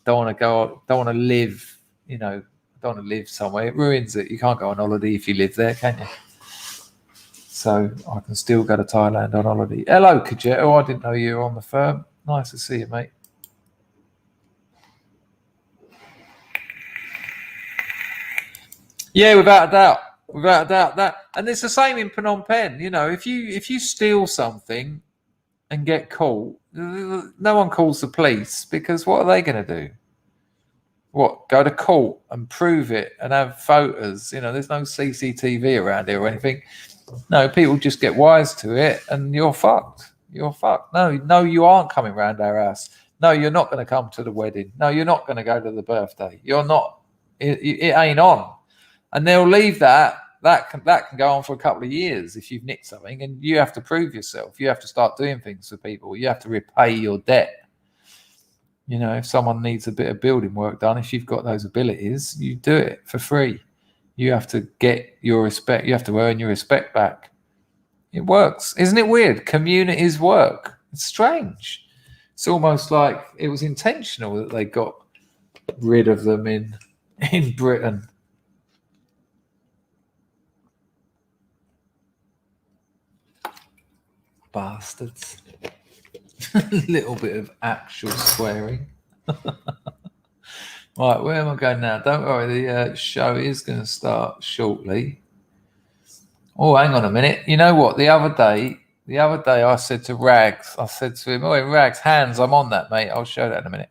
Don't want to live, don't want to live somewhere. It ruins it. You can't go on holiday if you live there, can you? So I can still go to Thailand on holiday. Hello, Kajet. Oh, I didn't know you were on the firm. Nice to see you, mate. Yeah, without a doubt that, and it's the same in Phnom Penh. If you steal something and get caught, no one calls the police because what are they going to do? What, go to court and prove it and have photos? There's no CCTV around here or anything. No, people just get wise to it, and you're fucked. You're fucked. No, you aren't coming round our house. No, you're not going to come to the wedding. No, you're not going to go to the birthday. You're not. It ain't on. And they'll leave that can go on for a couple of years if you've nicked something, and you have to prove yourself. You have to start doing things for people. You have to repay your debt. You know, if someone needs a bit of building work done, if you've got those abilities, you do it for free. You have to get your respect. You have to earn your respect back. It works. Isn't it weird? Communities work. It's strange. It's almost like it was intentional that they got rid of them in Britain. Bastards. A little bit of actual swearing. Right, where am I going now? Don't worry, the show is going to start shortly. Oh, hang on a minute. You know what? The other day I said to Rags, I said to him, "Oh, Rags, hands, I'm on that, mate. I'll show that in a minute."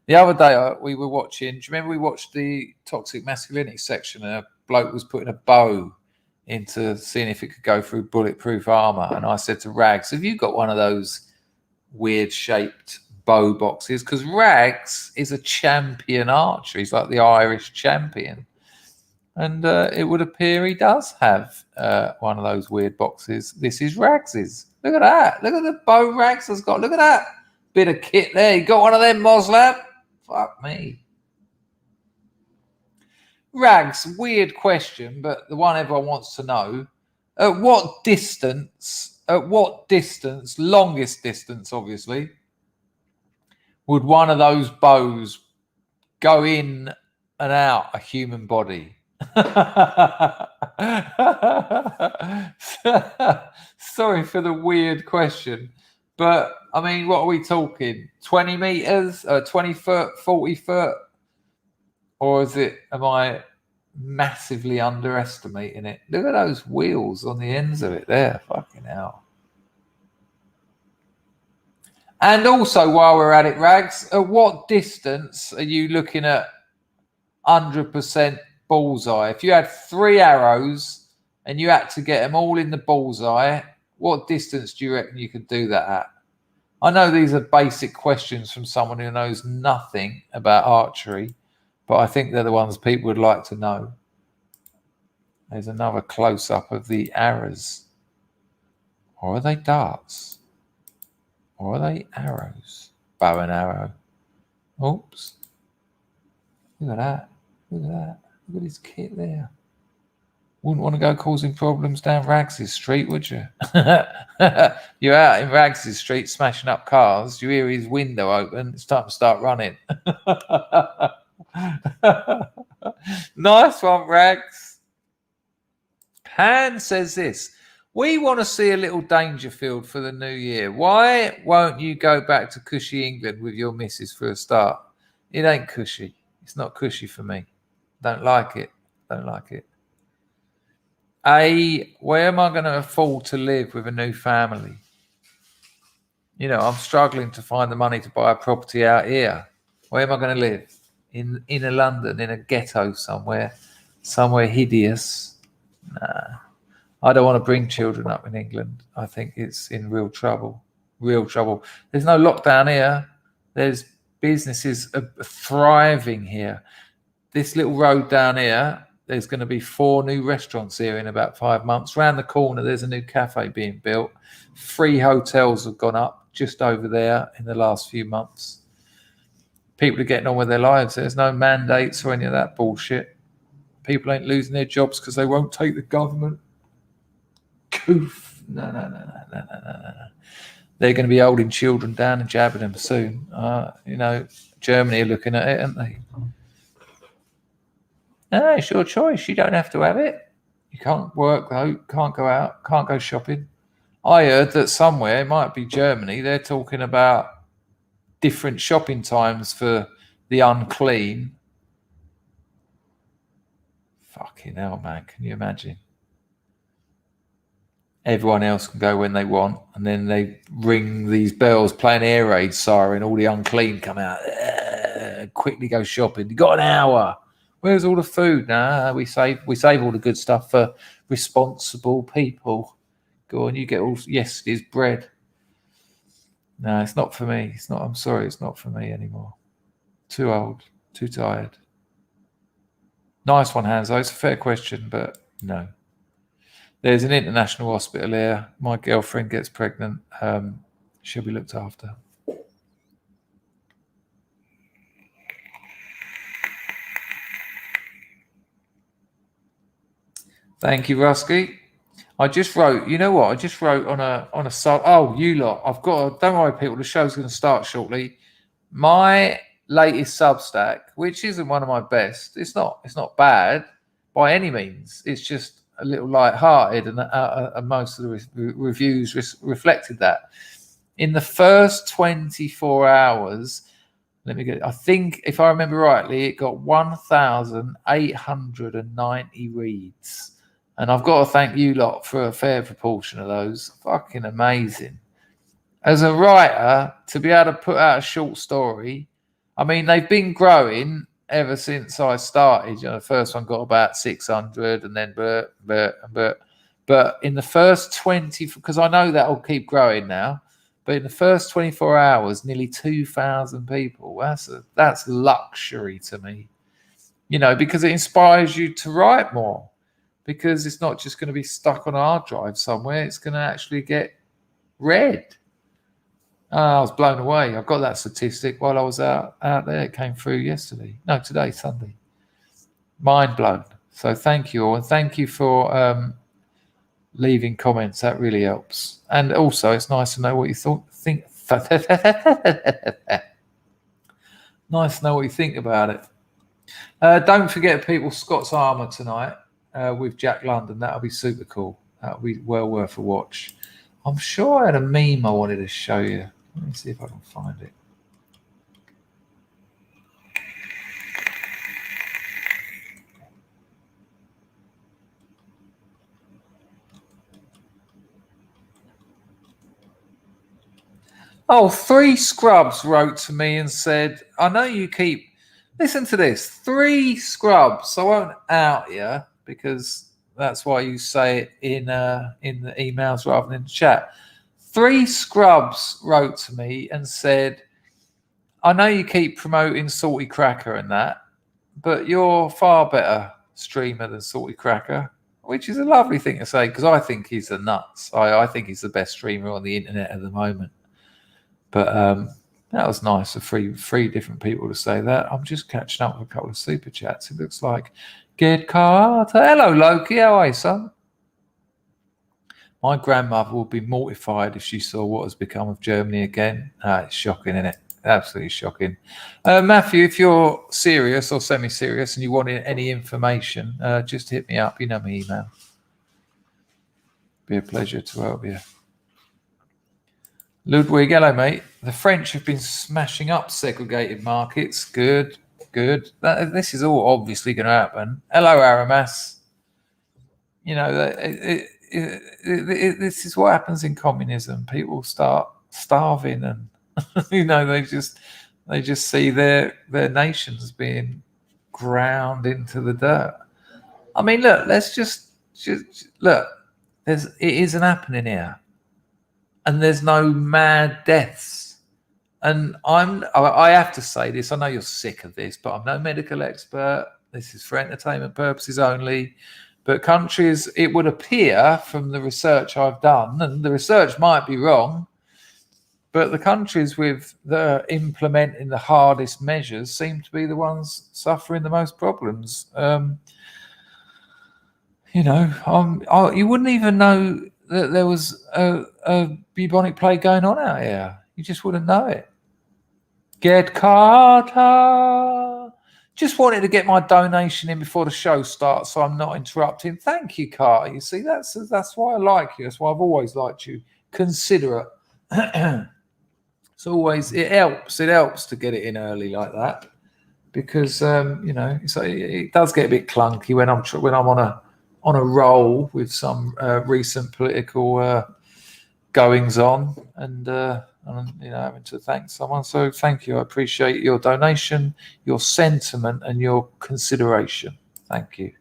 The other day we were watching, do you remember we watched the toxic masculinity section and a bloke was putting a bow into seeing if it could go through bulletproof armor? And I said to Rags, have you got one of those weird shaped bow boxes? Because Rags is a champion archer. He's like the Irish champion. And it would appear he does have one of those weird boxes. This is Rags's. Look at that. Look at the bow Rags has got. Look at that bit of kit there. You got one of them, Moslab? Fuck me. Rags, weird question, but the one everyone wants to know. At what distance, longest distance, obviously, would one of those bows go in and out a human body? Sorry for the weird question, but I mean, what are we talking? 20 meters, 20 foot, 40 foot? Or am I massively underestimating it? Look at those wheels on the ends of it there. Fucking hell. And also, while we're at it, Rags, at what distance are you looking at 100% bullseye? If you had 3 arrows and you had to get them all in the bullseye, what distance do you reckon you could do that at? I know these are basic questions from someone who knows nothing about archery, but I think they're the ones people would like to know. There's another close-up of the arrows. Or are they darts? Or are they arrows? Bow and arrow. Oops. Look at that. Look at that. Look at his kit there. Wouldn't want to go causing problems down Rags's street, would you? You're out in Rags's street smashing up cars. You hear his window open. It's time to start running. Nice one, Rags. Han says this. We want to see a little Dangerfield for the new year. Why won't you go back to cushy England with your missus for a start? It ain't cushy. It's not cushy for me. Don't like it. Don't like it. Where am I going to afford to live with a new family? You know, I'm struggling to find the money to buy a property out here. Where am I going to live? In a London, in a ghetto somewhere hideous? Nah. I don't want to bring children up in England. I think it's in real trouble. Real trouble. There's no lockdown here. There's businesses thriving here. This little road down here, there's going to be 4 new restaurants here in about 5 months. Round the corner, there's a new cafe being built. 3 hotels have gone up just over there in the last few months. People are getting on with their lives. There's no mandates or any of that bullshit. People ain't losing their jobs because they won't take the government. Coof. No. They're going to be holding children down and jabbing them soon. You know, Germany are looking at it, aren't they? No, it's your choice. You don't have to have it. You can't work though. Can't go out. Can't go shopping. I heard that somewhere, it might be Germany, they're talking about different shopping times for the unclean. Fucking hell, man. Can you imagine? Everyone else can go when they want, and then they ring these bells, playing air raid siren, all the unclean come out, quickly go shopping. You got an hour. Where's all the food? Nah, we save all the good stuff for responsible people. Go on, you get all yesterday's bread. No, it's not for me. It's not. I'm sorry, it's not for me anymore. Too old, too tired. Nice one, Hanzo. It's a fair question, but no. There's an international hospital here. My girlfriend gets pregnant. She'll be looked after. Thank you, Rusky. I just wrote, you know what? I just wrote on a sub. Oh, you lot, I've got. Don't worry, people. The show's going to start shortly. My latest Substack, which isn't one of my best. It's not bad by any means. It's just a little light-hearted, and most of the reviews reflected that. In the first 24 hours, let me get. I think if I remember rightly, it got 1,890 reads. And I've got to thank you lot for a fair proportion of those. Fucking amazing. As a writer, to be able to put out a short story, I mean, they've been growing ever since I started. You know, the first one got about 600 and then but in the first 20, because I know that'll keep growing now, but in the first 24 hours, nearly 2,000 people. That's luxury to me, you know, because it inspires you to write more. Because it's not just going to be stuck on a hard drive somewhere. It's going to actually get read. I was blown away. I got that statistic while I was out there. It came through yesterday. No, today, Sunday. Mind blown. So thank you all. And thank you for leaving comments. That really helps. And also, it's nice to know what you think. Nice to know what you think about it. Don't forget, people, Scott's Armour tonight. With Jack London. That'll be super cool. That'll be well worth a watch. I'm sure I had a meme I wanted to show you. Let me see if I can find it. Oh, 3 Scrubs wrote to me and said, I know you keep... Listen to this. 3 Scrubs. I won't out you, because that's why you say it in the emails rather than in the chat. 3 Scrubs wrote to me and said, I know you keep promoting Salty Cracker and that, but you're far better streamer than Salty Cracker, which is a lovely thing to say, because I think he's a nuts. I think he's the best streamer on the internet at the moment. But that was nice of three different people to say that. I'm just catching up with a couple of super chats. It looks like Ged Carter. Hello, Loki. How are you, son? My grandmother would be mortified if she saw what has become of Germany again. It's shocking, isn't it? Absolutely shocking. Matthew, if you're serious or semi-serious and you want any information, just hit me up. You know my email. Be a pleasure to help you. Ludwig, hello, mate. The French have been smashing up segregated markets. Good. This is all obviously going to happen. Hello, Aramas. You know, this is what happens in communism. People start starving, and you know, they just see their nations being ground into the dirt. I mean, look, let's just look. It isn't happening here. And there's no mad deaths. And I have to say this. I know you're sick of this, but I'm no medical expert. This is for entertainment purposes only. But countries, it would appear from the research I've done, and the research might be wrong, but the countries with the implementing the hardest measures seem to be the ones suffering the most problems. You know, you wouldn't even know that there was a bubonic plague going on out here. You just wouldn't know it. Get Carter. Just wanted to get my donation in before the show starts, so I'm not interrupting. Thank you, Carter. You see, that's why I like you. That's why I've always liked you. Considerate. It's always, it helps to get it in early like that, because you know, it does get a bit clunky when I'm on a roll with some recent political goings on, and you know, having to thank someone. So thank you. I appreciate your donation, your sentiment, and your consideration. Thank you.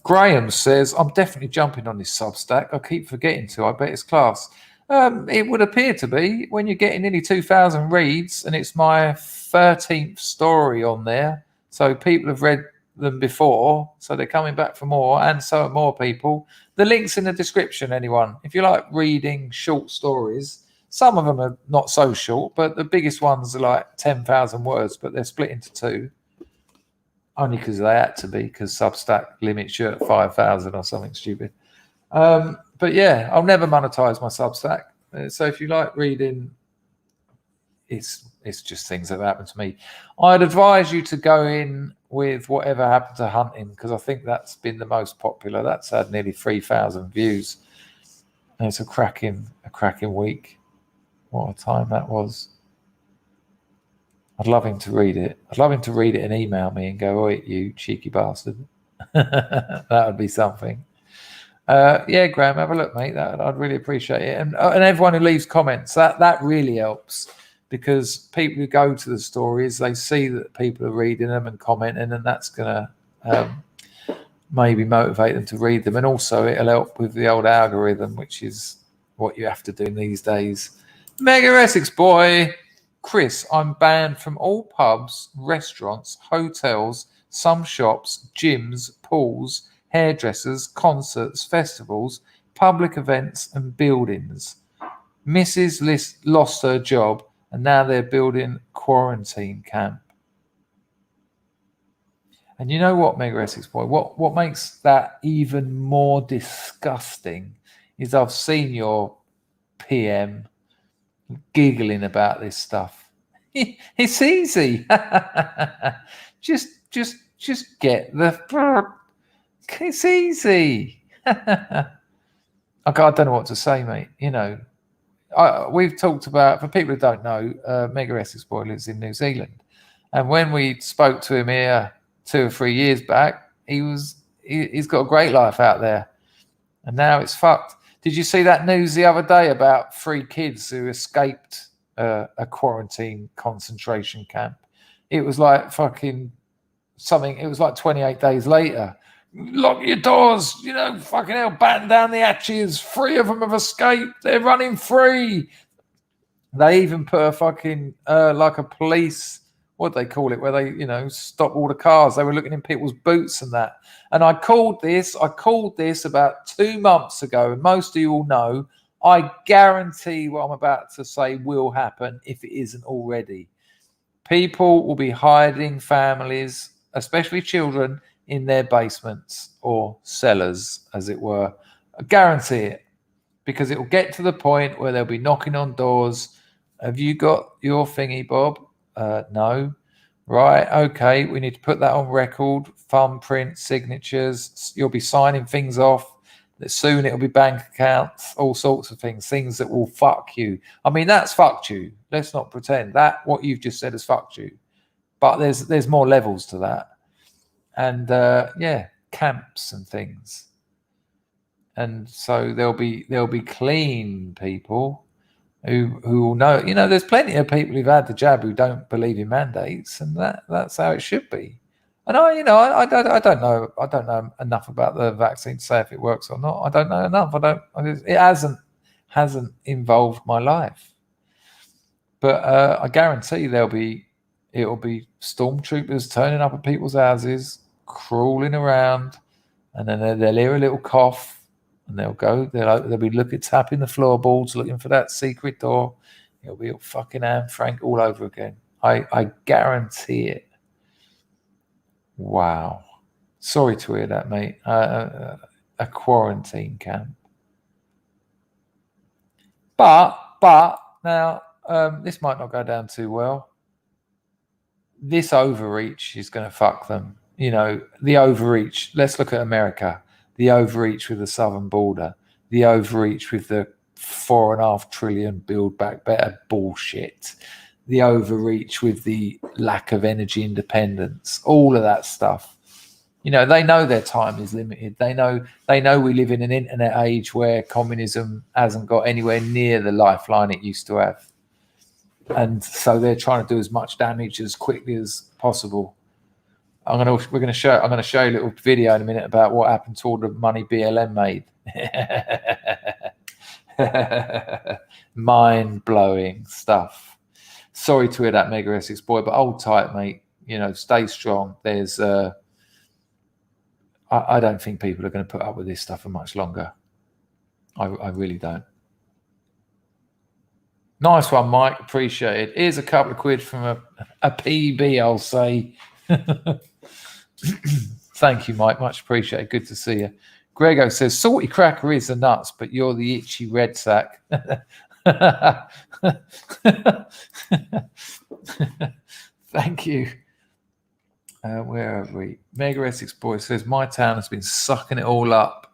Graham says, I'm definitely jumping on this Substack. I keep forgetting to. I bet it's class. It would appear to be, when you're getting nearly 2,000 reads, and it's my 13th story on there. So people have read them before, so they're coming back for more, and so are more people. The link's in the description, anyone. If you like reading short stories, some of them are not so short, but the biggest ones are like 10,000 words, but they're split into 2. only because they had to be, because Substack limits you at 5,000 or something stupid. But yeah, I'll never monetize my Substack. So if you like reading, it's just things that happen to me. I'd advise you to go in with Whatever Happened to Hunting, because I think that's been the most popular. That's had nearly 3,000 views. And it's a cracking week. What a time that was. I'd love him to read it. I'd love him to read it and email me and go, "Oi, you cheeky bastard." That would be something. Yeah, Graham, have a look, mate. I'd really appreciate it. And everyone who leaves comments, that really helps, because people who go to the stories, they see that people are reading them and commenting, and that's going to maybe motivate them to read them. And also it'll help with the old algorithm, which is what you have to do these days. Mega Essex boy. Chris, I'm banned from all pubs, restaurants, hotels, some shops, gyms, pools, hairdressers, concerts, festivals, public events and buildings. Mrs. lost her job and now they're building quarantine camp. And you know what, Mega Essex boy, what makes that even more disgusting is I've seen your PM giggling about this stuff. It's easy. just get the. It's easy. I don't know what to say, mate. You know, we've talked about, for people who don't know, Mega Essex boy lives in New Zealand, and when we spoke to him here 2 or 3 years back, he's got a great life out there, and now it's fucked. Did you see that news the other day about 3 kids who escaped a quarantine concentration camp? It was like fucking something. It was like 28 days later. Lock your doors, you know, fucking hell, batten down the hatches. 3 of them have escaped. They're running free. They even put a fucking, like a police, what do they call it, where they, you know, stop all the cars. They were looking in people's boots and that. And I called this about 2 months ago. And most of you all know, I guarantee what I'm about to say will happen if it isn't already. People will be hiding families, especially children, in their basements or cellars, as it were. I guarantee it, because it will get to the point where they'll be knocking on doors. Have you got your thingy, Bob? No. Right, okay, we need to put that on record. Thumbprint, signatures. You'll be signing things off. Soon it'll be bank accounts, all sorts of things that will fuck you. I mean, that's fucked you. Let's not pretend that what you've just said has fucked you. But there's more levels to that. And yeah, camps and things. And so there'll be clean people who will know. You know, there's plenty of people who've had the jab who don't believe in mandates, and that's how it should be. And I don't know enough about the vaccine to say if it works or not. I don't know enough. It hasn't involved my life. But I guarantee it'll be stormtroopers turning up at people's houses, crawling around, and then they'll hear a little cough, and they'll be tapping the floorboards, looking for that secret door. It'll be fucking Anne Frank all over again. I guarantee it. Wow. Sorry to hear that, mate. A quarantine camp. But now this might not go down too well. This overreach is going to fuck them. You know, the overreach. Let's look at America. The overreach with the southern border. The overreach with the $4.5 trillion Build Back Better bullshit. The overreach with the lack of energy independence. All of that stuff. You know, they know their time is limited. They know we live in an internet age where communism hasn't got anywhere near the lifeline it used to have. And so they're trying to do as much damage as quickly as possible. I'm going to show you a little video in a minute about what happened to all the money BLM made. Mind-blowing stuff. Sorry to hear that, Mega Essex boy, but hold tight, mate. You know, stay strong. There's I don't think people are going to put up with this stuff for much longer. I really don't. Nice one, Mike. Appreciate it. Here's a couple of quid from a PB, I'll say. Thank you, Mike. Much appreciated. Good to see you. Grego says, salty cracker is the nuts, but you're the itchy red sack. Thank you. Where are we? Mega Essex Boy says, my town has been sucking it all up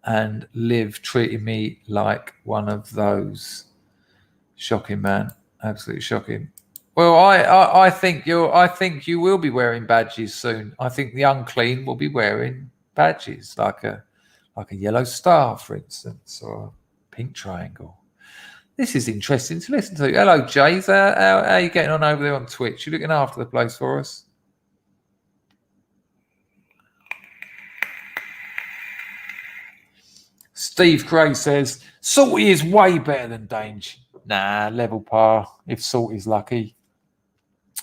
and Liv treating me like one of those. Shocking, man. Absolutely shocking. Well, I think you will be wearing badges soon. I think the unclean will be wearing badges, like a yellow star, for instance, or a pink triangle. This is interesting to listen to. Hello, Jays. How are you getting on over there on Twitch? You looking after the place for us? Steve Gray says, salty is way better than Dange. Nah, level par, if salty's lucky.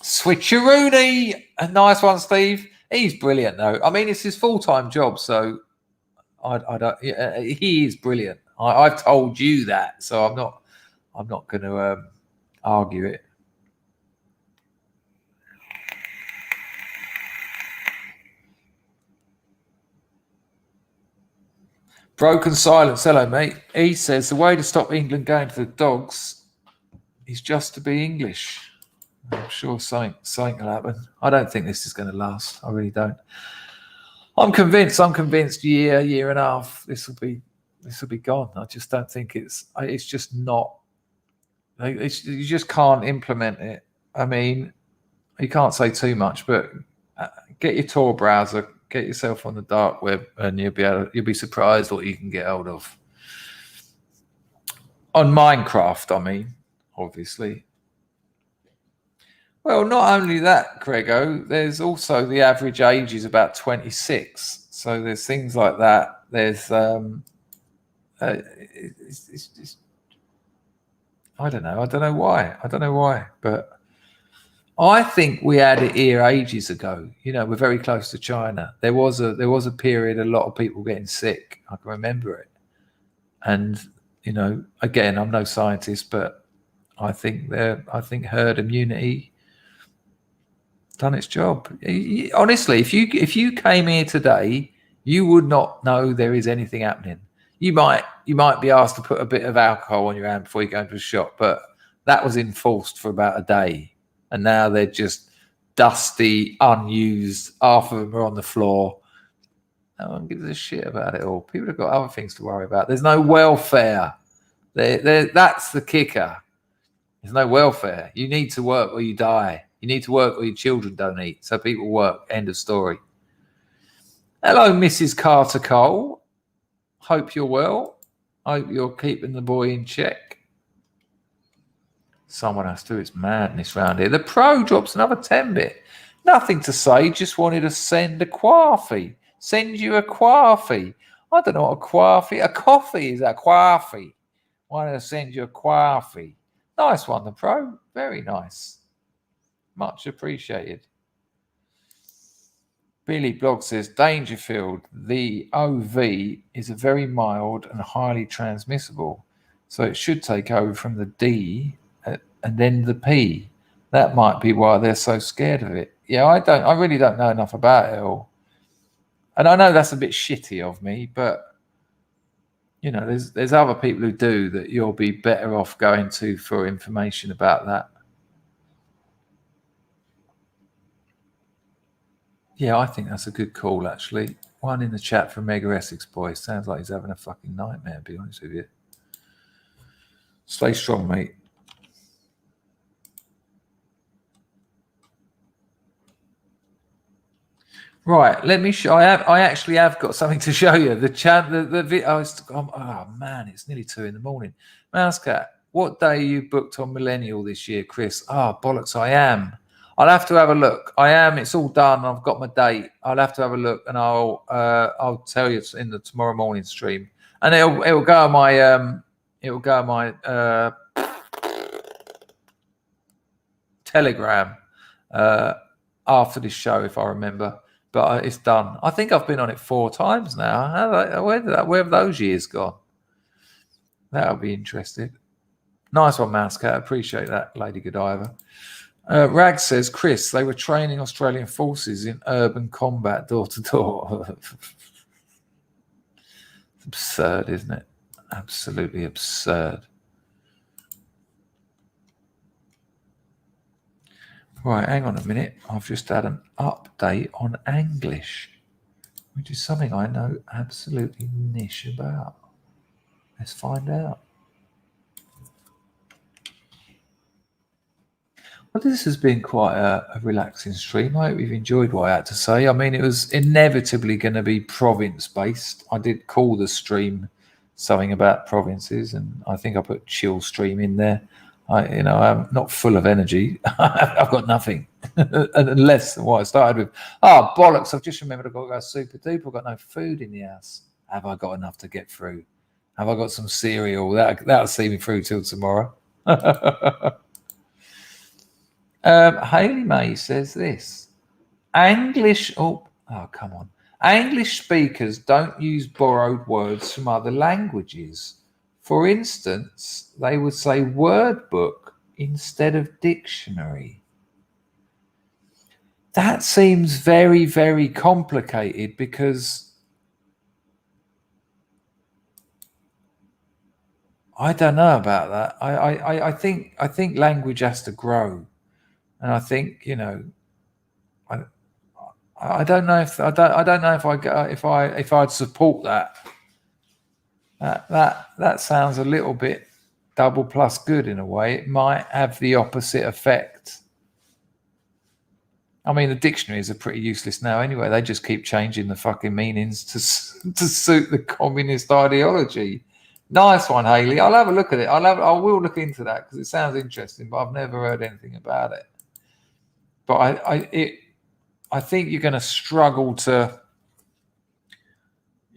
Switcheroony. A nice one, Steve. He's brilliant, though. I mean, it's his full-time job, so I don't. He is brilliant. I've told you that, so I'm not going to argue it. Broken silence. Hello, mate. He says the way to stop England going to the dogs is just to be English. I'm sure something will happen. I don't think this is going to last. I really don't. I'm convinced. Year and a half. This will be gone. I just don't think it's just not. You just can't implement it. I mean, you can't say too much, but get your Tor browser. Get yourself on the dark web, and you'll be surprised what you can get hold of. On Minecraft, I mean, obviously. Well, not only that, Grego, there's also the average age is about 26. So there's things like that. There's it's I don't know why, but I think we had it here ages ago. You know, we're very close to China. There was a period, a lot of people getting sick. I can remember it. And, you know, again, I'm no scientist, but I think herd immunity done its job. Honestly, if you came here today, you would not know there is anything happening. You might be asked to put a bit of alcohol on your hand before you go into a shop, but that was enforced for about a day. And now they're just dusty, unused. Half of them are on the floor. No one gives a shit about it all. People have got other things to worry about. There's no welfare. That's the kicker. There's no welfare. You need to work or you die. You need to work or your children don't eat. So people work. End of story. Hello, Mrs. Carter Cole. Hope you're well. Hope you're keeping the boy in check. Someone has to. It's madness round here. The pro drops another 10-bit. Nothing to say. Just wanted to send a coffee. Send you a coffee. I don't know what a coffee. A coffee is a coffee. Wanted to send you a coffee. Nice one, the pro. Very nice. Much appreciated. Billy Blog says, Dangerfield, the OV is a very mild and highly transmissible. So it should take over from the D and then the P. That might be why they're so scared of it. Yeah, I really don't know enough about it all. And I know that's a bit shitty of me, but you know, there's other people who do that you'll be better off going to for information about that. Yeah, I think that's a good call, actually. One in the chat from Mega Essex Boy. Sounds like he's having a fucking nightmare, to be honest with you. Stay strong, mate. Right, let me show. I actually have got something to show you. Oh man, it's nearly 2 a.m. Mousecat, what day are you booked on Millennial this year, Chris? Bollocks, I am. I'll have to have a look. I am. It's all done. I've got my date. I'll have to have a look, and I'll tell you in the tomorrow morning stream, and it'll go on my Telegram after this show, if I remember. But it's done. I think I've been on it 4 times now. Where have those years gone? That'll be interesting. Nice one, Mousecat. Appreciate that, Lady Godiva. Rag says, Chris, they were training Australian forces in urban combat door to door. It's absurd, isn't it? Absolutely absurd. Right, hang on a minute. I've just had an update on English, which is something I know absolutely niche about. Let's find out. Well, this has been quite a relaxing stream. I hope you've enjoyed what I had to say. I mean, it was inevitably going to be province-based. I did call the stream something about provinces, and I think I put chill stream in there. I'm not full of energy. I've got nothing, and less than what I started with. Oh, bollocks! I've just remembered I've got to go super duper. I've got no food in the house. Have I got enough to get through? Have I got some cereal? That'll see me through till tomorrow. Haley May says this. English speakers don't use borrowed words from other languages. For instance, they would say word book instead of dictionary. That seems very, very complicated because I don't know about that. I think language has to grow. And I think, I don't know if if I'd support that. That sounds a little bit double plus good in a way. It might have the opposite effect. I mean, the dictionaries are pretty useless now anyway. They just keep changing the fucking meanings to suit the communist ideology. Nice one, Haley. I'll have a look at it. I will look into that because it sounds interesting, but I've never heard anything about it. But I think you're going to struggle to,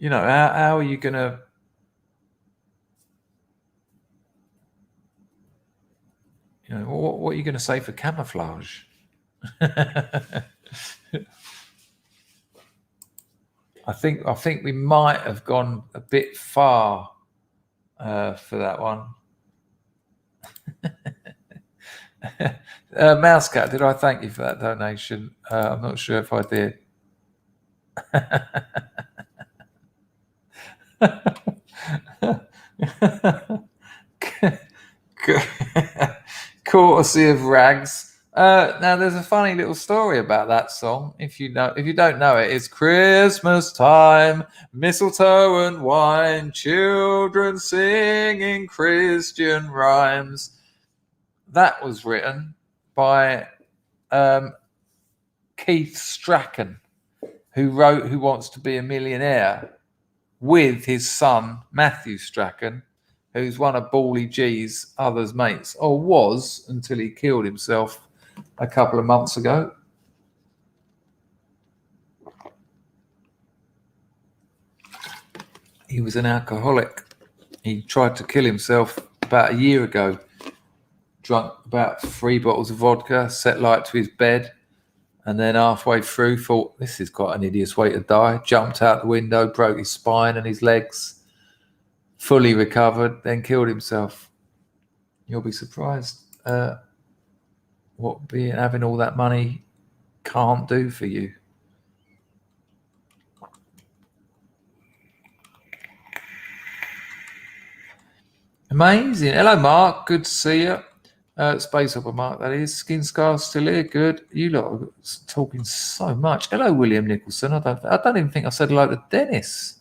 how are you going to, what are you going to say for camouflage? I think we might have gone a bit far for that one. Mousecat, did I thank you for that donation? I'm not sure if I did. Courtesy of Rags. Now there's a funny little story about that song. If you don't know it, it's Christmas time, mistletoe and wine, children singing Christian rhymes. That was written by Keith Strachan, who wrote Who Wants to Be a Millionaire with his son Matthew Strachan, who's one of Bally G's other's mates, or was until he killed himself a couple of months ago. He was an alcoholic. He tried to kill himself about a year ago. Drunk about 3 bottles of vodka, set light to his bed, and then halfway through thought, this is quite an idiot's way to die. Jumped out the window, broke his spine and his legs, fully recovered, then killed himself. You'll be surprised what having all that money can't do for you. Amazing. Hello, Mark. Good to see you. Space Opera Mark, that is. Skin Scar still here. Good. You lot are talking so much. Hello, William Nicholson. I don't even think I said hello to Dennis.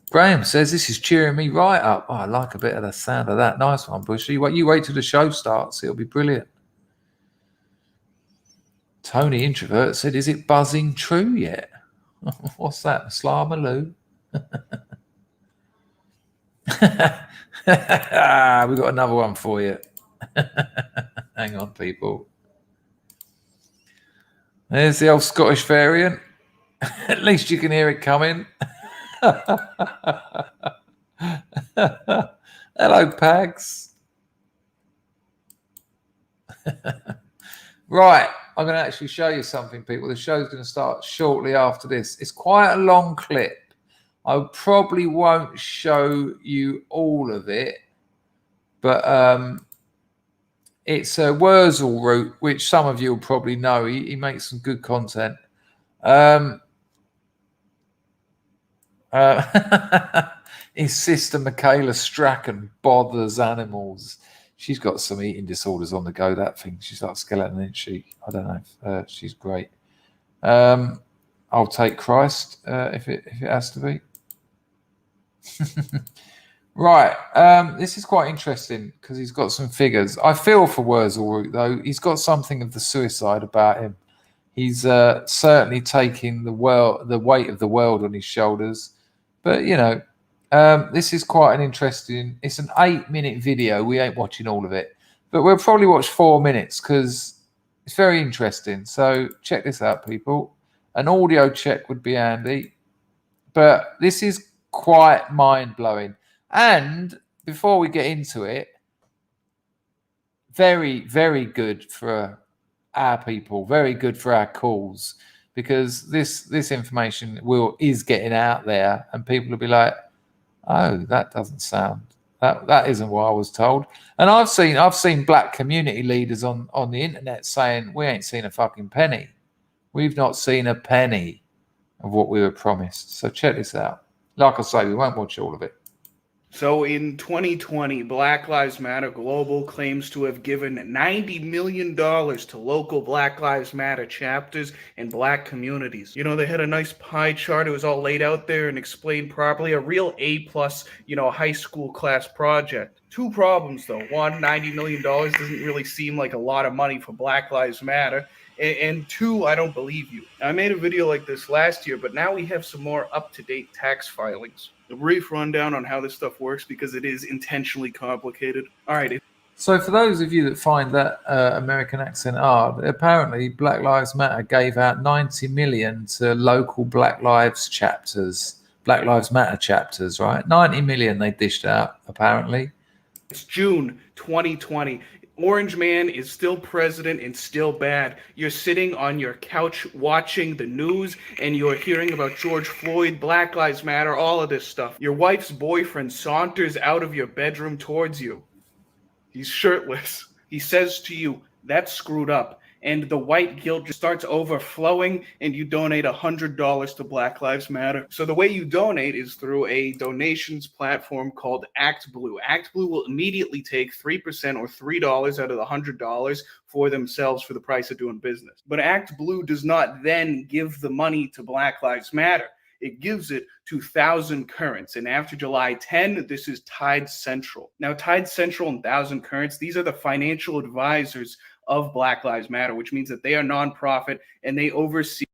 Graham says this is cheering me right up. Oh, I like a bit of the sound of that. Nice one, Bushy. You wait till the show starts. It'll be brilliant. Tony Introvert said, is it buzzing true yet? What's that? Slamaloo? We got another one for you. Hang on, people. There's the old Scottish variant. At least you can hear it coming. Hello, Pags. Right, I'm going to actually show you something, people. The show's going to start shortly after this. It's quite a long clip. I probably won't show you all of it, but It's a Wurzel route, which some of you will probably know. He makes some good content. His sister Michaela Strachan bothers animals. She's got some eating disorders on the go. That thing, she's like a skeleton, isn't she? I don't know. She's great. I'll take Christ if it has to be. Right. This is quite interesting because he's got some figures. I feel for Wurzel though. He's got something of the suicide about him. He's certainly taking the weight of the world on his shoulders. But you know, this is quite an interesting. It's an 8-minute video. We ain't watching all of it, but we'll probably watch 4 minutes because it's very interesting. So check this out, people. An audio check would be handy, but this is quite mind-blowing. And before we get into it, very, very good for our people, very good for our calls, because this information is getting out there, and people will be like, "Oh, that doesn't sound that isn't what I was told." And I've seen black community leaders on the internet saying, "We ain't seen a fucking penny. We've not seen a penny of what we were promised." So check this out. Like I say, we won't watch all of it. So in 2020, Black Lives Matter Global claims to have given $90 million to local Black Lives Matter chapters in black communities. You know, they had a nice pie chart. It was all laid out there and explained properly. A real A+, high school class project. 2 problems, though. One, $90 million doesn't really seem like a lot of money for Black Lives Matter. And 2, I don't believe you. I made a video like this last year, but now we have some more up-to-date tax filings. A brief rundown on how this stuff works because it is intentionally complicated. All right. So for those of you that find that American accent hard, apparently Black Lives Matter gave out 90 million to local Black Lives Matter chapters, right? 90 million they dished out, apparently. It's June 2020. Orange Man is still president and still bad. You're sitting on your couch watching the news and you're hearing about George Floyd, Black Lives Matter, all of this stuff. Your wife's boyfriend saunters out of your bedroom towards you. He's shirtless. He says to you, "That's screwed up." And the white guilt just starts overflowing, and you donate $100 to Black Lives Matter. So the way you donate is through a donations platform called ActBlue. ActBlue will immediately take 3% or $3 out of the $100 for themselves for the price of doing business. But ActBlue does not then give the money to Black Lives Matter. It gives it to 1,000 Currents. And after July 10, this is Tide Central. Now, Tide Central and 1,000 Currents, these are the financial advisors of Black Lives Matter, which means that they are nonprofit and they oversee.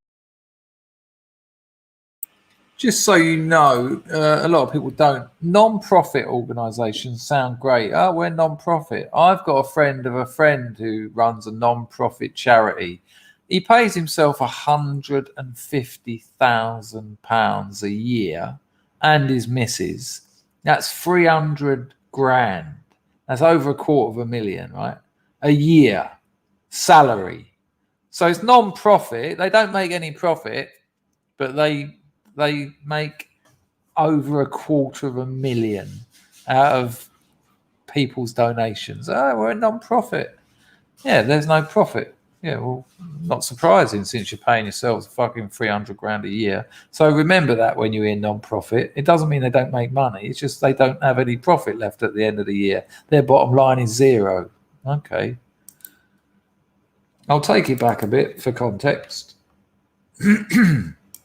Just so you know, a lot of people don't. Non-profit organisations sound great. Oh, we're non-profit. I've got a friend of a friend who runs a non-profit charity. He pays himself £150,000 a year and his missus. That's 300 grand. That's over $250,000, right? A year salary. So it's non-profit. They don't make any profit, but they make over $250,000 out of people's donations. Oh, we're a non-profit. Yeah, there's no profit. Yeah, well, not surprising since you're paying yourselves fucking 300 grand a year. So remember that when you're in non-profit. It doesn't mean they don't make money. It's just they don't have any profit left at the end of the year. Their bottom line is zero. Okay. I'll take it back a bit for context.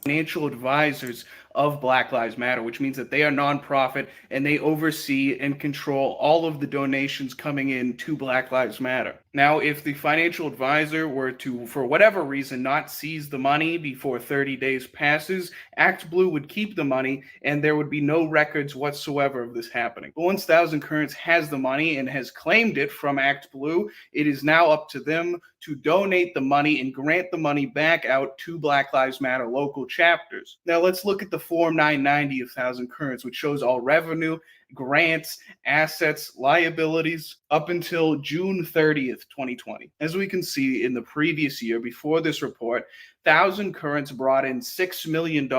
Financial advisors of Black Lives Matter, which means that they are nonprofit and they oversee and control all of the donations coming in to Black Lives Matter. Now, if the financial advisor were to, for whatever reason, not seize the money before 30 days passes, ActBlue would keep the money and there would be no records whatsoever of this happening. But once 1,000 Currents has the money and has claimed it from ActBlue, it is now up to them to donate the money and grant the money back out to Black Lives Matter local chapters. Now, let's look at the Form 990 of 1,000 Currents, which shows all revenue, grants, assets, liabilities up until June 30th, 2020. As we can see in the previous year before this report, 1,000 Currents brought in $6 million.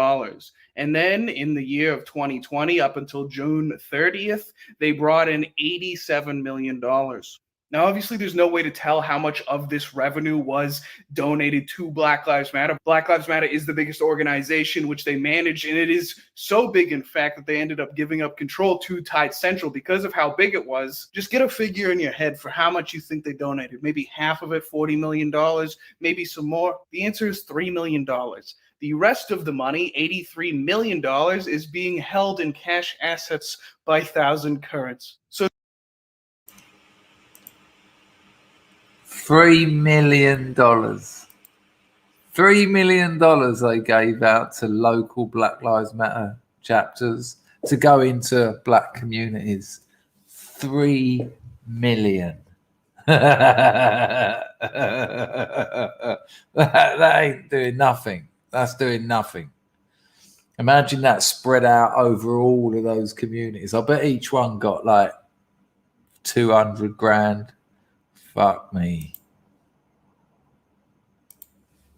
And then in the year of 2020, up until June 30th, they brought in $87 million. Now, obviously, there's no way to tell how much of this revenue was donated to Black Lives Matter. Black Lives Matter is the biggest organization which they manage, and it is so big, in fact, that they ended up giving up control to Tide Central because of how big it was. Just get a figure in your head for how much you think they donated. Maybe half of it, $40 million, maybe some more. The answer is $3 million. The rest of the money, $83 million, is being held in cash assets by 1,000 currents. So $3 million. $3 million they gave out to local Black Lives Matter chapters to go into black communities. 3 million. That ain't doing nothing. That's doing nothing. Imagine that spread out over all of those communities. I bet each one got like 200 grand. Fuck me.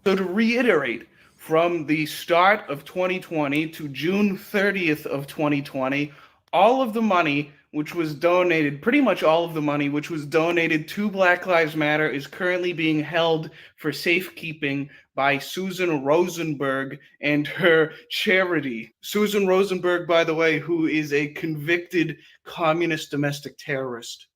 So to reiterate, from the start of 2020 to June 30th of 2020, all of the money which was donated, pretty much all of the money which was donated to Black Lives Matter is currently being held for safekeeping by Susan Rosenberg and her charity. Susan Rosenberg, by the way, who is a convicted communist domestic terrorist.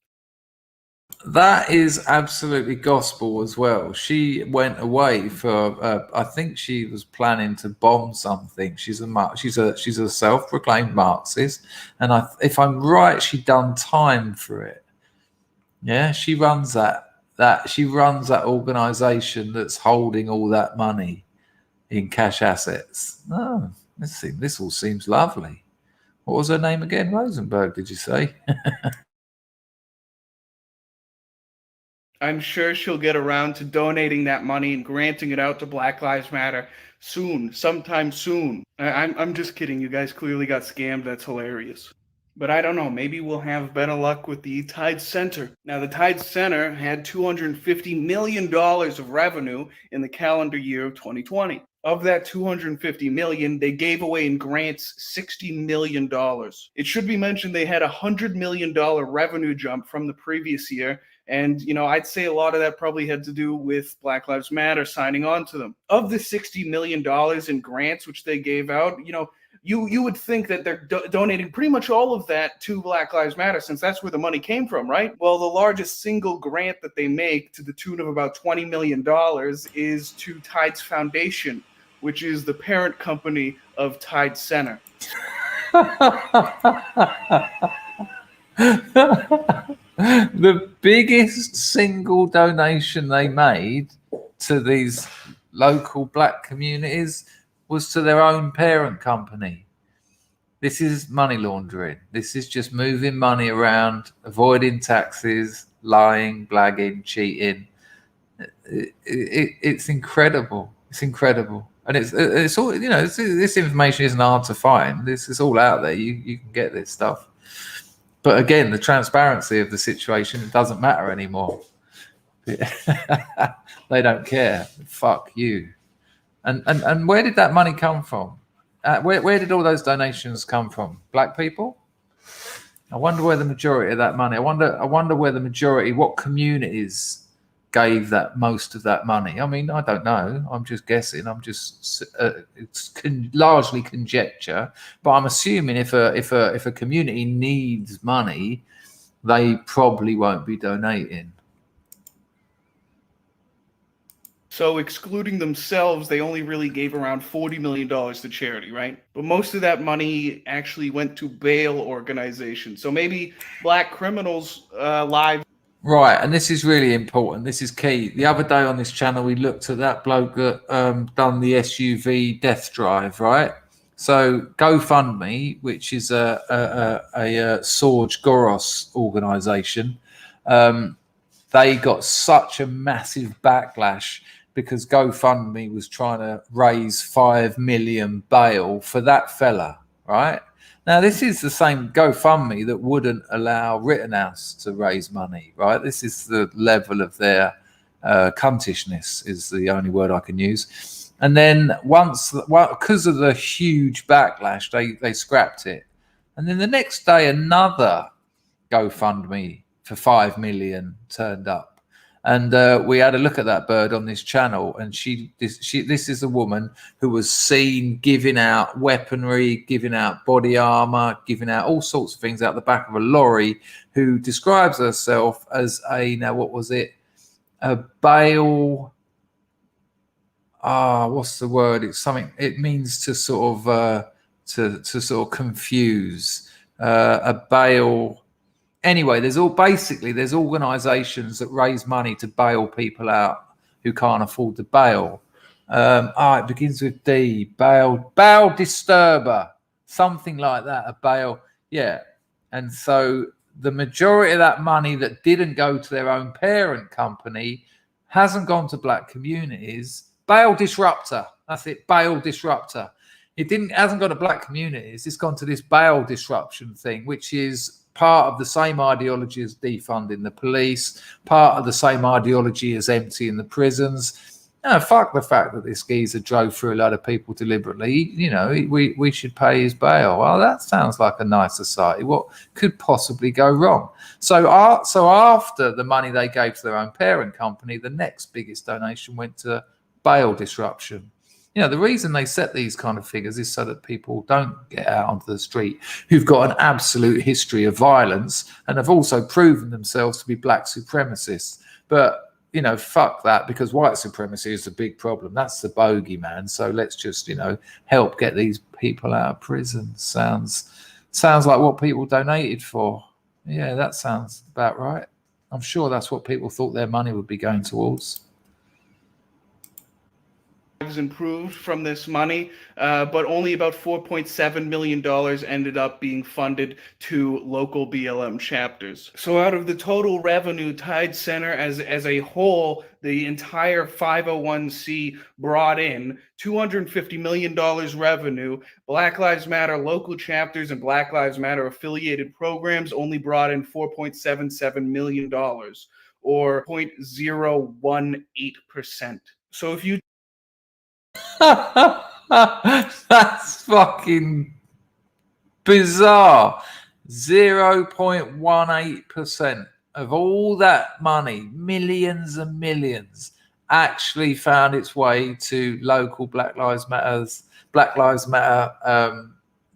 That is absolutely gospel as well. She went away for I think she was planning to bomb something. She's a self-proclaimed Marxist, and if I'm right, she done time for it. Yeah, she runs that organization that's holding all that money in cash assets. Oh, this all seems lovely. What was her name again? Rosenberg, did you say? I'm sure she'll get around to donating that money and granting it out to Black Lives Matter soon, sometime soon. I'm just kidding. You guys clearly got scammed. That's hilarious. But I don't know. Maybe we'll have better luck with the Tide Center. Now, the Tide Center had $250 million of revenue in the calendar year of 2020. Of that $250 million, they gave away in grants $60 million. It should be mentioned they had a $100 million revenue jump from the previous year. And, I'd say a lot of that probably had to do with Black Lives Matter signing on to them. Of the $60 million in grants which they gave out, you would think that they're donating pretty much all of that to Black Lives Matter, since that's where the money came from, right? Well, the largest single grant that they make, to the tune of about $20 million, is to Tide's Foundation, which is the parent company of Tide Center. The biggest single donation they made to these local black communities was to their own parent company. This is money laundering. This is just moving money around, avoiding taxes, lying, blagging, cheating. It's incredible. It's incredible. And it's all, this information isn't hard to find. This is all out there. You can get this stuff. But again, the transparency of the situation, it doesn't matter anymore. They don't care. Fuck you. And where did that money come from? Where did all those donations come from? Black people? I wonder where the majority of that money. I wonder where the majority, what communities gave that most of that money. I mean, I don't know. I'm just guessing. It's largely conjecture. But I'm assuming if a community needs money, they probably won't be donating. So excluding themselves, they only really gave around $40 million to charity, right? But most of that money actually went to bail organizations. So maybe black criminals' lives. Right, and this is really important. This is key. The other day on this channel, we looked at that bloke that done the SUV death drive, right? So GoFundMe, which is a Sorge Goros organization, they got such a massive backlash because GoFundMe was trying to raise 5 million bail for that fella, right? Now, this is the same GoFundMe that wouldn't allow Rittenhouse to raise money, right? This is the level of their cuntishness is the only word I can use. And then because of the huge backlash, they scrapped it. And then the next day, another GoFundMe for 5 million turned up. And we had a look at that bird on this channel, and this is a woman who was seen giving out weaponry, giving out body armor, giving out all sorts of things out the back of a lorry, who describes herself as a, now what was it? A bail. What's the word? It's something, it means to sort of to sort of confuse, a bail. Anyway, there's organizations that raise money to bail people out who can't afford to bail. It begins with D, bail disturber, something like that, a bail. Yeah. And so the majority of that money that didn't go to their own parent company hasn't gone to black communities. Bail disruptor, that's it, bail disruptor. It hasn't gone to black communities, it's gone to this bail disruption thing, which is part of the same ideology as defunding the police, part of the same ideology as emptying the prisons. No, fuck the fact that this geezer drove through a lot of people deliberately. You know, we should pay his bail. Well, that sounds like a nice society. What could possibly go wrong? So after the money they gave to their own parent company, the next biggest donation went to bail disruption. You know, the reason they set these kind of figures is so that people don't get out onto the street who've got an absolute history of violence and have also proven themselves to be black supremacists. But, you know, fuck that, because white supremacy is a big problem. That's the bogeyman. So let's just, you know, help get these people out of prison. Sounds like what people donated for. Yeah, that sounds about right. I'm sure that's what people thought their money would be going towards. Improved from this money, but only about $4.7 million ended up being funded to local BLM chapters. So out of the total revenue, Tide Center as a whole, the entire 501c brought in $250 million revenue. Black Lives Matter local chapters and Black Lives Matter affiliated programs only brought in $4.77 million, or 0.018%. So if you that's fucking bizarre. 0.18% of all that money, millions and millions, actually found its way to local Black Lives Matter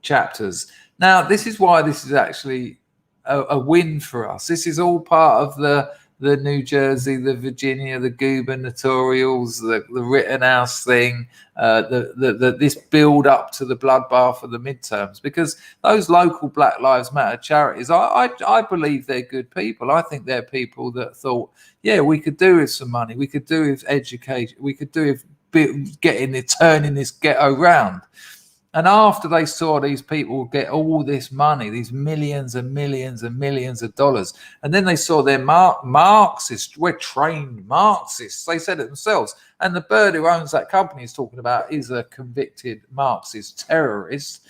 chapters. Now, this is why this is actually a win for us. This is all part of the New Jersey, the Virginia, the gubernatorials, the Rittenhouse thing, this build up to the bloodbath of the midterms, because those local Black Lives Matter charities, I believe they're good people. I think they're people that thought, yeah, we could do with some money, we could do with education, we could do with turning this ghetto round. And after they saw these people get all this money, these millions and millions and millions of dollars, and then they saw their Marxists, we're trained Marxists, they said it themselves. And the bird who owns that company is talking about is a convicted Marxist terrorist.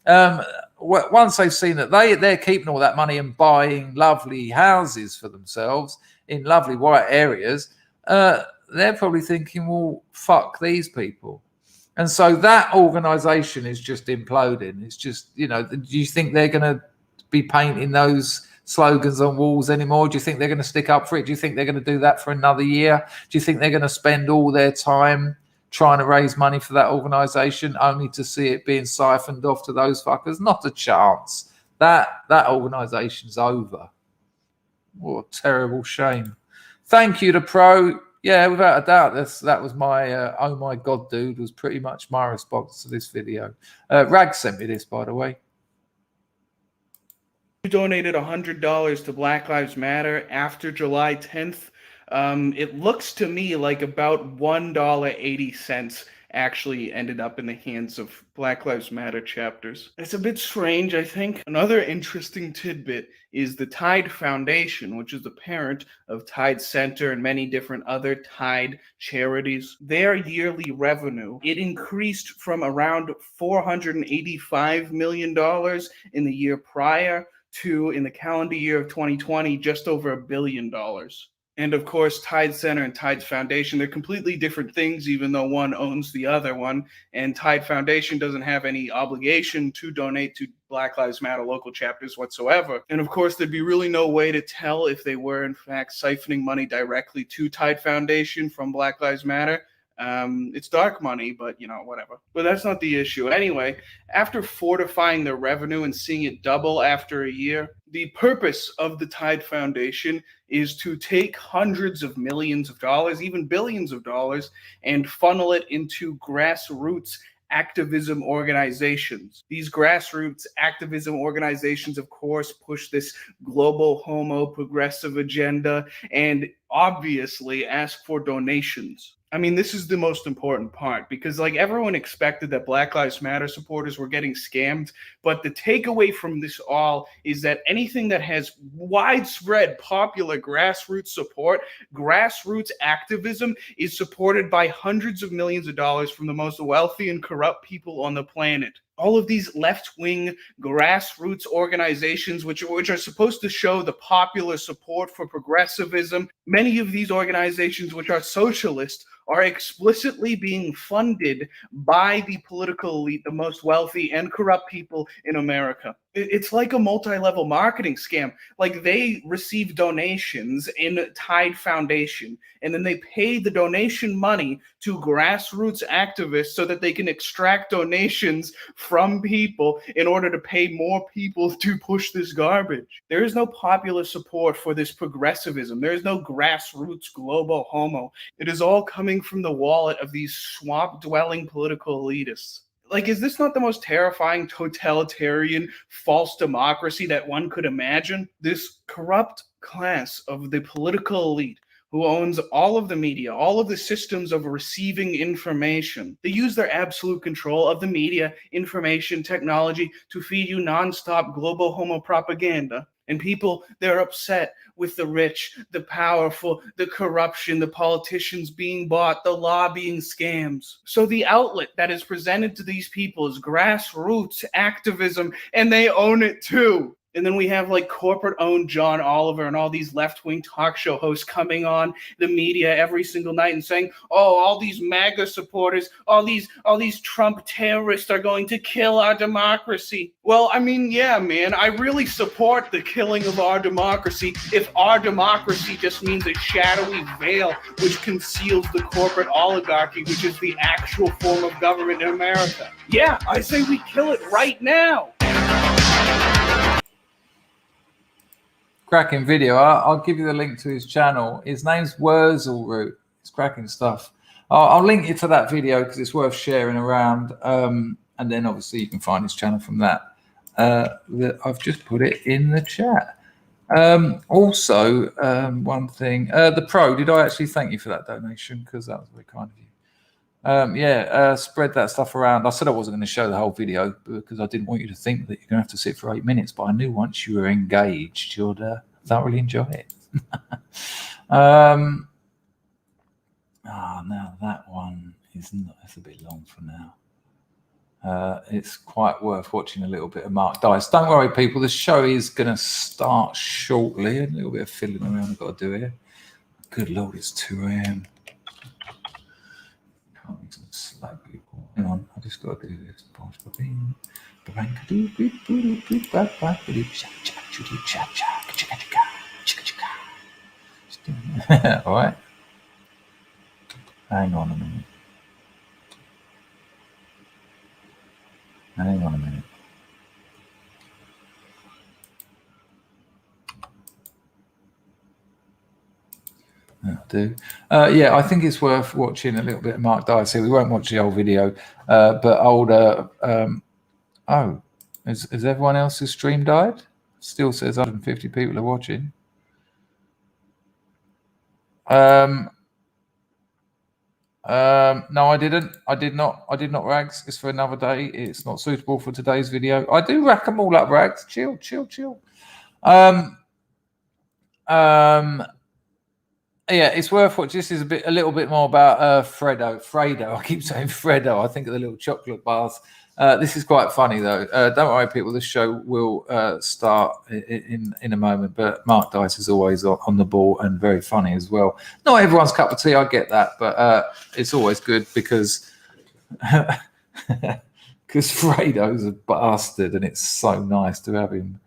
Once they've seen that they're keeping all that money and buying lovely houses for themselves in lovely white areas, they're probably thinking, well, fuck these people. And so that organization is just imploding. It's just, you know, do you think they're going to be painting those slogans on walls anymore? Do you think they're going to stick up for it? Do you think they're going to do that for another year? Do you think they're going to spend all their time trying to raise money for that organization only to see it being siphoned off to those fuckers? Not a chance. That organization's over. What a terrible shame. Thank you to Pro. Yeah, without a doubt, that was my oh my god, dude, was pretty much my response to this video. Rag sent me this, by the way. You donated $100 to Black Lives Matter after July 10th. It looks to me like about $1.80 actually ended up in the hands of Black Lives Matter chapters. It's a bit strange, I think. Another interesting tidbit is the Tide Foundation, which is the parent of Tide Center and many different other Tide charities. Their yearly revenue, it increased from around $485 million in the year prior to, in the calendar year of 2020, just over $1 billion. And of course, Tide Center and Tides Foundation, they're completely different things, even though one owns the other one. And Tide Foundation doesn't have any obligation to donate to Black Lives Matter local chapters whatsoever. And of course, there'd be really no way to tell if they were, in fact, siphoning money directly to Tide Foundation from Black Lives Matter. It's dark money, but whatever. But that's not the issue. Anyway, after fortifying their revenue and seeing it double after a year, the purpose of the Tide Foundation is to take hundreds of millions of dollars, even billions of dollars, and funnel it into grassroots activism organizations. These grassroots activism organizations, of course, push this global homo progressive agenda and obviously ask for donations. I mean, this is the most important part because everyone expected that Black Lives Matter supporters were getting scammed. But the takeaway from this all is that anything that has widespread popular grassroots support, grassroots activism is supported by hundreds of millions of dollars from the most wealthy and corrupt people on the planet. All of these left-wing grassroots organizations, which are supposed to show the popular support for progressivism, many of these organizations, which are socialist, are explicitly being funded by the political elite, the most wealthy and corrupt people in America. It's like a multi-level marketing scam. They receive donations in Tide Foundation, and then they pay the donation money to grassroots activists so that they can extract donations from people in order to pay more people to push this garbage. There is no popular support for this progressivism. There is no grassroots global homo. It is all coming from the wallet of these swamp-dwelling political elitists. Is this not the most terrifying totalitarian false democracy that one could imagine? This corrupt class of the political elite who owns all of the media, all of the systems of receiving information. They use their absolute control of the media, information, technology to feed you nonstop global homo propaganda. And people, they're upset with the rich, the powerful, the corruption, the politicians being bought, the lobbying scams. So the outlet that is presented to these people is grassroots activism, and they own it too. And then we have corporate-owned John Oliver and all these left-wing talk show hosts coming on the media every single night and saying, "Oh, all these MAGA supporters, all these Trump terrorists are going to kill our democracy." Well, I mean, yeah, man, I really support the killing of our democracy if our democracy just means a shadowy veil which conceals the corporate oligarchy, which is the actual form of government in America. Yeah, I say we kill it right now. Cracking video. I'll give you the link to his channel. His name's Wurzelroot. It's cracking stuff. I'll link you to that video because it's worth sharing around. And then obviously you can find his channel from that. I've just put it in the chat. Also, one thing, the Pro, did I actually thank you for that donation? Because that was very kind of you. Spread that stuff around. I said I wasn't going to show the whole video because I didn't want you to think that you're going to have to sit for 8 minutes, but I knew once you were engaged, you'd thoroughly enjoy it. Now that one is not, that's a bit long for now. It's quite worth watching a little bit of Mark Dice. Don't worry, people, the show is going to start shortly. A little bit of fiddling around I've got to do here. Good Lord, it's 2 a.m. Hang on, I just got to do this. All right. Hang on a minute. Do. I think it's worth watching a little bit of Mark Dice here. We won't watch the whole video, but older. Has everyone else's stream died? Still says 150 people are watching. No, I didn't. I did not, Rags. It's for another day. It's not suitable for today's video. I do rack them all up, Rags. Chill. Yeah, it's worth watching. This is a little bit more about Fredo. I keep saying Fredo. I think of the little chocolate bars. This is quite funny, though. Don't worry, people. This show will start in a moment. But Mark Dice is always on the ball and very funny as well. Not everyone's cup of tea, I get that. But it's always good because Fredo's a bastard and it's so nice to have him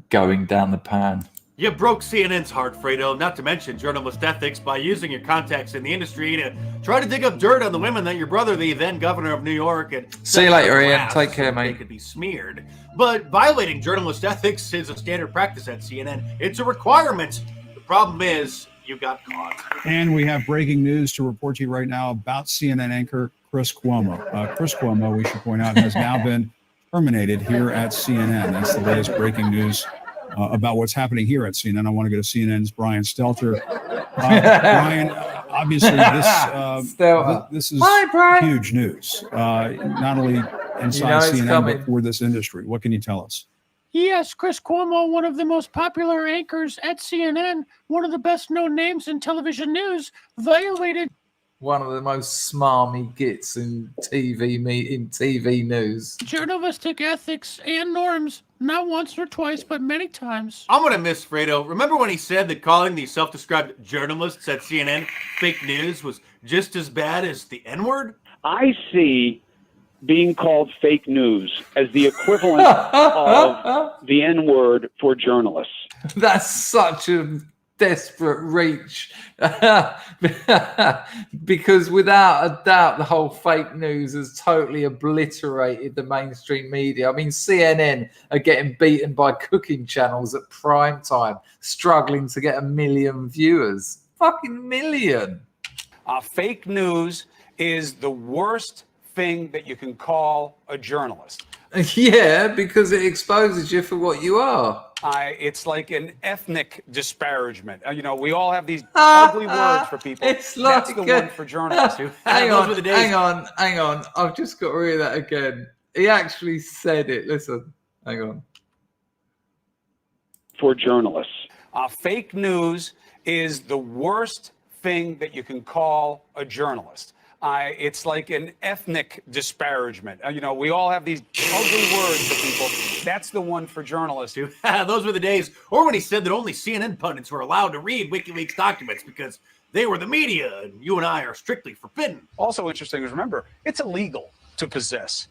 going down the pan. You broke CNN's heart, Fredo, not to mention journalist ethics by using your contacts in the industry to try to dig up dirt on the women that your brother, the then governor of New York, and see you later, Ian. Take care, mate. They could be smeared. But violating journalist ethics is a standard practice at CNN. It's a requirement. The problem is you got caught. And we have breaking news to report to you right now about CNN anchor Chris Cuomo. Chris Cuomo, we should point out, has now been terminated here at CNN. That's the latest breaking news about what's happening here at CNN. I want to go to CNN's Brian Stelter. Brian, obviously this is huge news, not only inside CNN, but for this industry. What can you tell us? Yes, Chris Cuomo, one of the most popular anchors at CNN, one of the best-known names in television news, violated one of the most smarmy gits in TV news. Journalistic ethics and norms, not once or twice, but many times. I'm gonna miss Fredo. Remember when he said that calling the self-described journalists at CNN fake news was just as bad as the N-word? I see being called fake news as the equivalent of the N-word for journalists. That's such a desperate reach because without a doubt the whole fake news has totally obliterated the mainstream media. I mean, CNN are getting beaten by cooking channels at prime time, struggling to get 1 million viewers. Fucking million. Fake news is the worst thing that you can call a journalist. Yeah, because it exposes you for what you are. It's like an ethnic disparagement. We all have these ugly words for people. It's like that's the one for journalists. Hang on. I've just got to read that again. He actually said it. Listen, hang on. For journalists. Fake news is the worst thing that you can call a journalist. It's like an ethnic disparagement. We all have these ugly words for people. That's the one for journalists. Those were the days. Or when he said that only CNN pundits were allowed to read WikiLeaks documents because they were the media and you and I are strictly forbidden. Also interesting is, remember, it's illegal to possess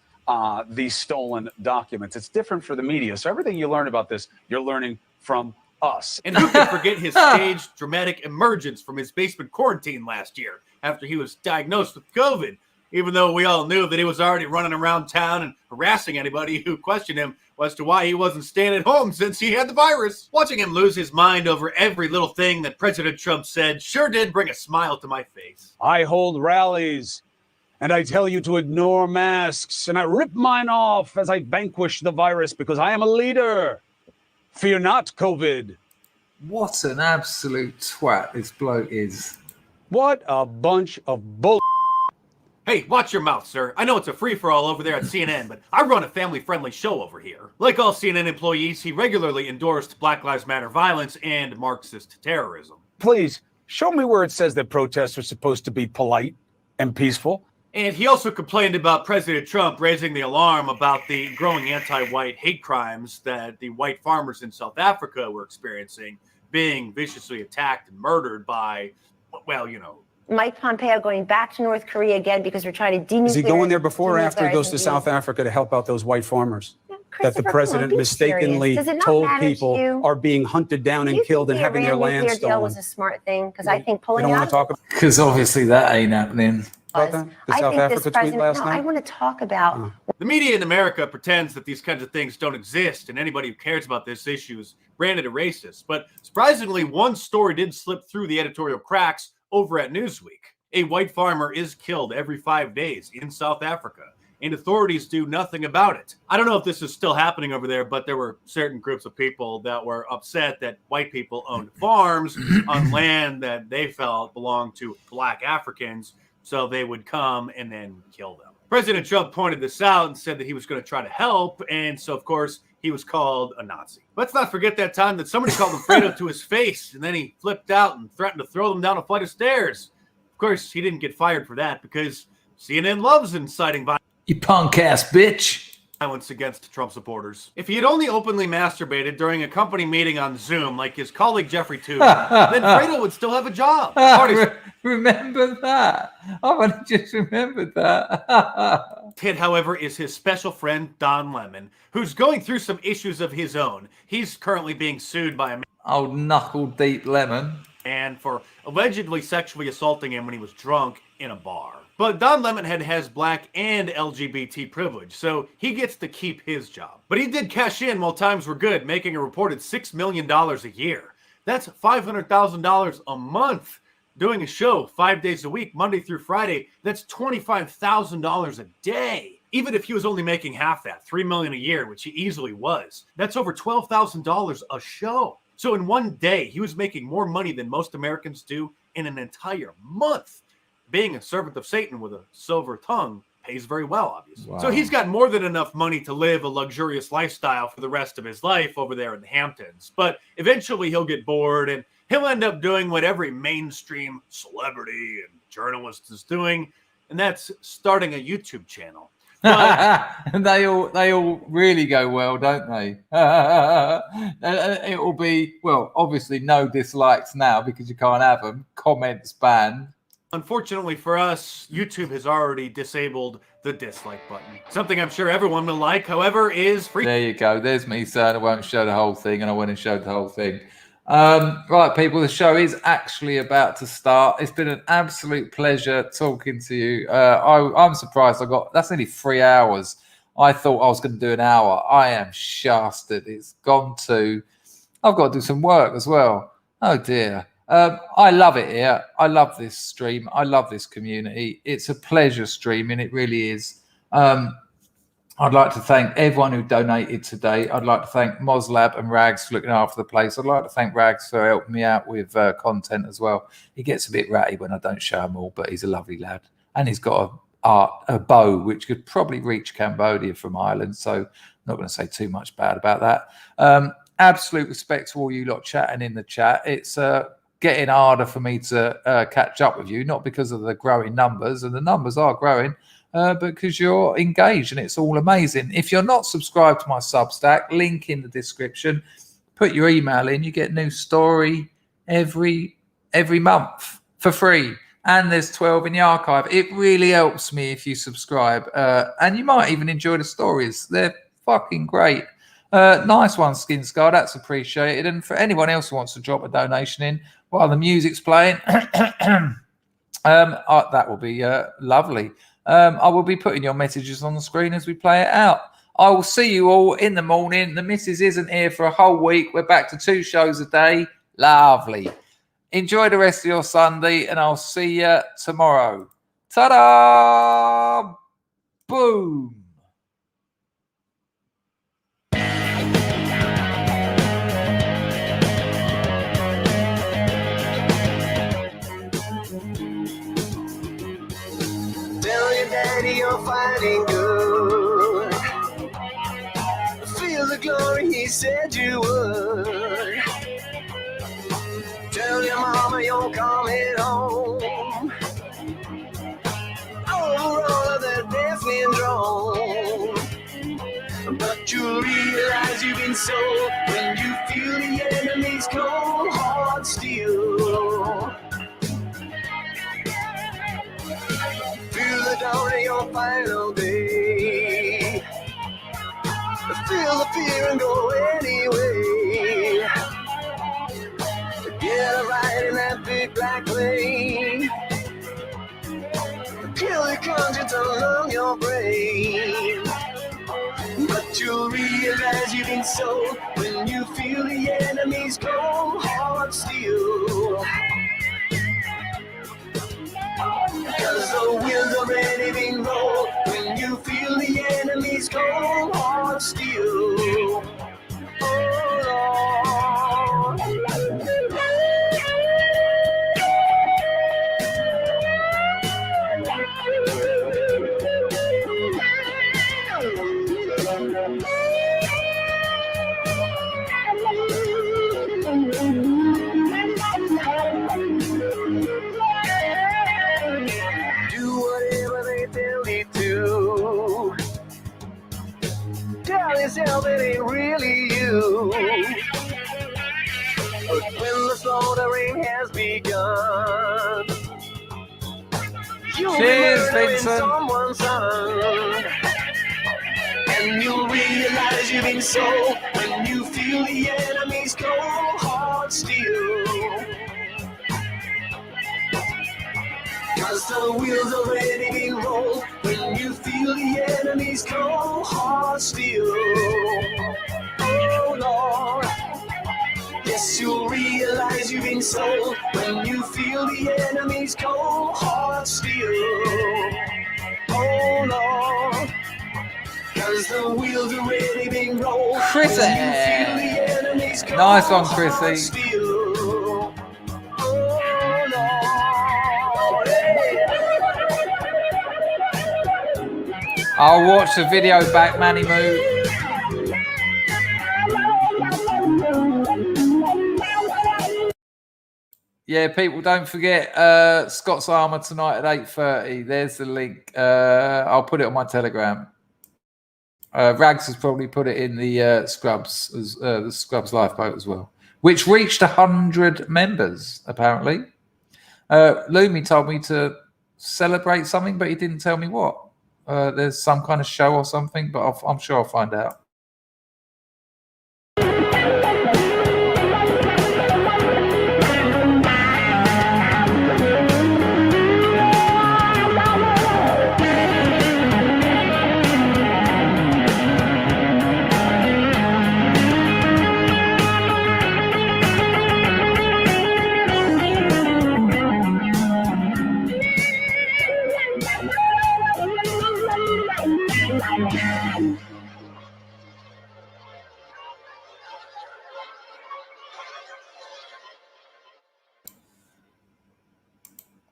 these stolen documents. It's different for the media. So everything you learn about this, you're learning from us. And who could forget his staged dramatic emergence from his basement quarantine last year after he was diagnosed with COVID, even though we all knew that he was already running around town and harassing anybody who questioned him as to why he wasn't staying at home since he had the virus. Watching him lose his mind over every little thing that President Trump said sure did bring a smile to my face. I hold rallies, and I tell you to ignore masks, and I rip mine off as I vanquish the virus because I am a leader. Fear not, COVID. What an absolute twat this bloke is. What a bunch of bull. Hey, watch your mouth, sir. I know it's a free-for-all over there at CNN, but I run a family-friendly show over here. Like all CNN employees, he regularly endorsed Black Lives Matter violence and Marxist terrorism. Please, show me where it says that protests are supposed to be polite and peaceful. And he also complained about President Trump raising the alarm about the growing anti-white hate crimes that the white farmers in South Africa were experiencing, being viciously attacked and murdered by, well, Mike Pompeo going back to North Korea again because we're trying to denuclearize. Is he going there before or after he goes to South Africa to help out those white farmers? That the president mistakenly told people are being hunted down and killed and having their land stolen. Deal was a smart thing because I think pulling out. Because obviously that ain't happening. The South Africa tweet last night? I want to talk about. The media in America pretends that these kinds of things don't exist, and anybody who cares about this issue is branded a racist. But surprisingly, one story did slip through the editorial cracks over at Newsweek. A white farmer is killed every 5 days in South Africa, and authorities do nothing about it. I don't know if this is still happening over there, but there were certain groups of people that were upset that white people owned farms on land that they felt belonged to black Africans, so they would come and then kill them. President Trump pointed this out and said that he was going to try to help, and so, of course, he was called a Nazi. Let's not forget that time that somebody called him Fredo to his face, and then he flipped out and threatened to throw them down a flight of stairs. Of course, he didn't get fired for that because CNN loves inciting violence. You punk ass bitch. Violence against Trump supporters. If he had only openly masturbated during a company meeting on Zoom like his colleague Jeffrey Tubin, then Fredo would still have a job. Remember that? I've only just remembered that. Hit, however, is his special friend Don Lemon, who's going through some issues of his own. He's currently being sued by a Old knuckle deep Lemon. man for allegedly sexually assaulting him when he was drunk in a bar. But Don Lemonhead has black and LGBT privilege, so he gets to keep his job. But he did cash in while times were good, making a reported $6 million a year. That's $500,000 a month. Doing a show 5 days a week, Monday through Friday, that's $25,000 a day. Even if he was only making half that, $3 million a year, which he easily was, that's over $12,000 a show. So in one day, he was making more money than most Americans do in an entire month. Being a servant of Satan with a silver tongue pays very well, obviously. Wow. So he's got more than enough money to live a luxurious lifestyle for the rest of his life over there in the Hamptons. But eventually he'll get bored and he'll end up doing what every mainstream celebrity and journalist is doing, and that's starting a YouTube channel. They all really go well, don't they? It will be, well, obviously no dislikes now because you can't have them. Comments banned. Unfortunately for us, YouTube has already disabled the dislike button. Something I'm sure everyone will like, however, is free. There you go. There's me saying I won't show the whole thing, and I went and showed the whole thing. Right, people, the show is actually about to start. It's been an absolute pleasure talking to you. I'm surprised that's only 3 hours. I thought I was going to do an hour. I am shafted. It's gone to... I've got to do some work as well. Oh, dear. I love it here. I love this stream. I love this community. It's a pleasure streaming. It really is. I'd like to thank everyone who donated today. I'd like to thank Moslab and Rags for looking after the place. I'd like to thank Rags for helping me out with content as well. He gets a bit ratty when I don't show him all, but he's a lovely lad. And he's got a bow which could probably reach Cambodia from Ireland. So I'm not going to say too much bad about that. Absolute respect to all you lot chatting in the chat. It's getting harder for me to catch up with you, not because of the growing numbers, and the numbers are growing, but because you're engaged, and it's all amazing. If you're not subscribed to my Substack, link in the description. Put your email in, you get a new story every month for free, and there's 12 in the archive. It really helps me if you subscribe, and you might even enjoy the stories. They're fucking great. Nice one, Skin Scar. That's appreciated. And for anyone else who wants to drop a donation in while the music's playing, that will be lovely. I will be putting your messages on the screen as we play it out. I will see you all in the morning. The missus isn't here for a whole week. We're back to 2 shows a day. Lovely. Enjoy the rest of your Sunday, and I'll see you tomorrow. Ta-da! Boom! Daddy, you're fighting good. Feel the glory he said you would. Tell your mama you're coming home. Over all of that death syndrome. But you'll realize you've been sold when you feel the enemy's cold hard steel. Feel the dawn of your final day. Feel the fear and go anyway. Get a ride in that big black plane. Kill your conscience and numb your brain. But you'll realize you've been sold when you feel the enemy's cold hard steel. Cause the wheels already been rolled when you feel the enemy's cold hard steel. Oh Lord. You'll Cheers, be murdering Vincent. someone's son. And you'll realize you've been sold when you feel the enemy's cold hard steel. Cause the wheels already been rolled when you feel the enemy's cold hard steel. Oh Lord, yes, you'll realize you've been sold when you feel the enemy's cold hard steel. Oh Lord, cause the wheels already been rolled. Chrissy. when you feel the enemy's cold Nice one, hard Chrissy. steel. Oh Lord, hey. I'll watch the video back, Manny Moo. Yeah, people, don't forget Scott's Armour tonight at 8:30. There's the link. I'll put it on my Telegram. Rags has probably put it in the Scrubs, the Scrubs Lifeboat as well, which reached 100 members, apparently. Lumi told me to celebrate something, but he didn't tell me what. There's some kind of show or something, but I'm sure I'll find out.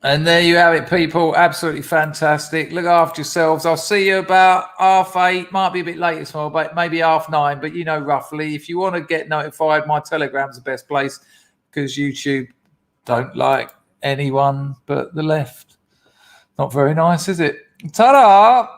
And there you have it, people. Absolutely fantastic. Look after yourselves. I'll see you about 8:30. Might be a bit later tomorrow, but maybe 9:30. But you know, roughly. If you want to get notified, my Telegram's the best place because YouTube don't like anyone but the left. Not very nice, is it? Ta-da!